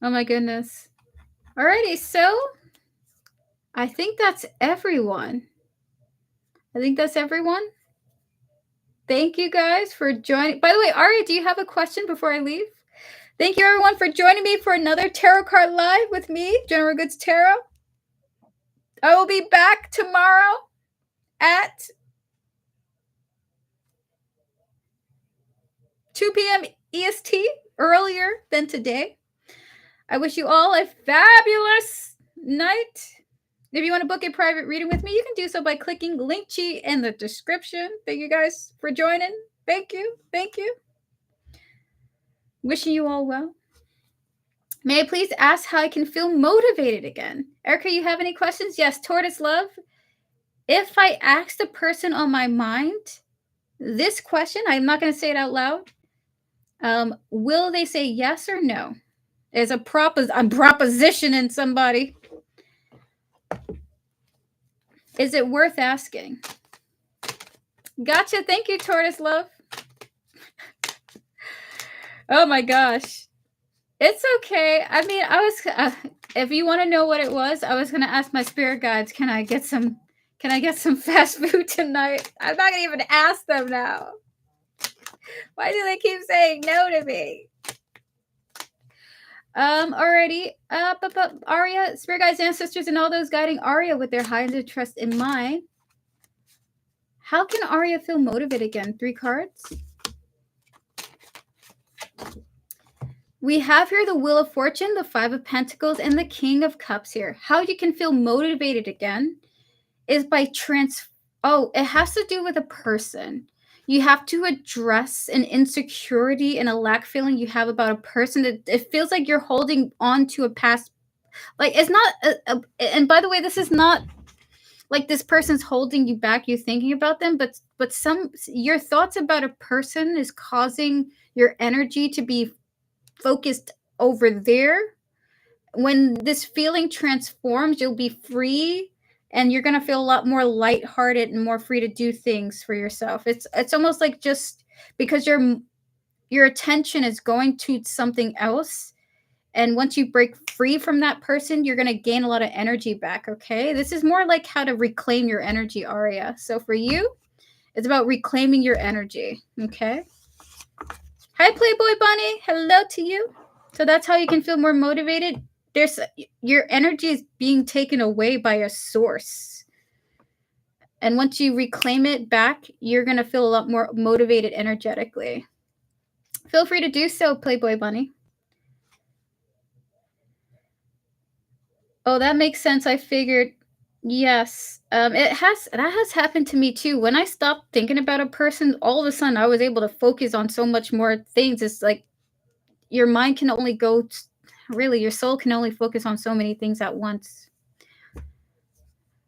Oh my goodness. Alrighty, so I think that's everyone. Thank you guys for joining. By the way, Aria, do you have a question before I leave? Thank you everyone for joining me for another Tarot Card Live with me, General Goods Tarot. I will be back tomorrow at 2 p.m. EST, earlier than today. I wish you all a fabulous night. If you want to book a private reading with me, you can do so by clicking Linktree in the description. Thank you guys for joining. Thank you. Thank you. Wishing you all well. May I please ask how I can feel motivated again? Erica, you have any questions? Yes, Tortoise Love. If I ask the person on my mind this question, I'm not going to say it out loud. Will they say yes or no? There's I'm propositioning somebody. Is it worth asking? Gotcha. Thank you, Tortoise Love. Oh my gosh. It's okay. I mean, I was if you want to know what it was, I was going to ask my spirit guides, can I get some fast food tonight? I'm not going to even ask them now. Why do they keep saying no to me? Alrighty. Aria, spirit guides, ancestors, and all those guiding Aria with their high end trust in mind. How can Aria feel motivated again? 3 cards. We have here the Wheel of Fortune, the 5 of Pentacles, and the King of Cups here. How you can feel motivated again is by it has to do with a person. You have to address an insecurity and a lack feeling you have about a person. That it feels like you're holding on to a past. Like, it's not and by the way, this is not like this person's holding you back, you thinking about them, but your thoughts about a person is causing your energy to be focused over there. When this feeling transforms, you'll be free and you're going to feel a lot more lighthearted and more free to do things for yourself. It's almost like just because your attention is going to something else, and once you break free from that person, you're going to gain a lot of energy back, okay? This is more like how to reclaim your energy, Aria. So for you, it's about reclaiming your energy, okay? Hi, Playboy Bunny. Hello to you. So that's how you can feel more motivated. Your energy is being taken away by a source. And once you reclaim it back, you're going to feel a lot more motivated energetically. Feel free to do so, Playboy Bunny. Oh, that makes sense. I figured, yes. That has happened to me too. When I stopped thinking about a person, all of a sudden I was able to focus on so much more things. It's like your mind can only your soul can only focus on so many things at once.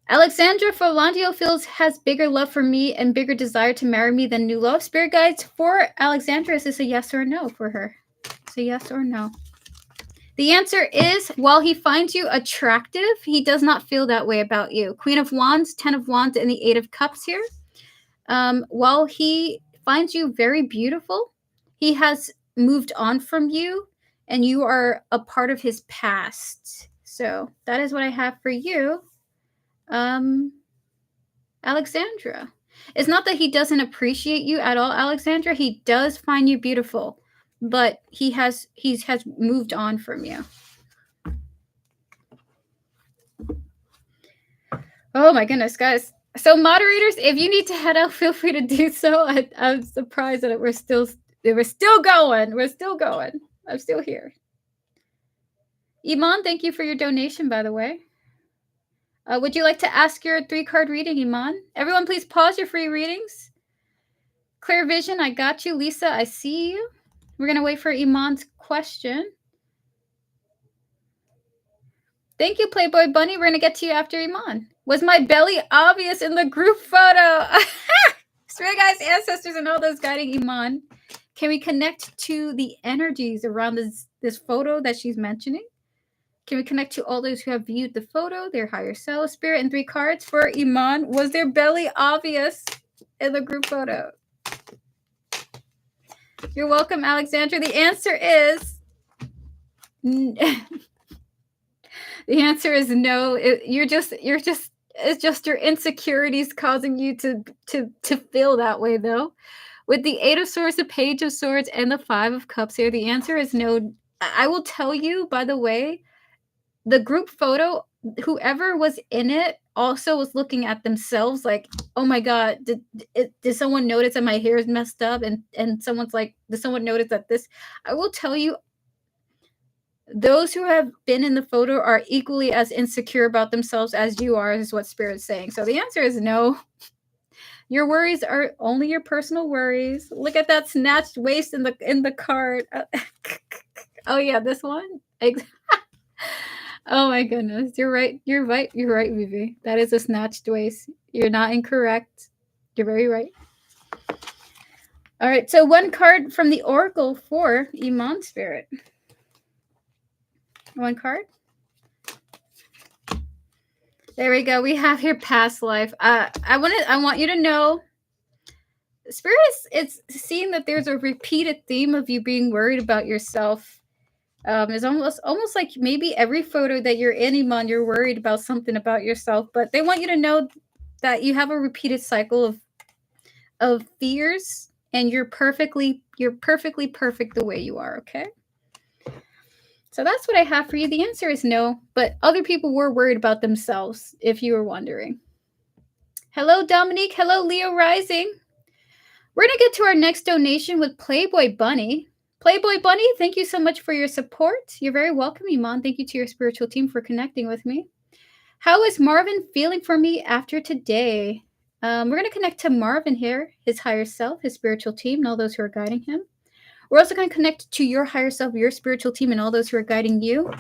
Alexandra Ferlandio has bigger love for me and bigger desire to marry me than new love. Spirit guides, for Alexandra, is this a yes or a no for her? It's a yes or no. The answer is, while he finds you attractive, he does not feel that way about you. Queen of Wands, 10 of Wands, and the 8 of Cups here. While he finds you very beautiful, he has moved on from you, and you are a part of his past. So that is what I have for you, Alexandra. It's not that he doesn't appreciate you at all, Alexandra. He does find you beautiful, but he has moved on from you. Oh my goodness, guys. So moderators, if you need to head out, feel free to do so. I'm surprised that we're still going. We're still going. I'm still here. Iman, thank you for your donation, by the way. Would you like to ask your 3-card reading, Iman? Everyone, please pause your free readings. Clear vision, I got you. Lisa, I see you. We're going to wait for Iman's question. Thank you, Playboy Bunny. We're going to get to you after Iman. Was my belly obvious in the group photo? Spirit guys, ancestors, and all those guiding Iman. Can we connect to the energies around this photo that she's mentioning? Can we connect to all those who have viewed the photo, their higher self, spirit, and 3 cards for Iman? Was their belly obvious in the group photo? You're welcome, Alexandra. The answer is the answer is no. It's just your insecurities causing you to feel that way, though. With the 8 of Swords, the Page of Swords, and the 5 of Cups here, the answer is no. I will tell you, by the way, the group photo, whoever was in it also was looking at themselves like, oh my god, did someone notice that my hair is messed up? And someone's like, did someone notice that this? I will tell you, those who have been in the photo are equally as insecure about themselves as you are, is what Spirit's saying. So the answer is no. Your worries are only your personal worries. Look at that snatched waist in the card. Oh yeah, this one. Oh my goodness, you're right. You're right. You're right, Vivi. That is a snatched waist. You're not incorrect. You're very right. All right, so one card from the Oracle for Iman Spirit. One card. There we go. We have here past life. I want you to know, Spirit is seeing that there's a repeated theme of you being worried about yourself. It's almost like maybe every photo that you're in, Iman, you're worried about something about yourself. But they want you to know that you have a repeated cycle of fears, and you're perfectly perfect the way you are. Okay. So that's what I have for you. The answer is no, but other people were worried about themselves, if you were wondering. Hello, Dominique. Hello, Leo Rising. We're going to get to our next donation with Playboy Bunny. Playboy Bunny, thank you so much for your support. You're very welcome, Iman. Thank you to your spiritual team for connecting with me. How is Marvin feeling for me after today? We're going to connect to Marvin here, his higher self, his spiritual team, and all those who are guiding him. We're also going to connect to your higher self, your spiritual team, and all those who are guiding you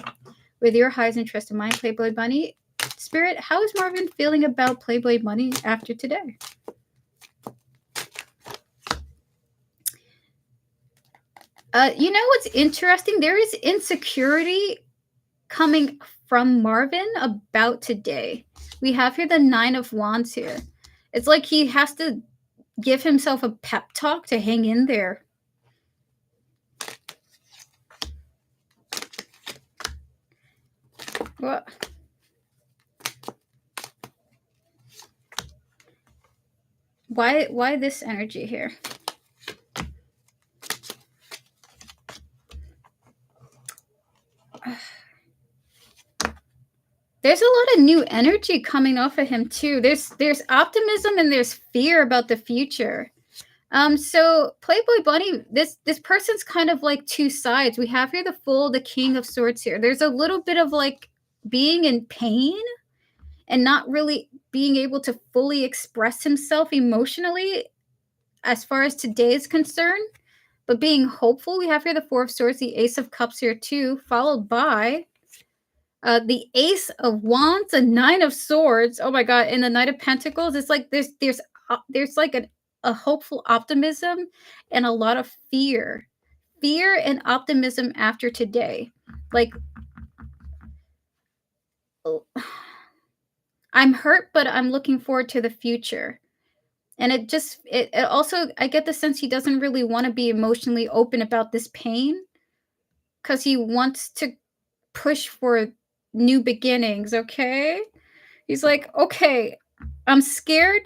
with your highest interest in mind, Playboy Bunny. Spirit, how is Marvin feeling about Playboy Bunny after today? You know what's interesting? There is insecurity coming from Marvin about today. We have here the 9 of Wands here. It's like he has to give himself a pep talk to hang in there. What? Why this energy here? There's a lot of new energy coming off of him too. There's optimism and there's fear about the future. So Playboy Bunny, this person's kind of like two sides. We have here the Fool, the King of Swords here. There's a little bit of like being in pain and not really being able to fully express himself emotionally as far as today is concerned, but being hopeful. We have here the Four of Swords, the Ace of Cups here too, followed by the Ace of Wands, the Nine of Swords. Oh my God! And the Knight of Pentacles. It's like there's like a hopeful optimism and a lot of fear and optimism after today. Like, I'm hurt, but I'm looking forward to the future. And it also, I get the sense he doesn't really want to be emotionally open about this pain because he wants to push for new beginnings. Okay, he's like, okay, I'm scared,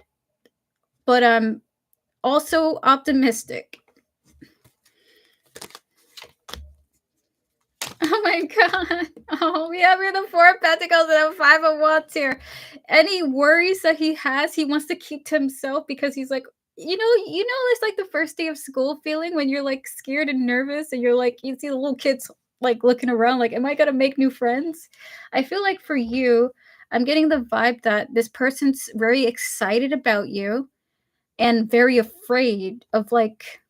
but I'm also optimistic. Oh my God. Oh, we have here the Four of Pentacles and the Five of Wands here. Any worries that he has, he wants to keep to himself because he's like, it's like the first day of school feeling when you're like scared and nervous and you're like, you see the little kids like looking around like, am I going to make new friends? I feel like for you, I'm getting the vibe that this person's very excited about you and very afraid of like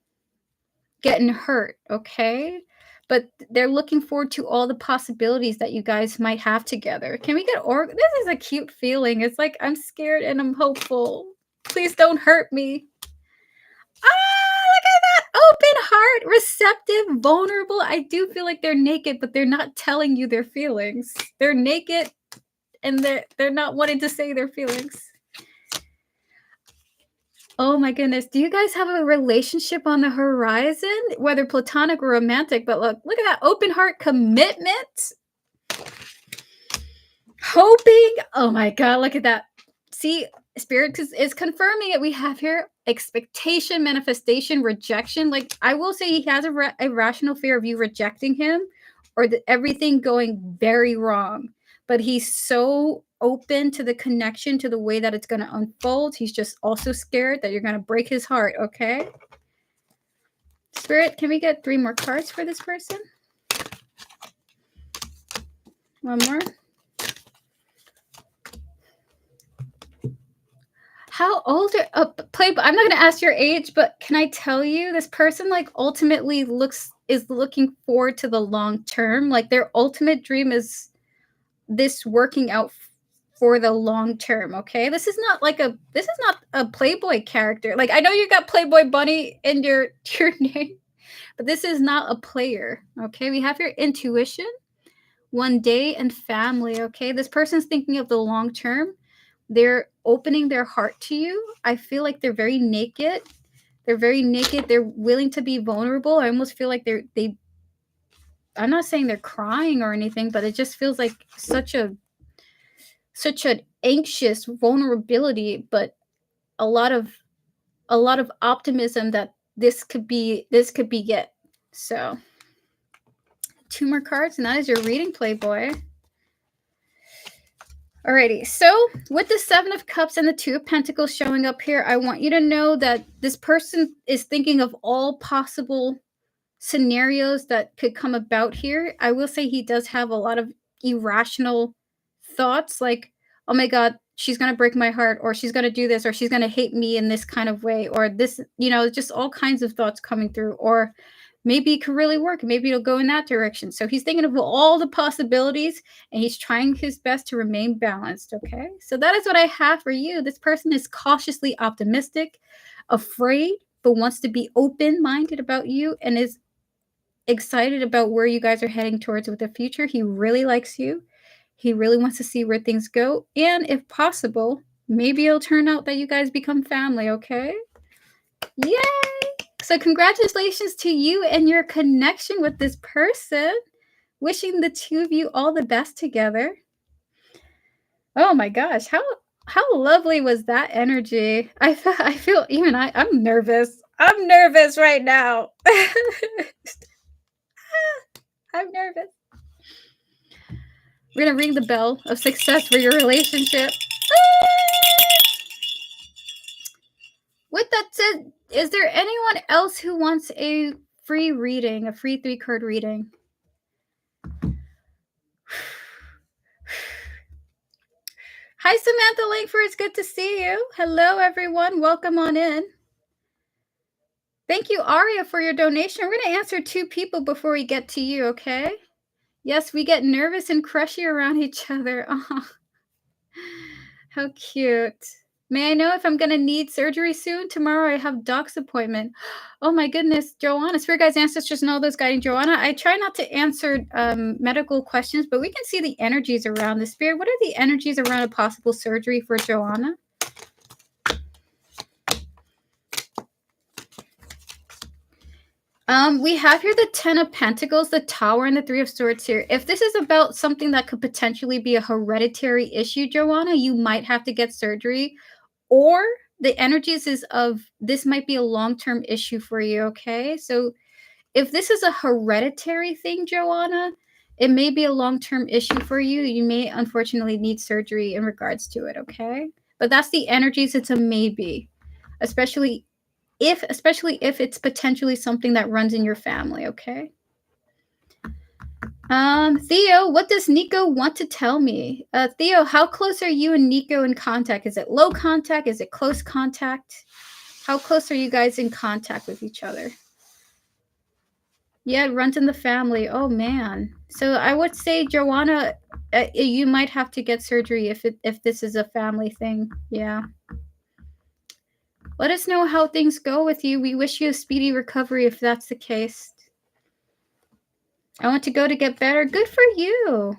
getting hurt, okay? But they're looking forward to all the possibilities that you guys might have together. Can we get this is a cute feeling. It's like I'm scared and I'm hopeful. Please don't hurt me. Look at that. Open heart, receptive, vulnerable. I do feel like they're naked, but they're not telling you their feelings. They're naked and they're not wanting to say their feelings. Oh my goodness. Do you guys have a relationship on the horizon? Whether platonic or romantic, but look at that open heart commitment. Hoping. Oh my God, look at that. See, Spirit is confirming it. We have here expectation, manifestation, rejection. Like, I will say he has a rational fear of you rejecting him or everything going very wrong. but he's so open to the connection, to the way that it's going to unfold. He's just also scared that you're going to break his heart, okay? Spirit, can we get 3 more cards for this person? One more. How old are Playboy? I'm not going to ask your age, but can I tell you this person like ultimately is looking forward to the long term. Like their ultimate dream is this working out for the long term, okay? This is not a Playboy character. Like I know you got Playboy Bunny in your name, but this is not a player, okay? We have your intuition, one day, and family, okay? This person's thinking of the long term. They're opening their heart to you. I feel like they're very naked. They're very naked. They're willing to be vulnerable. I almost feel like I'm not saying they're crying or anything, but it just feels like such an anxious vulnerability, but a lot of optimism that this could be it. So 2 more cards, and that is your reading, Playboy. Alrighty, so with the 7 of Cups and the 2 of Pentacles showing up here, I want you to know that this person is thinking of all possible scenarios that could come about here. I will say he does have a lot of irrational thoughts like, oh my God, she's going to break my heart, or she's going to do this, or she's going to hate me in this kind of way, or this, just all kinds of thoughts coming through, or maybe it could really work. Maybe it'll go in that direction. So he's thinking of all the possibilities and he's trying his best to remain balanced. Okay. So that is what I have for you. This person is cautiously optimistic, afraid, but wants to be open-minded about you and is excited about where you guys are heading towards with the future. He really likes you. He really wants to see where things go. And if possible, maybe it'll turn out that you guys become family. Okay. Yay. So congratulations to you and your connection with this person. Wishing the 2 of you all the best together. Oh my gosh, how lovely was that energy? I feel even I'm nervous. I'm nervous right now. I'm nervous. We're going to ring the bell of success for your relationship. With that said, is there anyone else who wants a free reading, a free 3-card reading? Hi, Samantha Langford. It's good to see you. Hello, everyone. Welcome on in. Thank you, Aria, for your donation. We're going to answer 2 people before we get to you, okay? Yes, we get nervous and crushy around each other. Oh, how cute. May I know if I'm going to need surgery soon? Tomorrow I have doc's appointment. Oh my goodness, Joanna. Spirit guides, ancestors, and all those guiding Joanna. I try not to answer medical questions, but we can see the energies around the spirit. What are the energies around a possible surgery for Joanna? We have here the 10 of Pentacles, the Tower, and the 3 of Swords here. If this is about something that could potentially be a hereditary issue, Joanna, you might have to get surgery. Or the energies is of this might be a long-term issue for you, okay? So if this is a hereditary thing, Joanna, it may be a long-term issue for you. You may unfortunately need surgery in regards to it, okay? But that's the energies. It's a maybe, especially if it's potentially something that runs in your family, okay? Theo, what does Nico want to tell me? Theo, how close are you and Nico in contact? Is it low contact? Is it close contact? How close are you guys in contact with each other? Yeah, it runs in the family. Oh man. So I would say, Joanna, you might have to get surgery if this is a family thing. Yeah. Let us know how things go with you. We wish you a speedy recovery if that's the case. I want to go to get better. Good for you.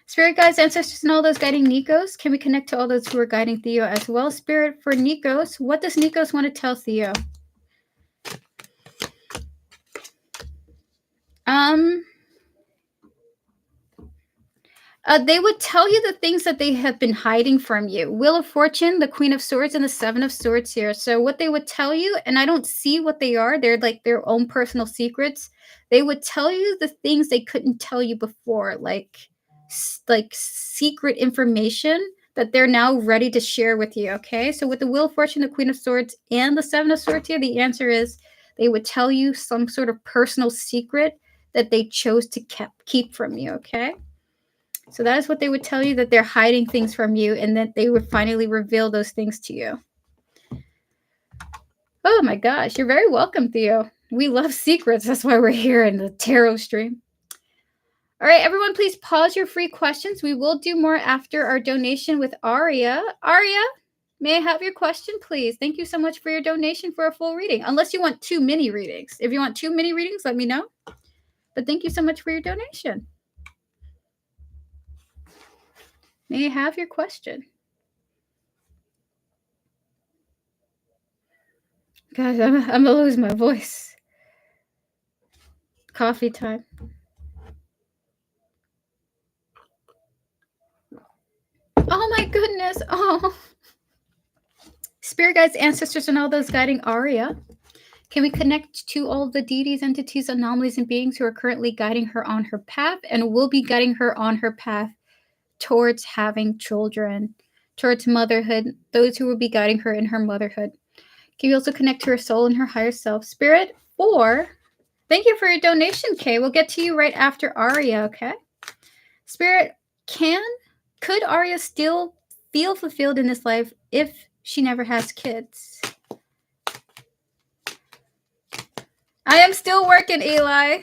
Spirit guides, ancestors, and all those guiding Nikos. Can we connect to all those who are guiding Theo as well? Spirit for Nikos. What does Nikos want to tell Theo? They would tell you the things that they have been hiding from you. Wheel of Fortune, the Queen of Swords, and the Seven of Swords here. So what they would tell you, and I don't see what they are. They're like their own personal secrets. They would tell you the things they couldn't tell you before, like secret information that they're now ready to share with you. Okay, so with the Wheel of Fortune, the Queen of Swords, and the Seven of Swords here, the answer is they would tell you some sort of personal secret that they chose to keep from you. Okay. So that is what they would tell you, that they're hiding things from you and that they would finally reveal those things to you. Oh my gosh, you're very welcome, Theo. We love secrets. That's why we're here in the tarot stream. All right, everyone, please pause your free questions. We will do more after our donation with Aria. Aria, may I have your question, please? Thank you so much for your donation for a full reading. Unless you want 2 mini readings. If you want 2 mini readings, let me know. But thank you so much for your donation. May I have your question? Guys, I'm gonna lose my voice. Coffee time. Oh my goodness. Oh. Spirit guides, ancestors, and all those guiding Aria. Can we connect to all the deities, entities, anomalies, and beings who are currently guiding her on her path and will be guiding her on her path towards having children, towards motherhood, those who will be guiding her in her motherhood? Can you also connect to her soul and her higher self? Spirit, or thank you for your donation, Kay. We'll get to you right after Aria, okay? Spirit, could Aria still feel fulfilled in this life if she never has kids? I am still working, Eli.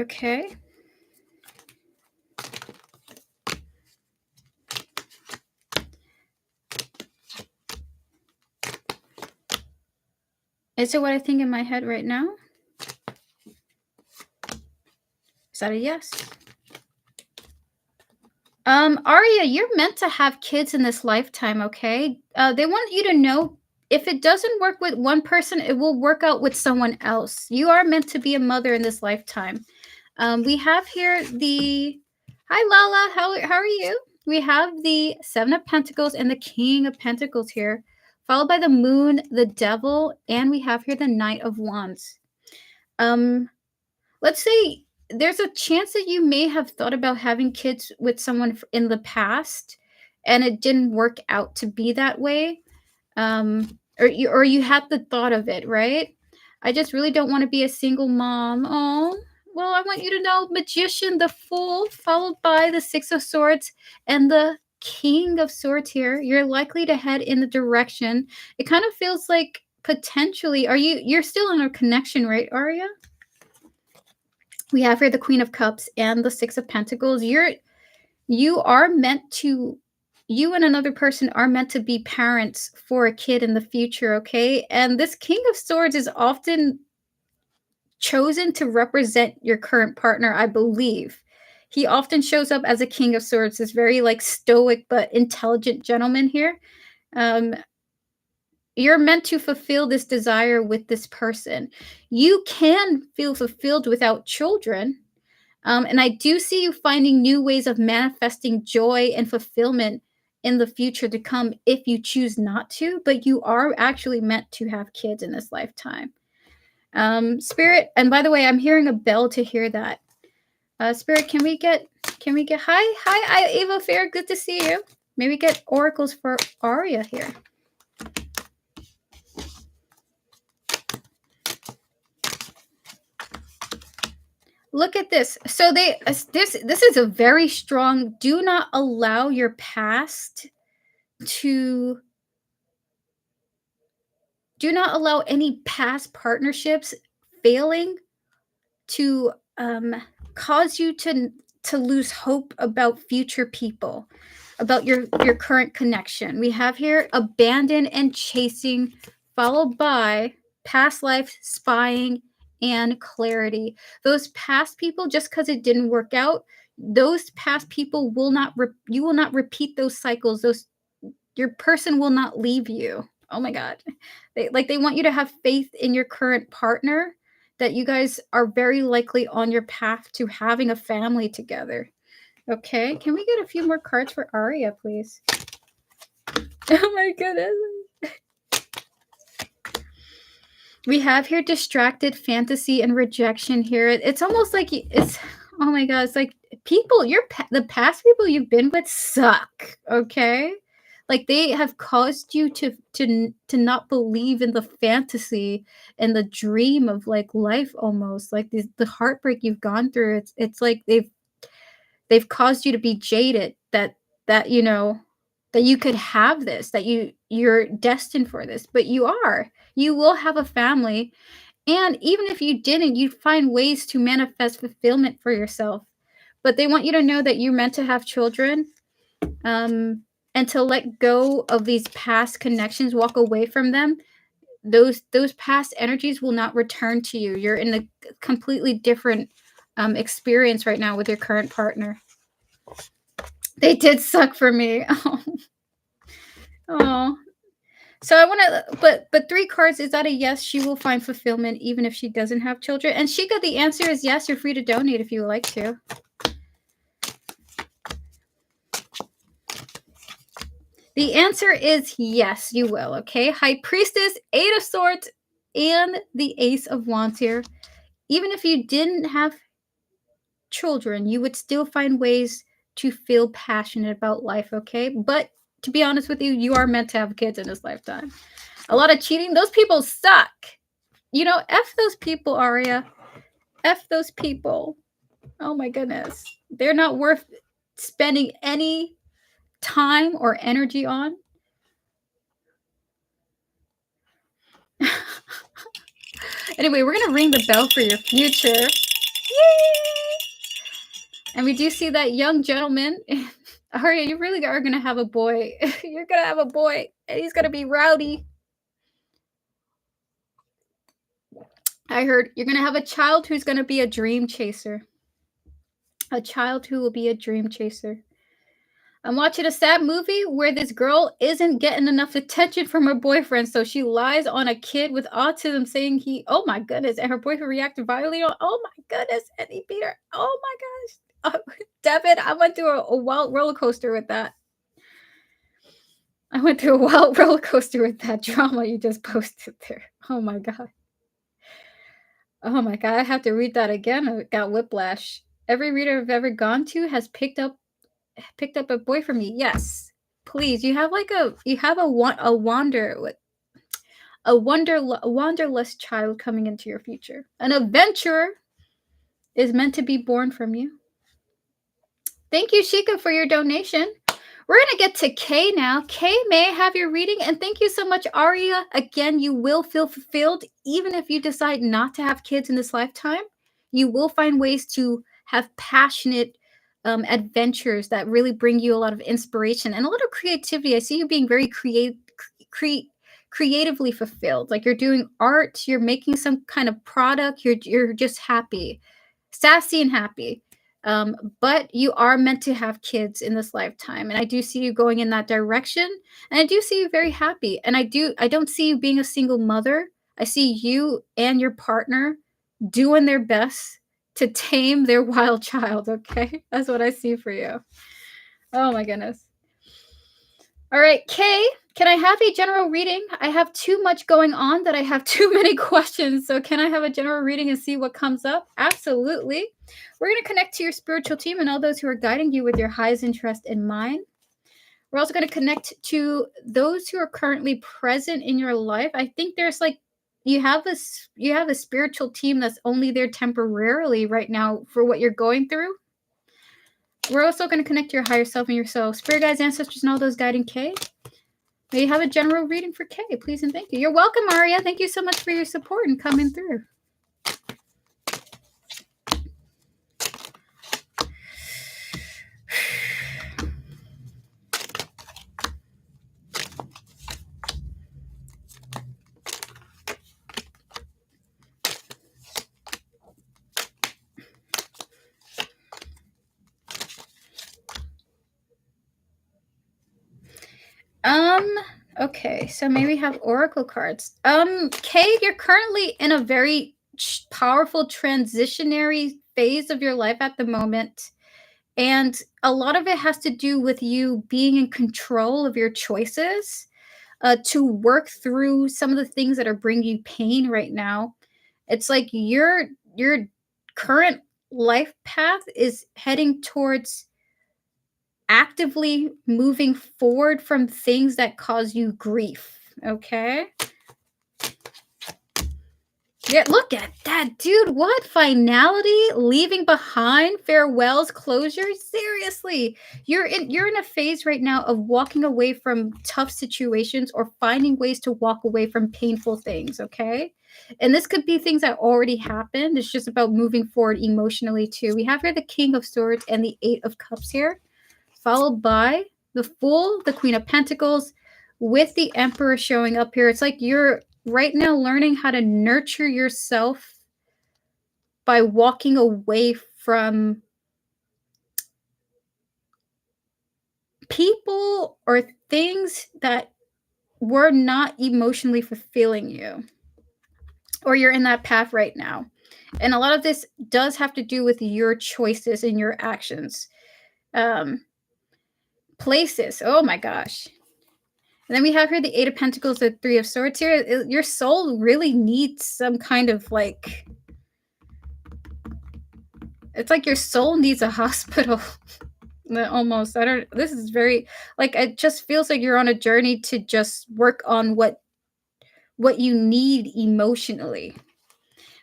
Okay. Is it what I think in my head right now? Is that a yes? Aria, you're meant to have kids in this lifetime, okay? They want you to know if it doesn't work with one person, it will work out with someone else. You are meant to be a mother in this lifetime. We have here the... Hi, Lala. How are you? We have the Seven of Pentacles and the King of Pentacles here, followed by the Moon, the Devil, and we have here the Knight of Wands. Let's say there's a chance that you may have thought about having kids with someone in the past, and it didn't work out to be that way. Or you had the thought of it, right? I just really don't want to be a single mom. Oh, well, I want you to know Magician, the Fool, followed by the Six of Swords and the King of Swords here. You're likely to head in the direction. It kind of feels like potentially, you're still in a connection, right, Aria? We have here the Queen of Cups and the Six of Pentacles. You and another person are meant to be parents for a kid in the future, okay? And this King of Swords is often chosen to represent your current partner, I believe. He often shows up as a King of Swords, this very like stoic but intelligent gentleman here. You're meant to fulfill this desire with this person. You can feel fulfilled without children. And I do see you finding new ways of manifesting joy and fulfillment in the future to come if you choose not to, but you are actually meant to have kids in this lifetime. Spirit, and by the way, I'm hearing a bell to hear that. Spirit, can we get hi, Ava Fair, good to see you. Maybe get oracles for Aria here. Look at this. So this is a very strong, do not allow your past to... Do not allow any past partnerships failing to cause you to lose hope about future people, about your current connection. We have here abandon and chasing, followed by past life spying and clarity. Those past people, just because it didn't work out, those past people will not you will not repeat those cycles. Your person will not leave you. Oh my god. They want you to have faith in your current partner, that you guys are very likely on your path to having a family together. Okay, can we get a few more cards for Aria, please? Oh my goodness. We have here distracted, fantasy, and rejection here. It's almost like it's, oh my god, it's like people, the past people you've been with suck, okay? Like they have caused you to not believe in the fantasy and the dream of like life almost. Like the heartbreak you've gone through, it's like they've caused you to be jaded that you know that you could have this, that you're destined for this, but you will have a family, and even if you didn't, you'd find ways to manifest fulfillment for yourself. But they want you to know that you're meant to have children, and to let go of these past connections, walk away from them. Those past energies will not return to you. You're in a completely different experience right now with your current partner. They did suck for me. Oh, oh. So I want to, but three cards, is that a yes? She will find fulfillment even if she doesn't have children. And Shika, the answer is yes. You're free to donate if you would like to. The answer is yes, you will. Okay, High Priestess, Eight of Swords, and the Ace of Wands here. Even if you didn't have children, you would still find ways to feel passionate about life. Okay, but to be honest with you, you are meant to have kids in this lifetime. A lot of cheating. Those people suck. You know, F those people, Aria. F those people. Oh my goodness. They're not worth spending any time or energy on. Anyway, we're going to ring the bell for your future. Yay! And we do see that young gentleman. Aria, you really are going to have a boy. You're going to have a boy, and he's going to be rowdy. I heard you're going to have a child who's going to be a dream chaser. A child who will be a dream chaser. I'm watching a sad movie where this girl isn't getting enough attention from her boyfriend, so she lies on a kid with autism, saying oh my goodness, and her boyfriend reacted violently. Oh my goodness, and he beat her. Oh my gosh, Devin, I went through a wild roller coaster with that. I went through a wild roller coaster with that drama you just posted there. Oh my god. Oh my god, I have to read that again. I got whiplash. Every reader I've ever gone to has picked up a boy for me. Yes, please. You have a wanderlust child coming into your future. An adventurer is meant to be born from you. Thank you, Shika, for your donation. We're going to get to Kay now. Kay, may I have your reading? And thank you so much, Aria. Again, you will feel fulfilled even if you decide not to have kids in this lifetime. You will find ways to have passionate adventures that really bring you a lot of inspiration and a lot of creativity. I see you being very creatively fulfilled. Like you're doing art, you're making some kind of product, you're just happy, sassy and happy. But you are meant to have kids in this lifetime, and I do see you going in that direction, and I do see you very happy. And I don't see you being a single mother. I see you and your partner doing their best to tame their wild child. Okay, that's what I see for you. Oh my goodness. All right, Kay, can I have a general reading? I have too much going on that I have too many questions. So can I have a general reading and see what comes up? Absolutely. We're going to connect to your spiritual team and all those who are guiding you with your highest interest in mind. We're also going to connect to those who are currently present in your life. I think there's like you have a spiritual team that's only there temporarily right now for what you're going through. We're also going to connect to your higher self and your soul. Spirit guides, ancestors, and all those guiding Kay. May you have a general reading for Kay, please and thank you. You're welcome, Maria. Thank you so much for your support and coming through. Okay, so maybe have oracle cards. Kay, you're currently in a very powerful transitionary phase of your life at the moment. And a lot of it has to do with you being in control of your choices to work through some of the things that are bringing you pain right now. It's like your current life path is heading towards actively moving forward from things that cause you grief. Okay. Yeah, look at that, dude. What? Finality, leaving behind, farewells, closure. Seriously. You're in a phase right now of walking away from tough situations or finding ways to walk away from painful things, okay? And this could be things that already happened. It's just about moving forward emotionally too. We have here the King of Swords and the Eight of Cups here, followed by the Fool, the Queen of Pentacles, with the Emperor showing up here. It's like you're right now learning how to nurture yourself by walking away from people or things that were not emotionally fulfilling you, or you're in that path right now. And a lot of this does have to do with your choices and your actions. Um, Places. Oh my gosh. And then we have here the Eight of Pentacles, the Three of Swords here. Your soul really needs some kind of like, it's like your soul needs a hospital. Almost. I don't, this is very, like, it just feels like you're on a journey to just work on what you need emotionally.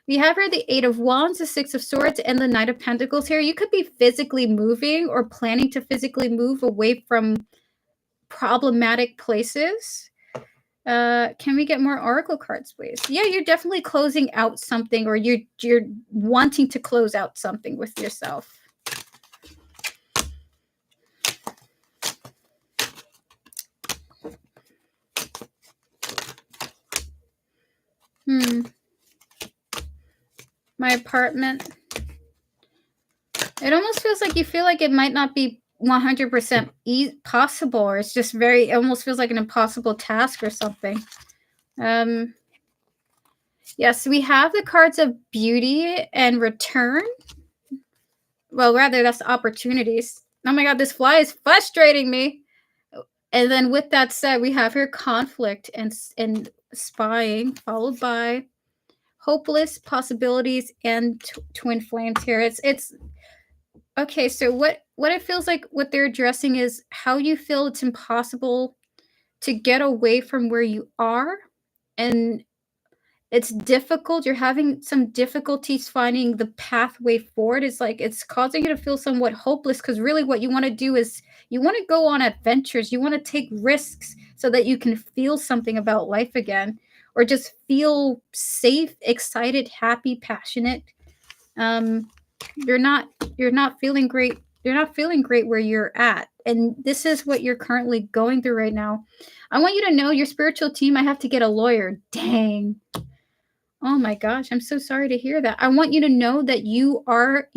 We have here the Eight of Wands, the Six of Swords, and the Knight of Pentacles here. You could be physically moving or planning to physically move away from problematic places. Can we get more oracle cards, please? Yeah, you're definitely closing out something, or you're wanting to close out something with yourself. My apartment. It almost feels like you feel like it might not be 100% possible, or it's just very, it almost feels like an impossible task or something. Yes, we have the cards of beauty and return. Well, rather, that's opportunities. Oh my god, this fly is frustrating me. And then with that said, we have here conflict and spying, followed by hopeless possibilities and twin flames here. It's okay. So what it feels like, what they're addressing is how you feel it's impossible to get away from where you are, and it's difficult. You're having some difficulties finding the pathway forward. It's like it's causing you to feel somewhat hopeless, because really what you want to do is you want to go on adventures. You want to take risks so that you can feel something about life again, or just feel safe, excited, happy, passionate. You're not feeling great. You're not feeling great where you're at. And this is what you're currently going through right now. I want you to know, your spiritual team, I have to get a lawyer. Dang. Oh my gosh, I'm so sorry to hear that. I want you to know that you are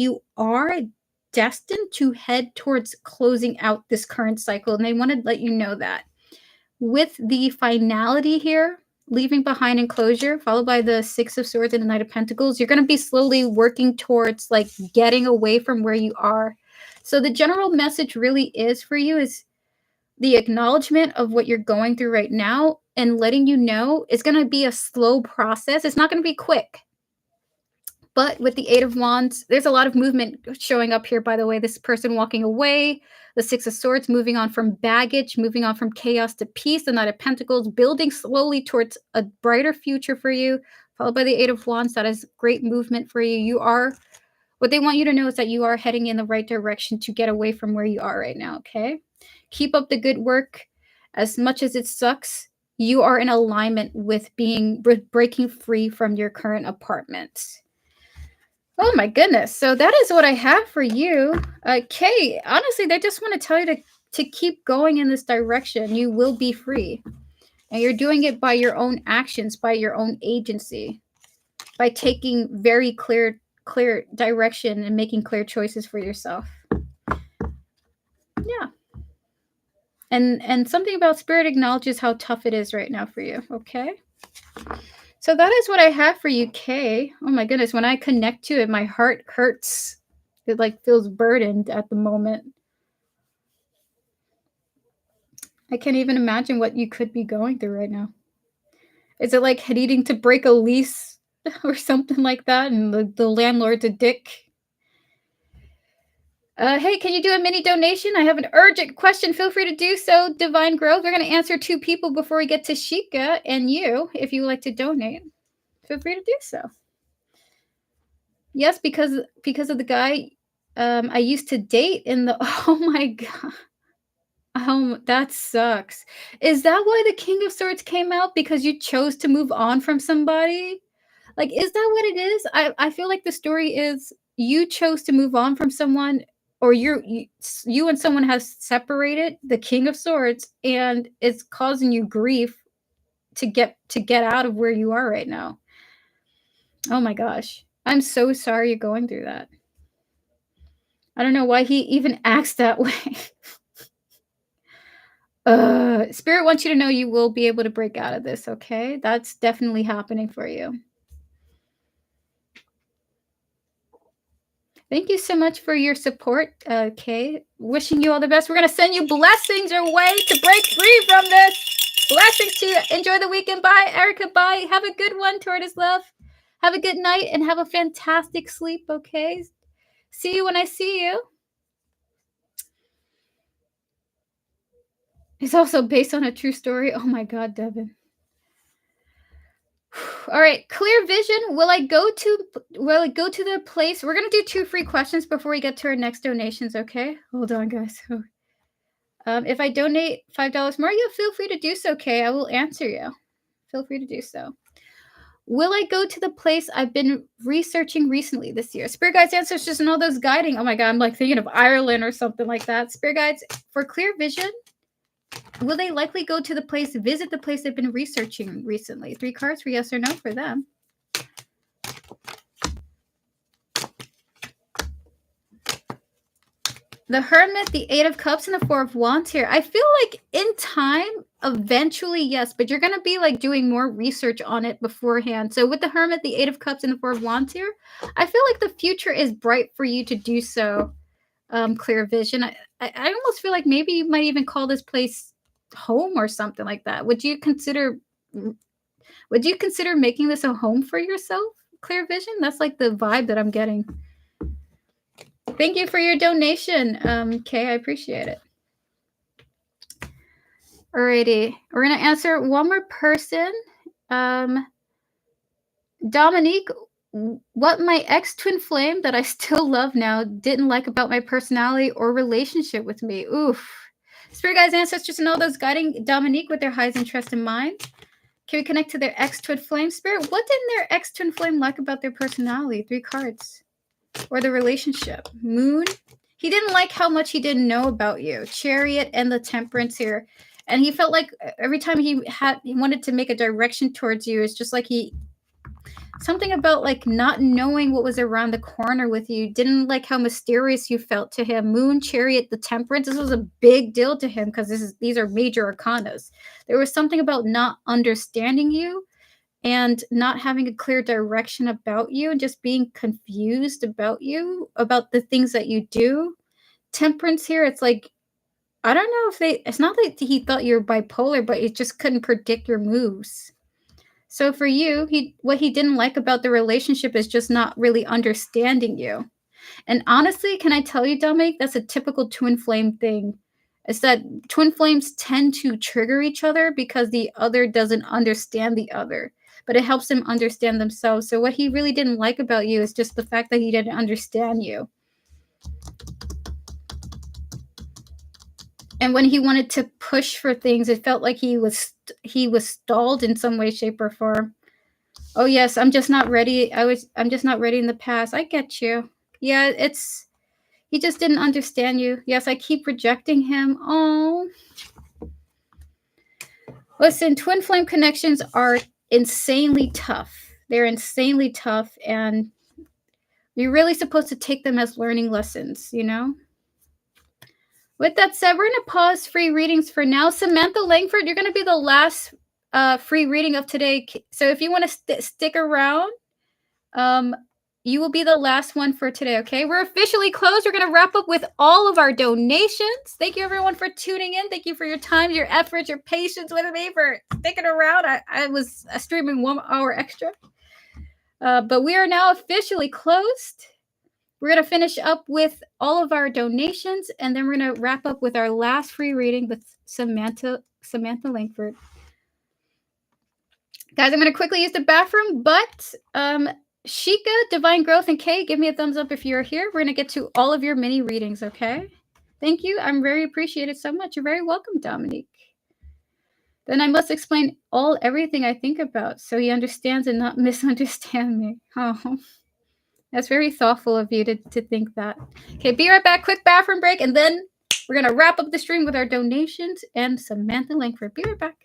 destined to head towards closing out this current cycle, and they want to let you know that. With the finality here, leaving behind enclosure, followed by the Six of Swords and the Knight of Pentacles, you're going to be slowly working towards like getting away from where you are. So the general message really is for you is the acknowledgement of what you're going through right now, and letting you know it's going to be a slow process. It's not going to be quick. But with the Eight of Wands, there's a lot of movement showing up here, by the way. This person walking away, the Six of Swords, moving on from baggage, moving on from chaos to peace, the Knight of Pentacles, building slowly towards a brighter future for you, followed by the Eight of Wands. That is great movement for you. You are, what they want you to know is that you are heading in the right direction to get away from where you are right now, okay? Keep up the good work. As much as it sucks, you are in alignment with breaking free from your current apartment. Oh my goodness. So that is what I have for you. Kay, honestly, they just want to tell you to keep going in this direction. You will be free. And you're doing it by your own actions, by your own agency, by taking very clear direction and making clear choices for yourself. Yeah. And something about spirit acknowledges how tough it is right now for you, okay? So that is what I have for you, Kay. Oh my goodness, when I connect to it, my heart hurts. It like feels burdened at the moment. I can't even imagine what you could be going through right now. Is it like needing to break a lease or something like that and the landlord's a dick? Hey, can you do a mini donation? I have an urgent question. Feel free to do so, Divine Growth. We're going to answer 2 people before we get to Sheikah and you, if you would like to donate. Feel free to do so. Yes, because of the guy I used to date in the oh my god. That sucks. Is that why the King of Swords came out? Because you chose to move on from somebody? Like, is that what it is? I feel like the story is you chose to move on from someone, or you and someone has separated, the King of Swords, and it's causing you grief to get out of where you are right now. Oh my gosh. I'm so sorry you're going through that. I don't know why he even acts that way. Spirit wants you to know you will be able to break out of this, okay? That's definitely happening for you. Thank you so much for your support, Kay. Wishing you all the best. We're going to send you blessings your way to break free from this. Blessings to you. Enjoy the weekend. Bye, Erica. Bye. Have a good one, Tortoise Love. Have a good night and have a fantastic sleep, okay? See you when I see you. It's also based on a true story. Oh my God, Devin. All right, clear vision. Will I go to the place? We're gonna do 2 free questions before we get to our next donations, okay? Hold on, guys. If I donate $5 more, yeah, feel free to do so, okay? I will answer you. Feel free to do so. Will I go to the place I've been researching recently this year? Spirit guides, ancestors, and all those guiding. Oh my God, I'm like thinking of Ireland or something like that. Spirit guides, for clear vision, will they likely go to the place, visit the place they've been researching recently? 3 cards for yes or no for them. The Hermit, the 8 of Cups, and the 4 of Wands here. I feel like in time, eventually, yes, but you're going to be like doing more research on it beforehand. So with the Hermit, the 8 of Cups, and the 4 of Wands here, I feel like the future is bright for you to do so. Clear vision. I almost feel like maybe you might even call this place home or something like that. Would you consider making this a home for yourself? Clear vision? That's like the vibe that I'm getting. Thank you for your donation, Kay. I appreciate it. Alrighty. We're going to answer one more person. Dominique, what my ex-twin flame that I still love now didn't like about my personality or relationship with me. Oof. Spirit guides, ancestors, and all those guiding Dominique with their highest interest in mind. Can we connect to their ex-twin flame? Spirit, what didn't their ex-twin flame like about their personality? 3 cards. Or the relationship. Moon. He didn't like how much he didn't know about you. Chariot and the Temperance here. And he felt like every time he wanted to make a direction towards you, it's just like something about like not knowing what was around the corner with you. Didn't like how mysterious you felt to him. Moon, Chariot, the Temperance. This was a big deal to him because these are major arcanas. There was something about not understanding you and not having a clear direction about you and just being confused about you, about the things that you do. Temperance here, it's like, I don't know if it's not like he thought you were bipolar, but he just couldn't predict your moves. So for you, what he didn't like about the relationship is just not really understanding you. And honestly, can I tell you, Dominic, that's a typical twin flame thing. It's that twin flames tend to trigger each other because the other doesn't understand the other, but it helps them understand themselves. So what he really didn't like about you is just the fact that he didn't understand you. And when he wanted to push for things, it felt like he was stalled in some way, shape, or form. Oh yes, I'm just not ready. I'm just not ready in the past. I get you. Yeah, he just didn't understand you. Yes, I keep rejecting him. Oh. Listen, twin flame connections are insanely tough. They're insanely tough, and you're really supposed to take them as learning lessons, you know? With that said, we're gonna pause free readings for now. Samantha Langford, you're gonna be the last free reading of today. So if you want to stick around, um, you will be the last one for today. Okay, we're officially closed. We're gonna wrap up with all of our donations. Thank you everyone for tuning in. Thank you for your time, your efforts, your patience with me for sticking around. I was streaming 1 hour extra, but we are now officially closed. We're going to finish up with all of our donations, and then we're going to wrap up with our last free reading with Samantha Langford. Guys, I'm going to quickly use the bathroom, but Sheikah, Divine Growth, and Kay, give me a thumbs up if you're here. We're going to get to all of your mini readings, okay? Thank you. I'm very appreciated so much. You're very welcome, Dominique. Then I must explain everything I think about so he understands and not misunderstand me. Oh. That's very thoughtful of you to think that. Okay, be right back. Quick bathroom break, and then we're going to wrap up the stream with our donations and Samantha Langford. Be right back.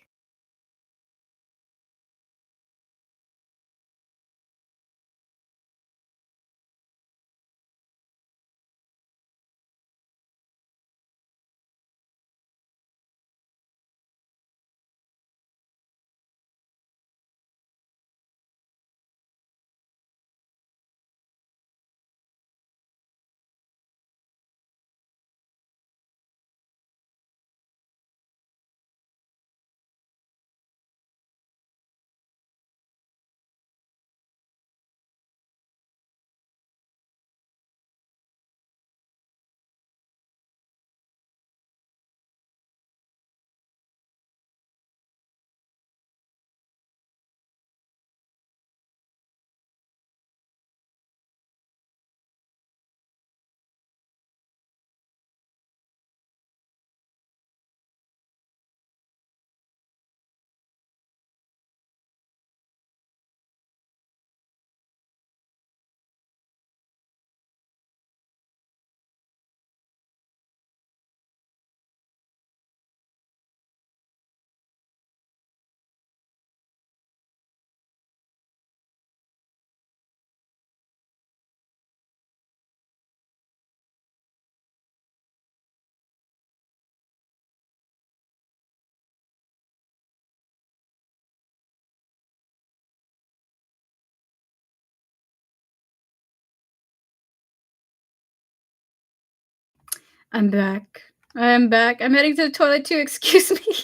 I'm back. I'm back. I'm heading to the toilet too. Excuse me.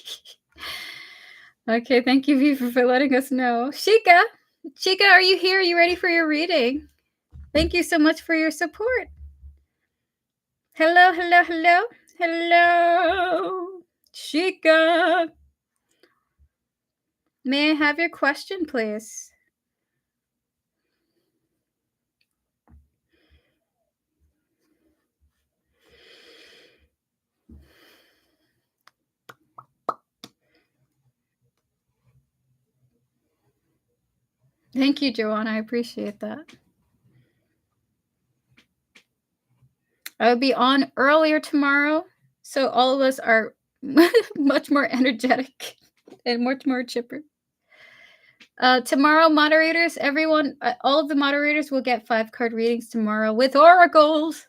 Okay, thank you, Viva, for letting us know. Sheikah, are you here? Are you ready for your reading? Thank you so much for your support. Hello, hello, hello, hello, Sheikah. May I have your question, please? Thank you, Joanna. I appreciate that. I will be on earlier tomorrow, so all of us are much more energetic and much more chipper. Tomorrow, moderators, everyone, all of the moderators will get 5-card readings tomorrow with oracles.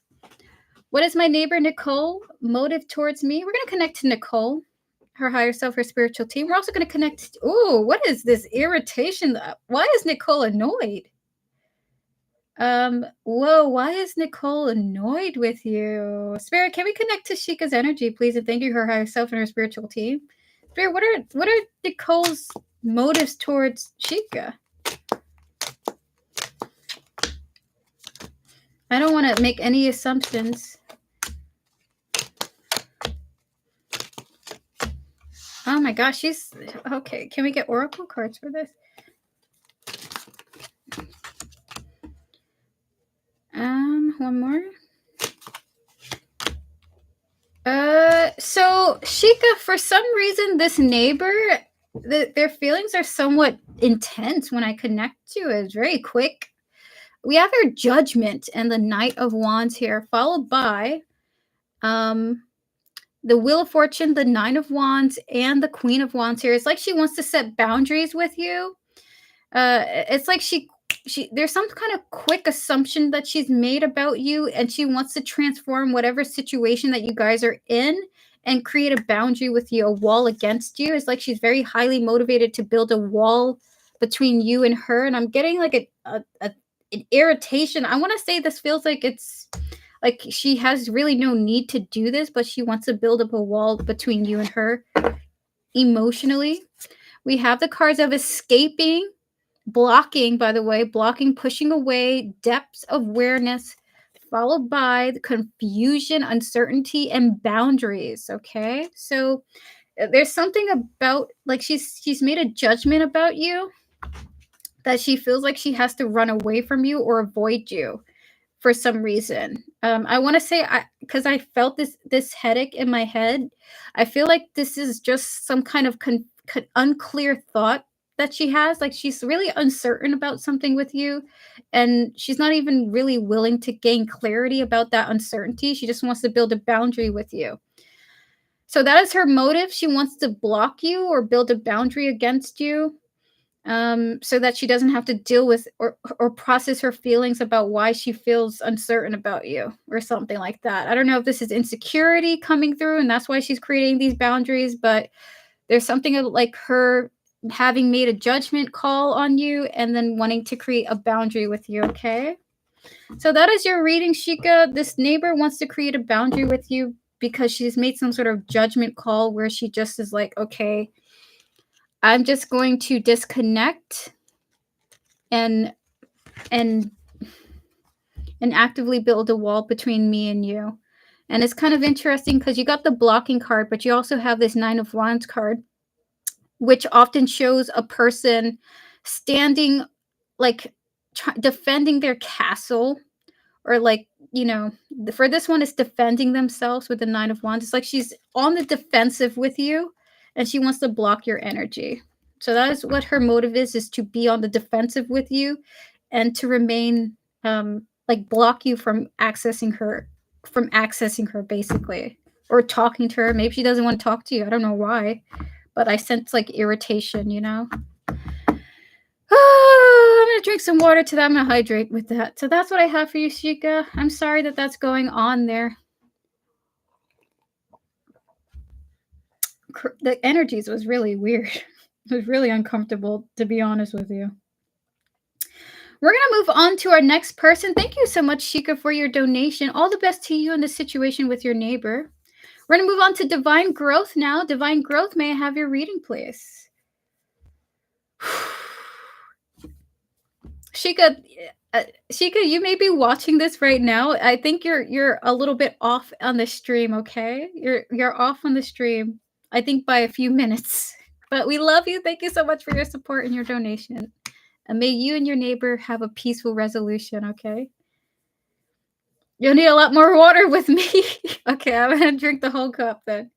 What is my neighbor Nicole motive towards me? We're going to connect to Nicole, her higher self, her spiritual team. We're also going to connect. Ooh, what is this irritation? Why is Nicole annoyed? Whoa, why is Nicole annoyed with you? Spirit, can we connect to Sheikah's energy, please? And thank you, her higher self and her spiritual team. Spirit, what are Nicole's motives towards Sheikah? I don't want to make any assumptions. Oh my gosh, she's okay. Can we get oracle cards for this? One more. So Sheikah, for some reason, this neighbor, their feelings are somewhat intense when I connect to it. It's very quick. We have our Judgment and the Knight of Wands here, followed by the Wheel of Fortune, the Nine of Wands, and the Queen of Wands here. It's like she wants to set boundaries with you. It's like she there's some kind of quick assumption that she's made about you, and she wants to transform whatever situation that you guys are in and create a boundary with you, a wall against you. It's like she's very highly motivated to build a wall between you and her. And I'm getting like an irritation. I want to say this feels like it's like she has really no need to do this, but she wants to build up a wall between you and her emotionally. We have the cards of escaping, blocking, by the way, blocking, pushing away, depths of awareness, followed by the confusion, uncertainty, and boundaries. Okay. So there's something about like she's made a judgment about you that she feels like she has to run away from you or avoid you for some reason. I want to say because I felt this headache in my head. I feel like this is just some kind of unclear thought that she has. Like she's really uncertain about something with you, and she's not even really willing to gain clarity about that uncertainty. She just wants to build a boundary with you. So that is her motive. She wants to block you or build a boundary against you, so that she doesn't have to deal with or process her feelings about why she feels uncertain about you or something like that. I don't know if this is insecurity coming through and that's why she's creating these boundaries, but there's something of like her having made a judgment call on you and then wanting to create a boundary with you. Okay. So that is your reading, Shika. This neighbor wants to create a boundary with you because she's made some sort of judgment call where she just is like, okay, I'm just going to disconnect and and and actively build a wall between me and you. And it's kind of interesting because you got the blocking card, but you also have this Nine of Wands card, which often shows a person standing, like defending their castle, or like, for this one, it's defending themselves with the Nine of Wands. It's like she's on the defensive with you and she wants to block your energy. So that is what her motive is to be on the defensive with you and to remain, like block you from accessing her basically, or talking to her. Maybe she doesn't want to talk to you. I don't know why, but I sense like irritation. I'm gonna drink some water to that. I'm gonna hydrate with that. So that's what I have for you, Shika. I'm sorry that that's going on there. The energies was really weird. It was really uncomfortable, to be honest with you. We're gonna move on to our next person. Thank you so much, Shika, for your donation. All the best to you in the situation with your neighbor. We're gonna move on to Divine Growth now. Divine Growth, may I have your reading, please? Shika, Shika, you may be watching this right now. I think you're a little bit off on the stream. Okay, you're off on the stream. I think by a few minutes. But we love you. Thank you so much for your support and your donation. And may you and your neighbor have a peaceful resolution. Okay. You'll need a lot more water with me. Okay, I'm gonna drink the whole cup then.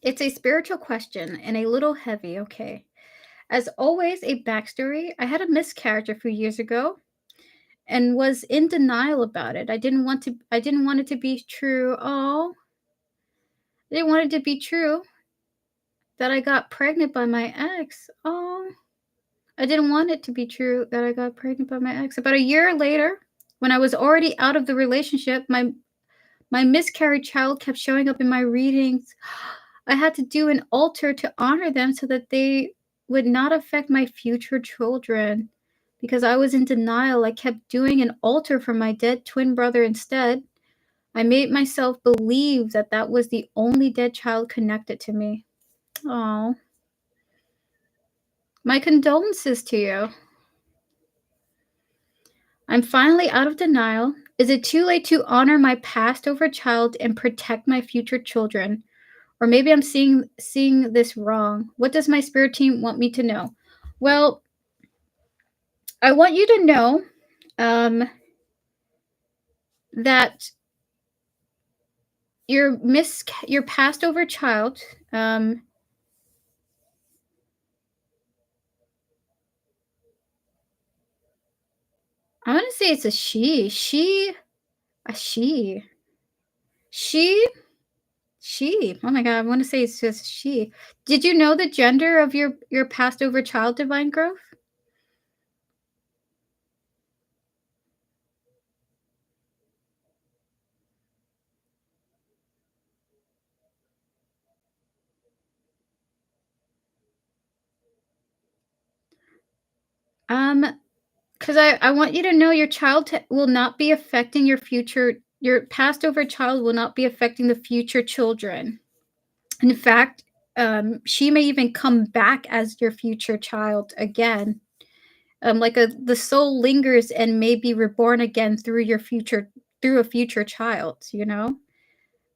It's a spiritual question and a little heavy, okay. As always, a backstory. I had a miscarriage a few years ago and was in denial about it. I didn't want it to be true. Oh, I didn't want it to be true that I got pregnant by my ex. Oh, I didn't want it to be true that I got pregnant by my ex. About a year later, when I was already out of the relationship, my miscarried child kept showing up in my readings. I had to do an altar to honor them so that they would not affect my future children. Because I was in denial, I kept doing an altar for my dead twin brother instead. I made myself believe that that was the only dead child connected to me. Oh, my condolences to you. I'm finally out of denial. Is it too late to honor my past over child and protect my future children? Or maybe I'm seeing this wrong. What does my spirit team want me to know? Well, I want you to know that your passed over child. I want to say it's a she. A she. She She. Oh my god, I wanna say it's just she. Did you know the gender of your passed over child, Divine Growth? Um, because I want you to know your child will not be affecting your passed over child will not be affecting the future children. In fact, she may even come back as your future child again. Like the soul lingers and may be reborn again through a future child, you know?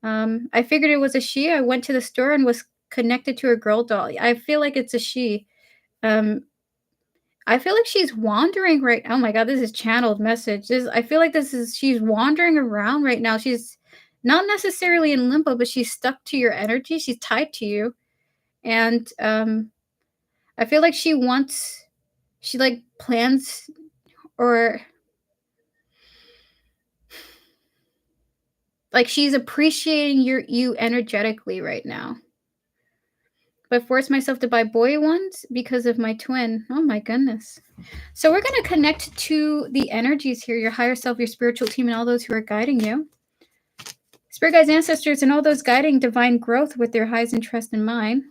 I figured it was a she. I went to the store and was connected to a girl doll. I feel like it's a she. Um, I feel like she's wandering right. Oh my god, this is channeled message. I feel like she's wandering around right now. She's not necessarily in limbo, but she's stuck to your energy. She's tied to you, and I feel like she like plans or like she's appreciating you energetically right now. But I forced myself to buy boy ones because of my twin. Oh my goodness. So we're going to connect to the energies here, your higher self, your spiritual team, and all those who are guiding you. Spirit guides, ancestors, and all those guiding divine growth with their highest interest in mind.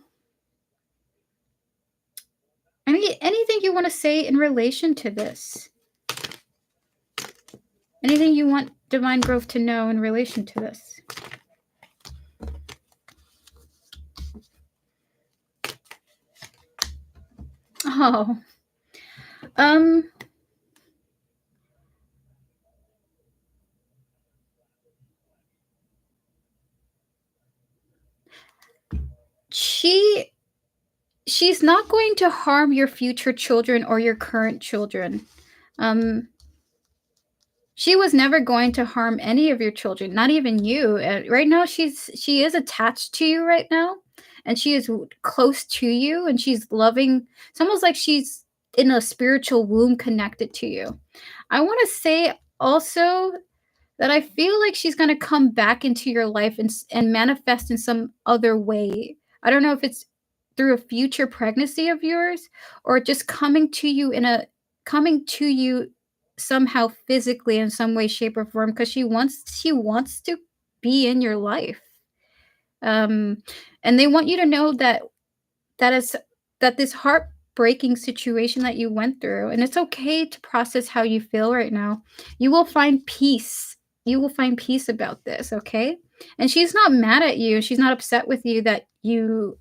Anything you want to say in relation to this? Anything you want divine growth to know in relation to this? Oh. She's not going to harm your future children or your current children. She was never going to harm any of your children, not even you. Right now, she is attached to you right now, and she is close to you, and she's loving. It's almost like she's in a spiritual womb connected to you. I want to say also that I feel like she's gonna come back into your life and manifest in some other way. I don't know if it's through a future pregnancy of yours or just coming to you somehow physically in some way, shape, or form because she wants to be in your life. Um, and they want you to know that is that this heartbreaking situation that you went through, and it's okay to process how you feel right now. You will find peace. You will find peace about this, okay? And she's not mad at you. She's not upset with you that you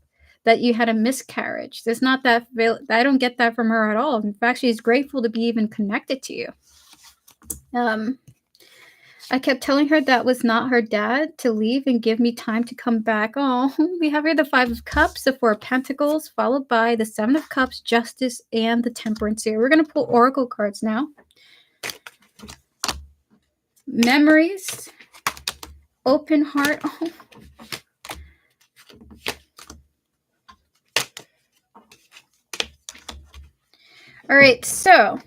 had a miscarriage. There's not that I don't get that from her at all. In fact, she's grateful to be even connected to you. Um I kept telling her that was not her dad to leave and give me time to come back. Oh, we have here the Five of Cups, the Four of Pentacles, followed by the Seven of Cups, Justice, and the Temperance here. We're going to pull Oracle cards now. Memories, open heart. Oh. All right, so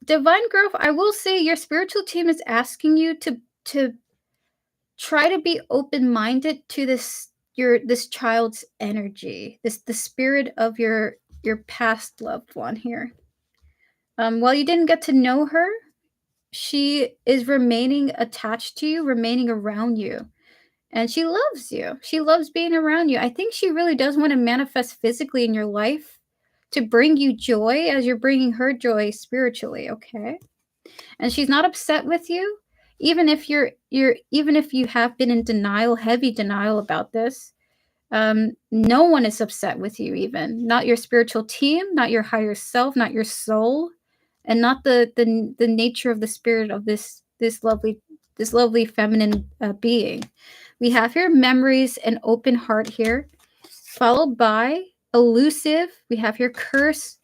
divine growth, I will say your spiritual team is asking you to try to be open-minded to this child's energy, the spirit of your past loved one here. While you didn't get to know her, she is remaining attached to you, remaining around you, and she loves you. She loves being around you. I think she really does want to manifest physically in your life to bring you joy as you're bringing her joy spiritually, okay? And she's not upset with you, even if even if you have been in denial, heavy denial about this. No one is upset with you, even not your spiritual team, not your higher self, not your soul, and not the nature of the spirit of this lovely feminine being. We have here memories and open heart here, followed by elusive. We have here curse,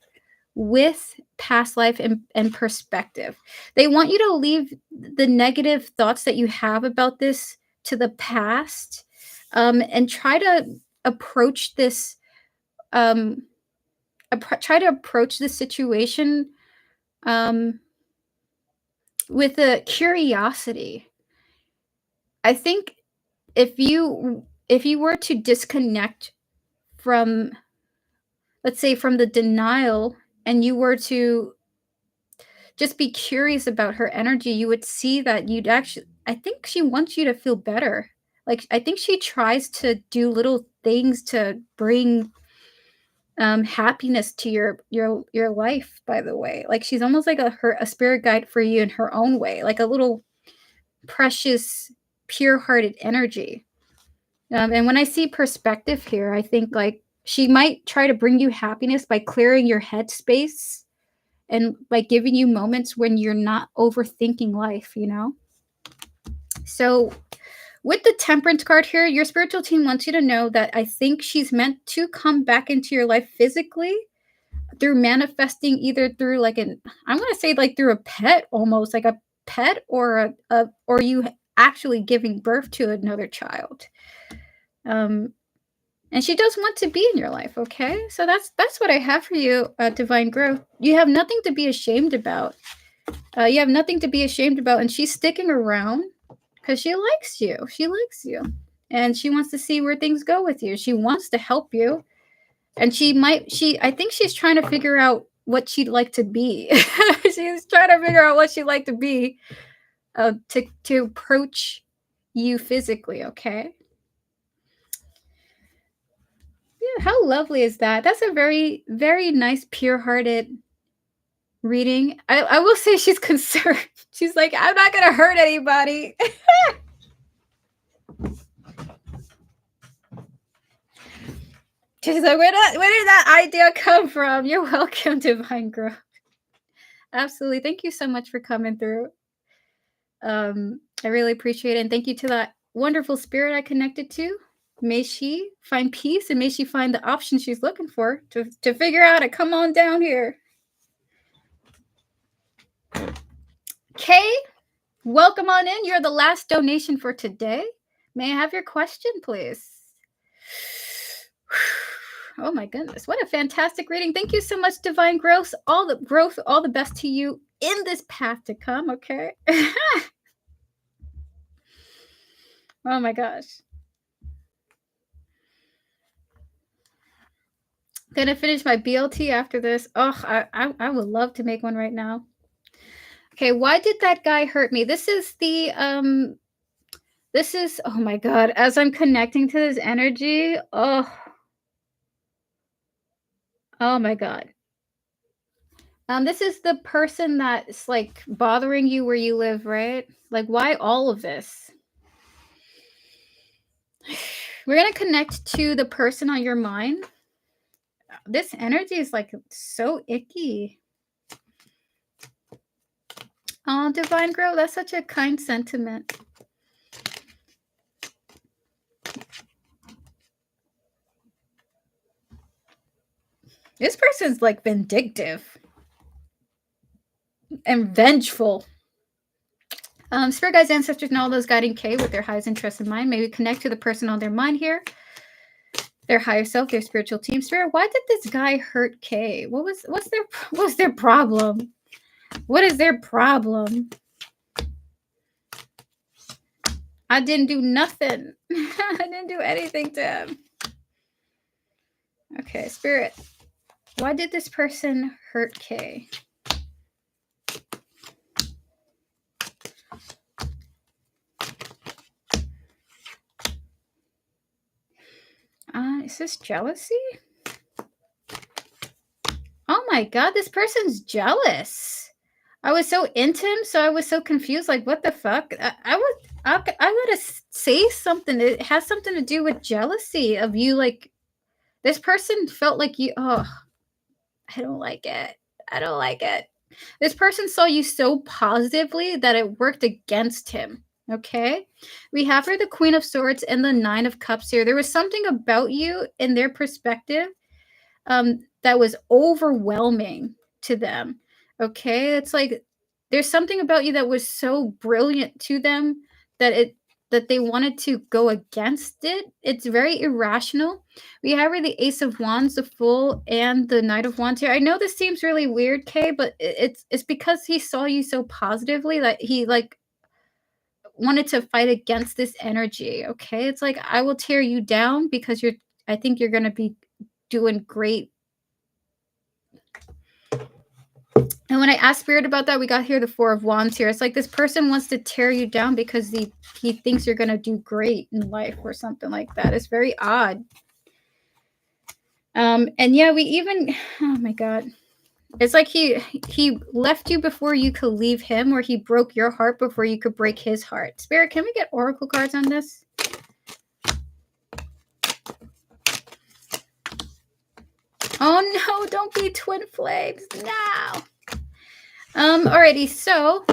with past life and perspective. They want you to leave the negative thoughts that you have about this to the past, and try to approach this um, try to approach this situation um, with a curiosity. I think if you were to disconnect from, let's say, from the denial, and you were to just be curious about her energy, you would see that you'd actually, I think she wants you to feel better. Like, I think she tries to do little things to bring happiness to your life, by the way. Like, she's almost like a spirit guide for you in her own way, like a little precious, pure-hearted energy. And when I see perspective here, I think like she might try to bring you happiness by clearing your headspace and by giving you moments when you're not overthinking life. So, with the Temperance card here, your spiritual team wants you to know that I think she's meant to come back into your life physically through manifesting, either through like I'm going to say like through a pet, almost like a pet, or you actually giving birth to another child. And she does want to be in your life, okay? So that's what I have for you, Divine Growth. You have nothing to be ashamed about. You have nothing to be ashamed about, and she's sticking around because she likes you. She likes you, and she wants to see where things go with you. She wants to help you, and I think she's trying to figure out what she'd like to be. She's trying to figure out what she'd like to be, to approach you physically, okay? Yeah, how lovely is that? That's a very, very nice, pure-hearted reading. I will say she's concerned. She's like, I'm not gonna hurt anybody. She's like, where did that idea come from? You're welcome, Divine Growth. Absolutely. Thank you so much for coming through. I really appreciate it. And thank you to that wonderful spirit I connected to. May she find peace, and may she find the option she's looking for to figure out to come on down here. Kay, welcome on in. You're the last donation for today. May I have your question, please? Oh my goodness, what a fantastic reading. Thank you so much, Divine Growth. All the best to you in this path to come, okay? Oh my gosh. Gonna finish my BLT after this. Oh, I would love to make one right now. Okay, why did that guy hurt me? This is oh my god, as I'm connecting to this energy, oh my god. This is the person that's like bothering you where you live, right? Like, why all of this? We're gonna connect to the person on your mind. This energy is like so icky. Oh, Divine Girl, that's such a kind sentiment. This person's like vindictive and vengeful. Spirit guides, ancestors, and all those guiding K with their highest interest in mind. May we connect to the person on their mind here, their higher self, their spiritual team. Spirit, why did this guy hurt K? What's their problem? What is their problem? I didn't do nothing. I didn't do anything to him. Okay, Spirit, why did this person hurt K? Is this jealousy? Oh my god, this person's jealous. I was so into him, so I was so confused. Like, what the fuck? I gotta say something. It has something to do with jealousy of you. Like, this person felt like you. Oh, I don't like it. I don't like it. This person saw you so positively that it worked against him. Okay, we have her the Queen of Swords and the Nine of Cups here. There was something about you in their perspective that was overwhelming. to them. Okay? It's like there's something about you that was so brilliant to them that they wanted to go against it. It's very irrational. We have here the Ace of Wands, the Fool, and the Knight of Wands here. I know this seems really weird, Kay, but it's because he saw you so positively that he like wanted to fight against this energy. Okay, it's like I will tear you down because you're. I think you're gonna be doing great. And when I asked Spirit about that, we got here the Four of Wands here. It's like this person wants to tear you down because he thinks you're gonna do great in life or something like that. It's very odd. And yeah, we even oh my god. It's like he left you before you could leave him, or he broke your heart before you could break his heart. Spirit, can we get oracle cards on this? Oh no, don't be twin flames. No. Alrighty, so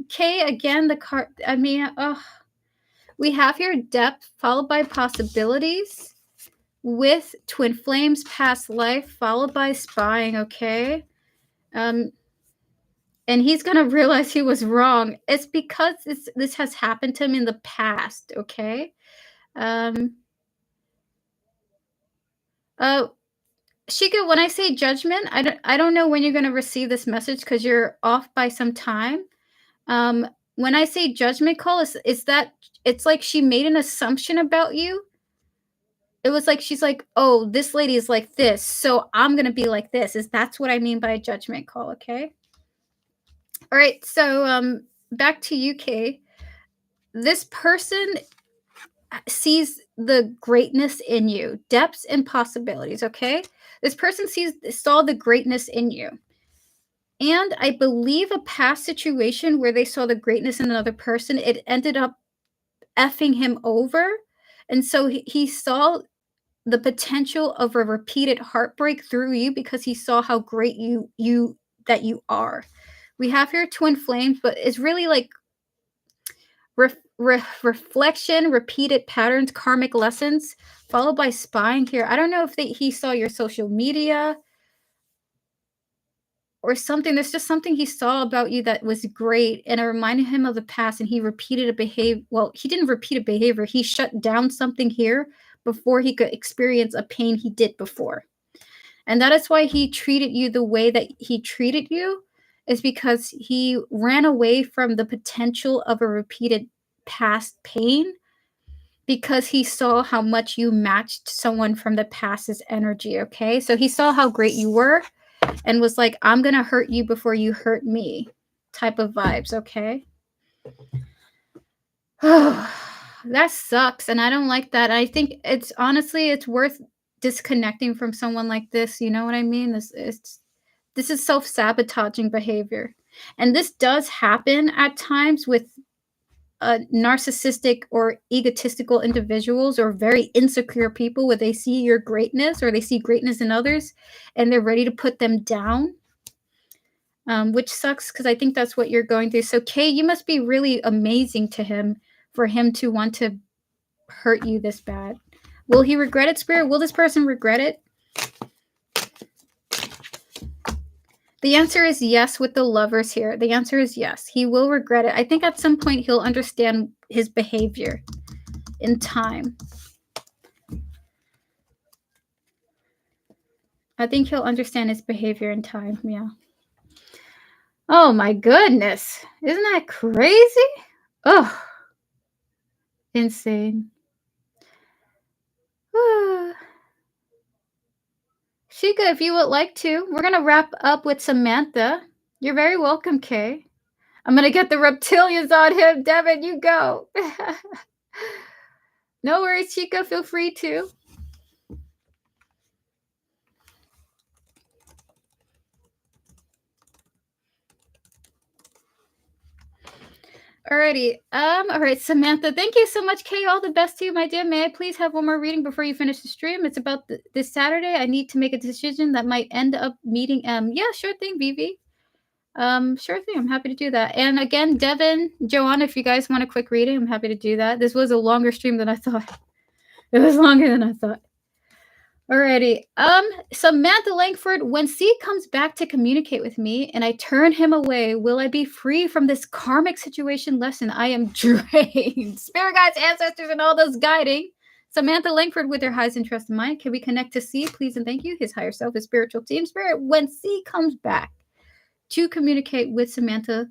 Kay, again, the card I mean, we have here depth followed by possibilities with twin flames, past life, followed by spying, okay? And he's gonna realize he was wrong. It's because this has happened to him in the past, okay? Shika, when I say judgment, I don't know when you're gonna receive this message because you're off by some time. When I say judgment call, is that it's like she made an assumption about you. It was like she's like, oh, this lady is like this, so I'm gonna be like this. That's what I mean by a judgment call, okay? All right, so back to you, Kay. This person sees the greatness in you, depths and possibilities, okay? This person saw the greatness in you. And I believe a past situation where they saw the greatness in another person, it ended up effing him over. And so he saw the potential of a repeated heartbreak through you because he saw how great you are. We have here twin flames, but it's really like reflection, repeated patterns, karmic lessons, followed by spying here. I don't know if he saw your social media or something. There's just something he saw about you that was great, and it reminded him of the past, and he repeated a behavior. Well, he didn't repeat a behavior. He shut down something here before he could experience a pain he did before. And that is why he treated you the way that he treated you, is because he ran away from the potential of a repeated past pain because he saw how much you matched someone from the past's energy, okay? So he saw how great you were and was like, I'm going to hurt you before you hurt me type of vibes, okay? Oh, that sucks, and I don't like that. I think it's honestly, it's worth disconnecting from someone like this, you know what I mean? This is self-sabotaging behavior. And this does happen at times with narcissistic or egotistical individuals or very insecure people where they see your greatness or they see greatness in others and they're ready to put them down, which sucks because I think that's what you're going through. So, Kay, you must be really amazing to him for him to want to hurt you this bad. Will he regret it, Spirit? Will this person regret it? The answer is yes with the lovers here. The answer is yes. He will regret it. I think at some point he'll understand his behavior in time. I think he'll understand his behavior in time, yeah. Oh my goodness. Isn't that crazy? Oh, insane. Shika, if you would like to, we're going to wrap up with Samantha. You're very welcome, Kay. I'm going to get the reptilians on him. Devin, you go. No worries, Chica. Feel free to. Alrighty. All right, Samantha. Thank you so much, Kay. All the best to you, my dear. May I please have one more reading before you finish the stream? It's about this Saturday. I need to make a decision that might end up meeting. Yeah, sure thing, Vivi. Sure thing. I'm happy to do that. And again, Devin, Joanna, if you guys want a quick reading, I'm happy to do that. This was a longer stream than I thought. It was longer than I thought. Alrighty. Samantha Langford, when C comes back to communicate with me and I turn him away, will I be free from this karmic situation lesson? I am drained. Spirit guides, ancestors, and all those guiding. Samantha Langford with her highest interest in mind. Can we connect to C, please and thank you? His higher self, his spiritual team spirit. When C comes back to communicate with Samantha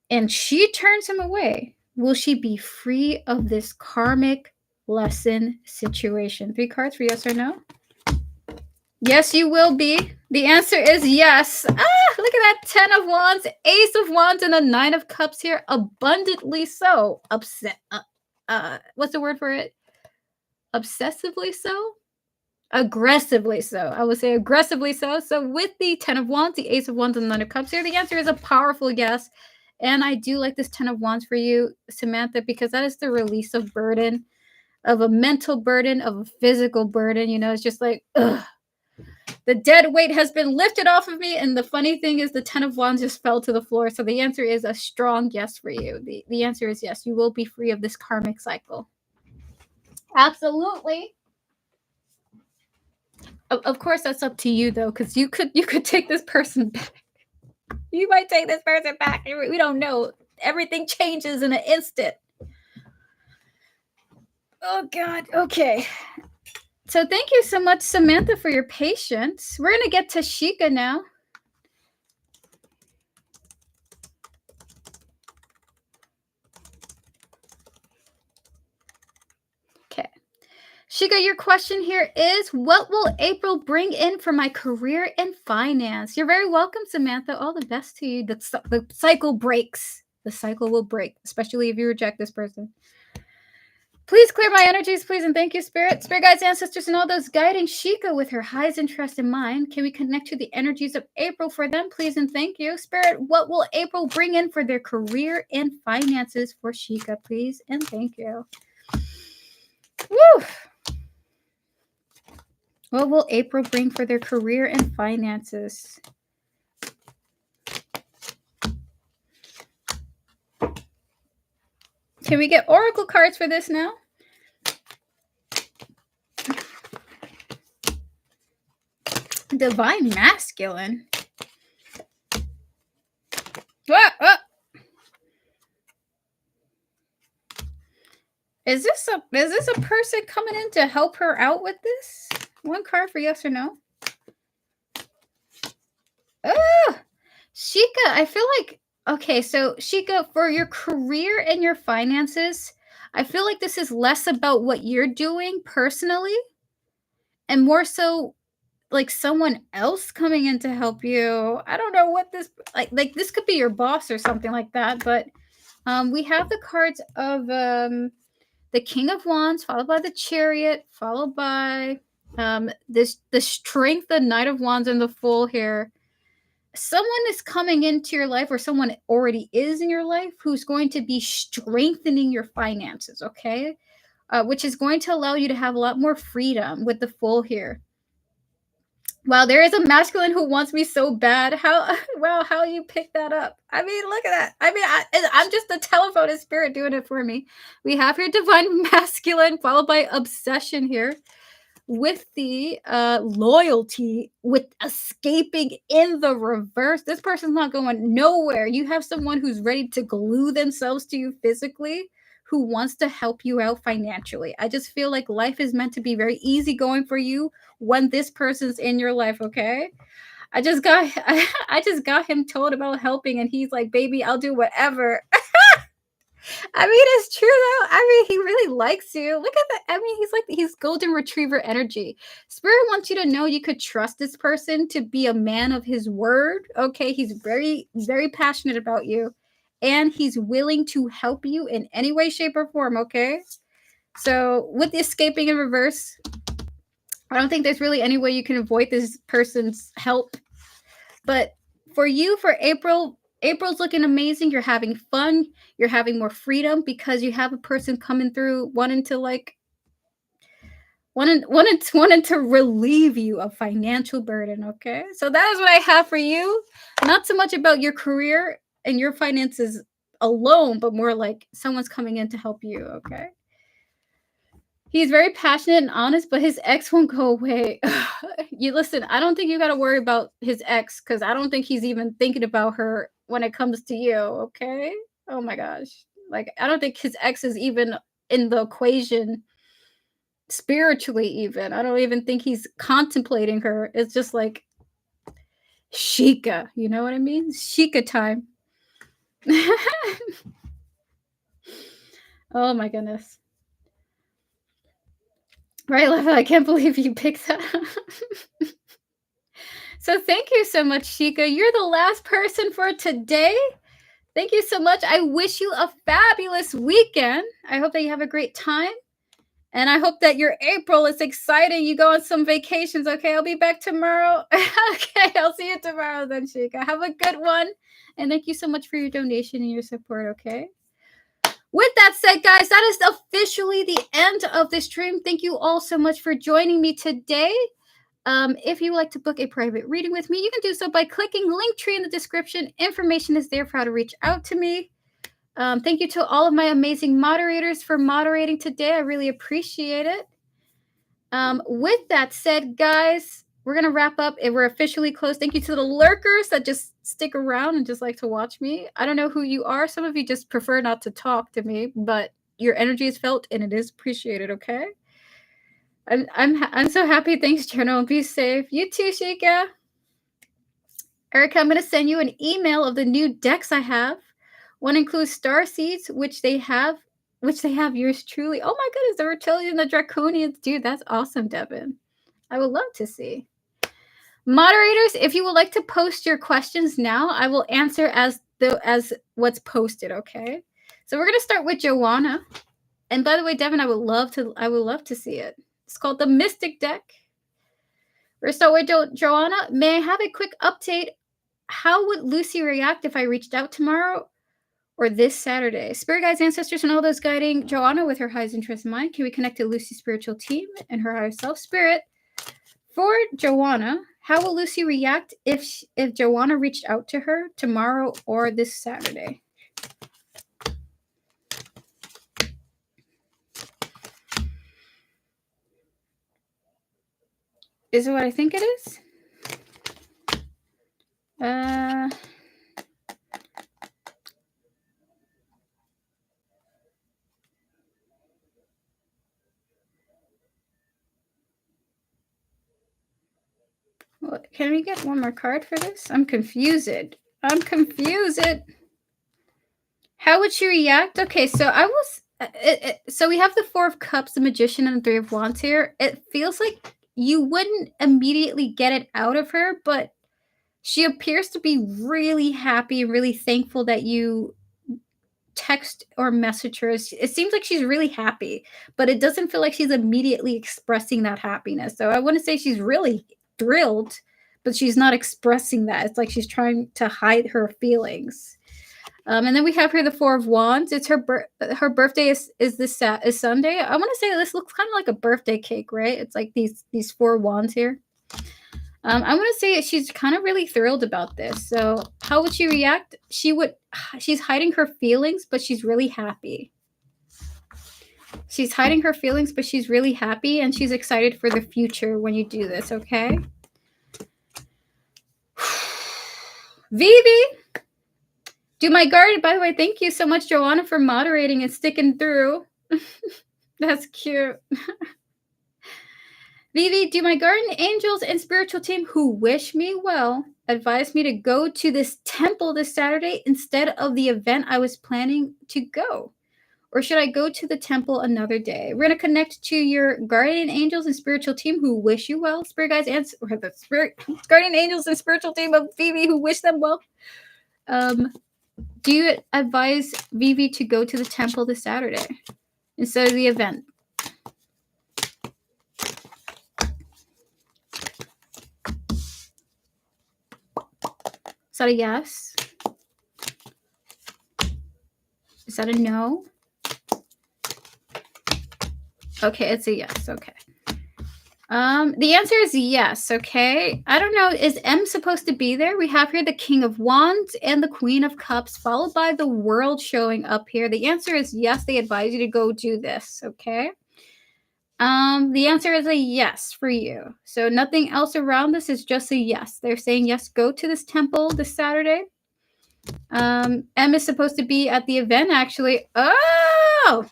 and she turns him away, will she be free of this karmic lesson situation? 3 cards for yes or no. Yes, you will be. The answer is yes. Look at that 10 of wands, ace of wands, and a 9 of cups here. Abundantly so. Upset. What's the word for it? Obsessively so? Aggressively so. I would say aggressively so. So with the 10 of wands, the ace of wands, and the 9 of cups here, the answer is a powerful yes. And I do like this 10 of wands for you, Samantha, because that is the release of burden, of a mental burden, of a physical burden. You know, it's just like, ugh. The dead weight has been lifted off of me. And the funny thing is the 10 of wands just fell to the floor. So the answer is a strong yes for you. The answer is yes. You will be free of this karmic cycle. Absolutely. Of course, that's up to you, though, because you could take this person back. You might take this person back. We don't know. Everything changes in an instant. Oh, God. Okay. So thank you so much, Samantha, for your patience. We're going to get to Sheikah now. Okay. Sheikah, your question here is, what will April bring in for my career and finance? You're very welcome, Samantha. All the best to you. The cycle breaks. The cycle will break, especially if you reject this person. Please clear my energies, please, and thank you, Spirit. Spirit guides, ancestors, and all those guiding Sheikah with her highest interest in mind. Can we connect to the energies of April for them, please, and thank you. Spirit, what will April bring in for their career and finances for Sheikah, please, and thank you. Woo! What will April bring for their career and finances? Can we get oracle cards for this now? Divine masculine. What? Is this a person coming in to help her out with this? One card for yes or no. Oh, Sheikah, I feel like, okay, so Sheikah, for your career and your finances, I feel like this is less about what you're doing personally and more so like someone else coming in to help you. I don't know what this, like this could be your boss or something like that, but we have the cards of the King of Wands, followed by the Chariot, followed by the Strength, the Knight of Wands, and the Fool here. Someone is coming into your life, or someone already is in your life, who's going to be strengthening your finances, okay? Which is going to allow you to have a lot more freedom with the Fool here. Wow, there is a masculine who wants me so bad. How you pick that up? I mean, look at that. I mean, I'm just the telephone spirit doing it for me. We have here divine masculine followed by obsession here with the loyalty, with escaping in the reverse. This person's not going nowhere. You have someone who's ready to glue themselves to you physically, who wants to help you out financially. I just feel like life is meant to be very easy going for you when this person's in your life, okay? I just got him told about helping and he's like, baby, I'll do whatever. I mean, it's true though. I mean, he really likes you. Look at that. I mean, he's golden retriever energy. Spirit wants you to know you could trust this person to be a man of his word. Okay. He's very, very passionate about you. And he's willing to help you in any way, shape, or form. Okay. So with the escaping in reverse, I don't think there's really any way you can avoid this person's help. But for you, for April's looking amazing. You're having fun. You're having more freedom because you have a person coming through wanting to relieve you of financial burden. Okay. So that is what I have for you. Not so much about your career and your finances alone, but more like someone's coming in to help you. Okay. He's very passionate and honest, but his ex won't go away. You listen, I don't think you gotta worry about his ex because I don't think he's even thinking about her when it comes to you, okay? Oh my gosh. Like, I don't think his ex is even in the equation spiritually, even. I don't even think he's contemplating her. It's just like Sheikah, you know what I mean? Sheikah time. Oh my goodness. Right, Leva, I can't believe you picked that up. So thank you so much, Sheikah. You're the last person for today. Thank you so much. I wish you a fabulous weekend. I hope that you have a great time. And I hope that your April is exciting. You go on some vacations, okay? I'll be back tomorrow. Okay, I'll see you tomorrow then, Sheikah. Have a good one. And thank you so much for your donation and your support, okay? With that said, guys, that is officially the end of this stream. Thank you all so much for joining me today. If you would like to book a private reading with me, you can do so by clicking Linktree in the description. Information is there for how to reach out to me. Thank you to all of my amazing moderators for moderating today. I really appreciate it. With that said, guys, we're going to wrap up and we're officially closed. Thank you to the lurkers that just stick around and just like to watch me. I don't know who you are. Some of you just prefer not to talk to me, but your energy is felt and it is appreciated, okay? I'm so happy. Thanks, Journal. Be safe. You too, Sheikah. Erica, I'm going to send you an email of the new decks I have. One includes star seeds, which they have yours truly. Oh my goodness, the Reptilian and the Draconians. Dude, that's awesome, Devin. I would love to see. Moderators, if you would like to post your questions now, I will answer as what's posted, okay? So we're going to start with Joanna. And by the way, Devin, I would love to see it. It's called the Mystic Deck. We're going to start with Joanna. May I have a quick update? How would Lucy react if I reached out tomorrow or this Saturday? Spirit guides, ancestors, and all those guiding Joanna with her highest interest in mind. Can we connect to Lucy's spiritual team and her higher self? Spirit, for Joanna, how will Lucy react if Joanna reached out to her tomorrow or this Saturday? Is it what I think it is? Can we get one more card for this? I'm confused. How would she react? Okay, so I was... so we have the Four of Cups, the Magician, and the Three of Wands here. It feels like you wouldn't immediately get it out of her, but she appears to be really happy, really thankful that you text or message her. It seems like she's really happy, but it doesn't feel like she's immediately expressing that happiness. So I wouldn't say she's really thrilled, but she's not expressing that. It's like she's trying to hide her feelings. And then we have here the Four of Wands. It's her birthday is Sunday. I want to say this looks kind of like a birthday cake, right? It's like these four wands here. I want to say she's kind of really thrilled about this. So how would she react? She's hiding her feelings, but she's really happy. She's hiding her feelings, but she's really happy, and she's excited for the future when you do this, okay? Vivi! Do my garden. By the way, thank you so much, Joanna, for moderating and sticking through. That's cute. Vivi, do my guardian angels and spiritual team who wish me well advise me to go to this temple this Saturday instead of the event I was planning to go? Or should I go to the temple another day? We're going to connect to your guardian angels and spiritual team who wish you well. Spirit guides and guardian angels and spiritual team of Vivi who wish them well. Do you advise Vivi to go to the temple this Saturday instead of the event? Is that a yes? Is that a no? Okay, it's a yes. Okay. The answer is yes. Okay. I don't know. Is M supposed to be there? We have here the King of Wands and the Queen of Cups, followed by the World showing up here. The answer is yes. They advise you to go do this. Okay. The answer is a yes for you. So nothing else around this is just a yes. They're saying yes, go to this temple this Saturday. M is supposed to be at the event actually. Oh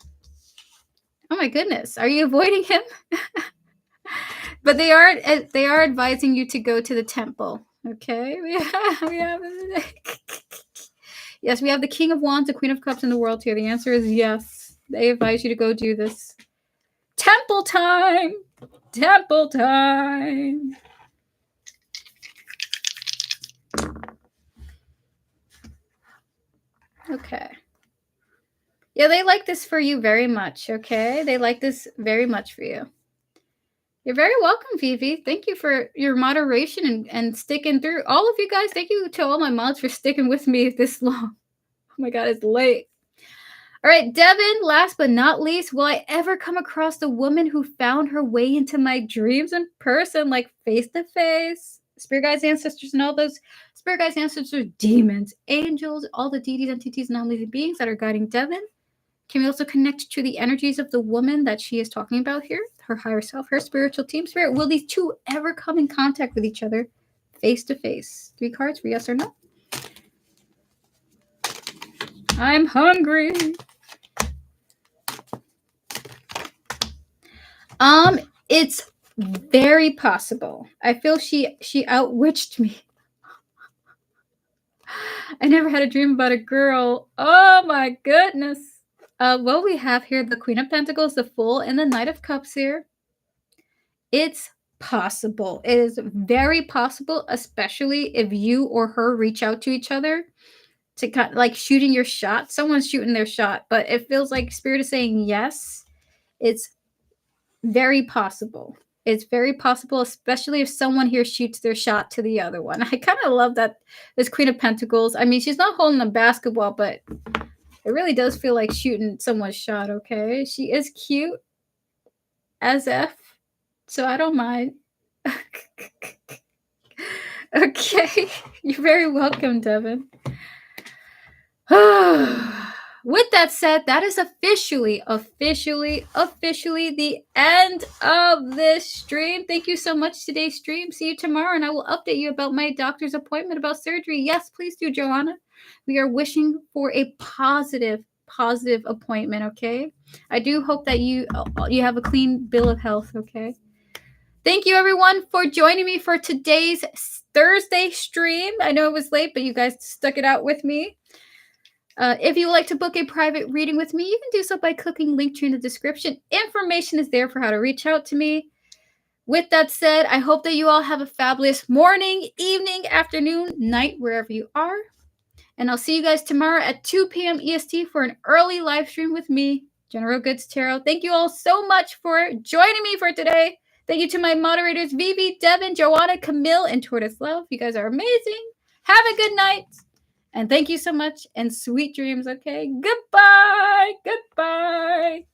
my goodness. Are you avoiding him? But they are advising you to go to the temple. Okay? Yes, we have the King of Wands, the Queen of Cups, and the World here. The answer is yes. They advise you to go do this. Temple time! Temple time! Okay. Yeah, they like this for you very much, okay? They like this very much for you. You're very welcome, Vivi. Thank you for your moderation and sticking through. All of you guys, thank you to all my mods for sticking with me this long. Oh my god, it's late. All right, Devin, last but not least, will I ever come across the woman who found her way into my dreams in person, like face to face? Spirit guides, ancestors, and all those spirit guides, ancestors, demons, angels, all the deities, entities, anomalies, and beings that are guiding Devin. Can we also connect to the energies of the woman that she is talking about here, her higher self, her spiritual team spirit? Will these two ever come in contact with each other face to face? 3 cards for yes or no. I'm hungry. It's very possible. I feel she outwitched me. I never had a dream about a girl. Oh my goodness. Well, we have here the Queen of Pentacles, the Fool, and the Knight of Cups here. It's possible. It is very possible, especially if you or her reach out to each other to kind of like shooting your shot. Someone's shooting their shot, but it feels like Spirit is saying yes. It's very possible. It's very possible, especially if someone here shoots their shot to the other one. I kind of love that this Queen of Pentacles. I mean, she's not holding a basketball, but it really does feel like shooting someone's shot, okay? She is cute as F, so I don't mind. Okay. You're very welcome, Devin. With that said, that is officially the end of this stream. Thank you so much today's stream. See you tomorrow, and I will update you about my doctor's appointment about surgery. Yes, please do, Joanna. We are wishing for a positive appointment, okay? I do hope that you have a clean bill of health, okay? Thank you, everyone, for joining me for today's Thursday stream. I know it was late, but you guys stuck it out with me. If you would like to book a private reading with me, you can do so by clicking Linktree in the description. Information is there for how to reach out to me. With that said, I hope that you all have a fabulous morning, evening, afternoon, night, wherever you are. And I'll see you guys tomorrow at 2 p.m. EST for an early live stream with me, General Goods Tarot. Thank you all so much for joining me for today. Thank you to my moderators, Vivi, Devin, Joanna, Camille, and Tortoise Love. You guys are amazing. Have a good night. And thank you so much, and sweet dreams, okay? Goodbye. Goodbye.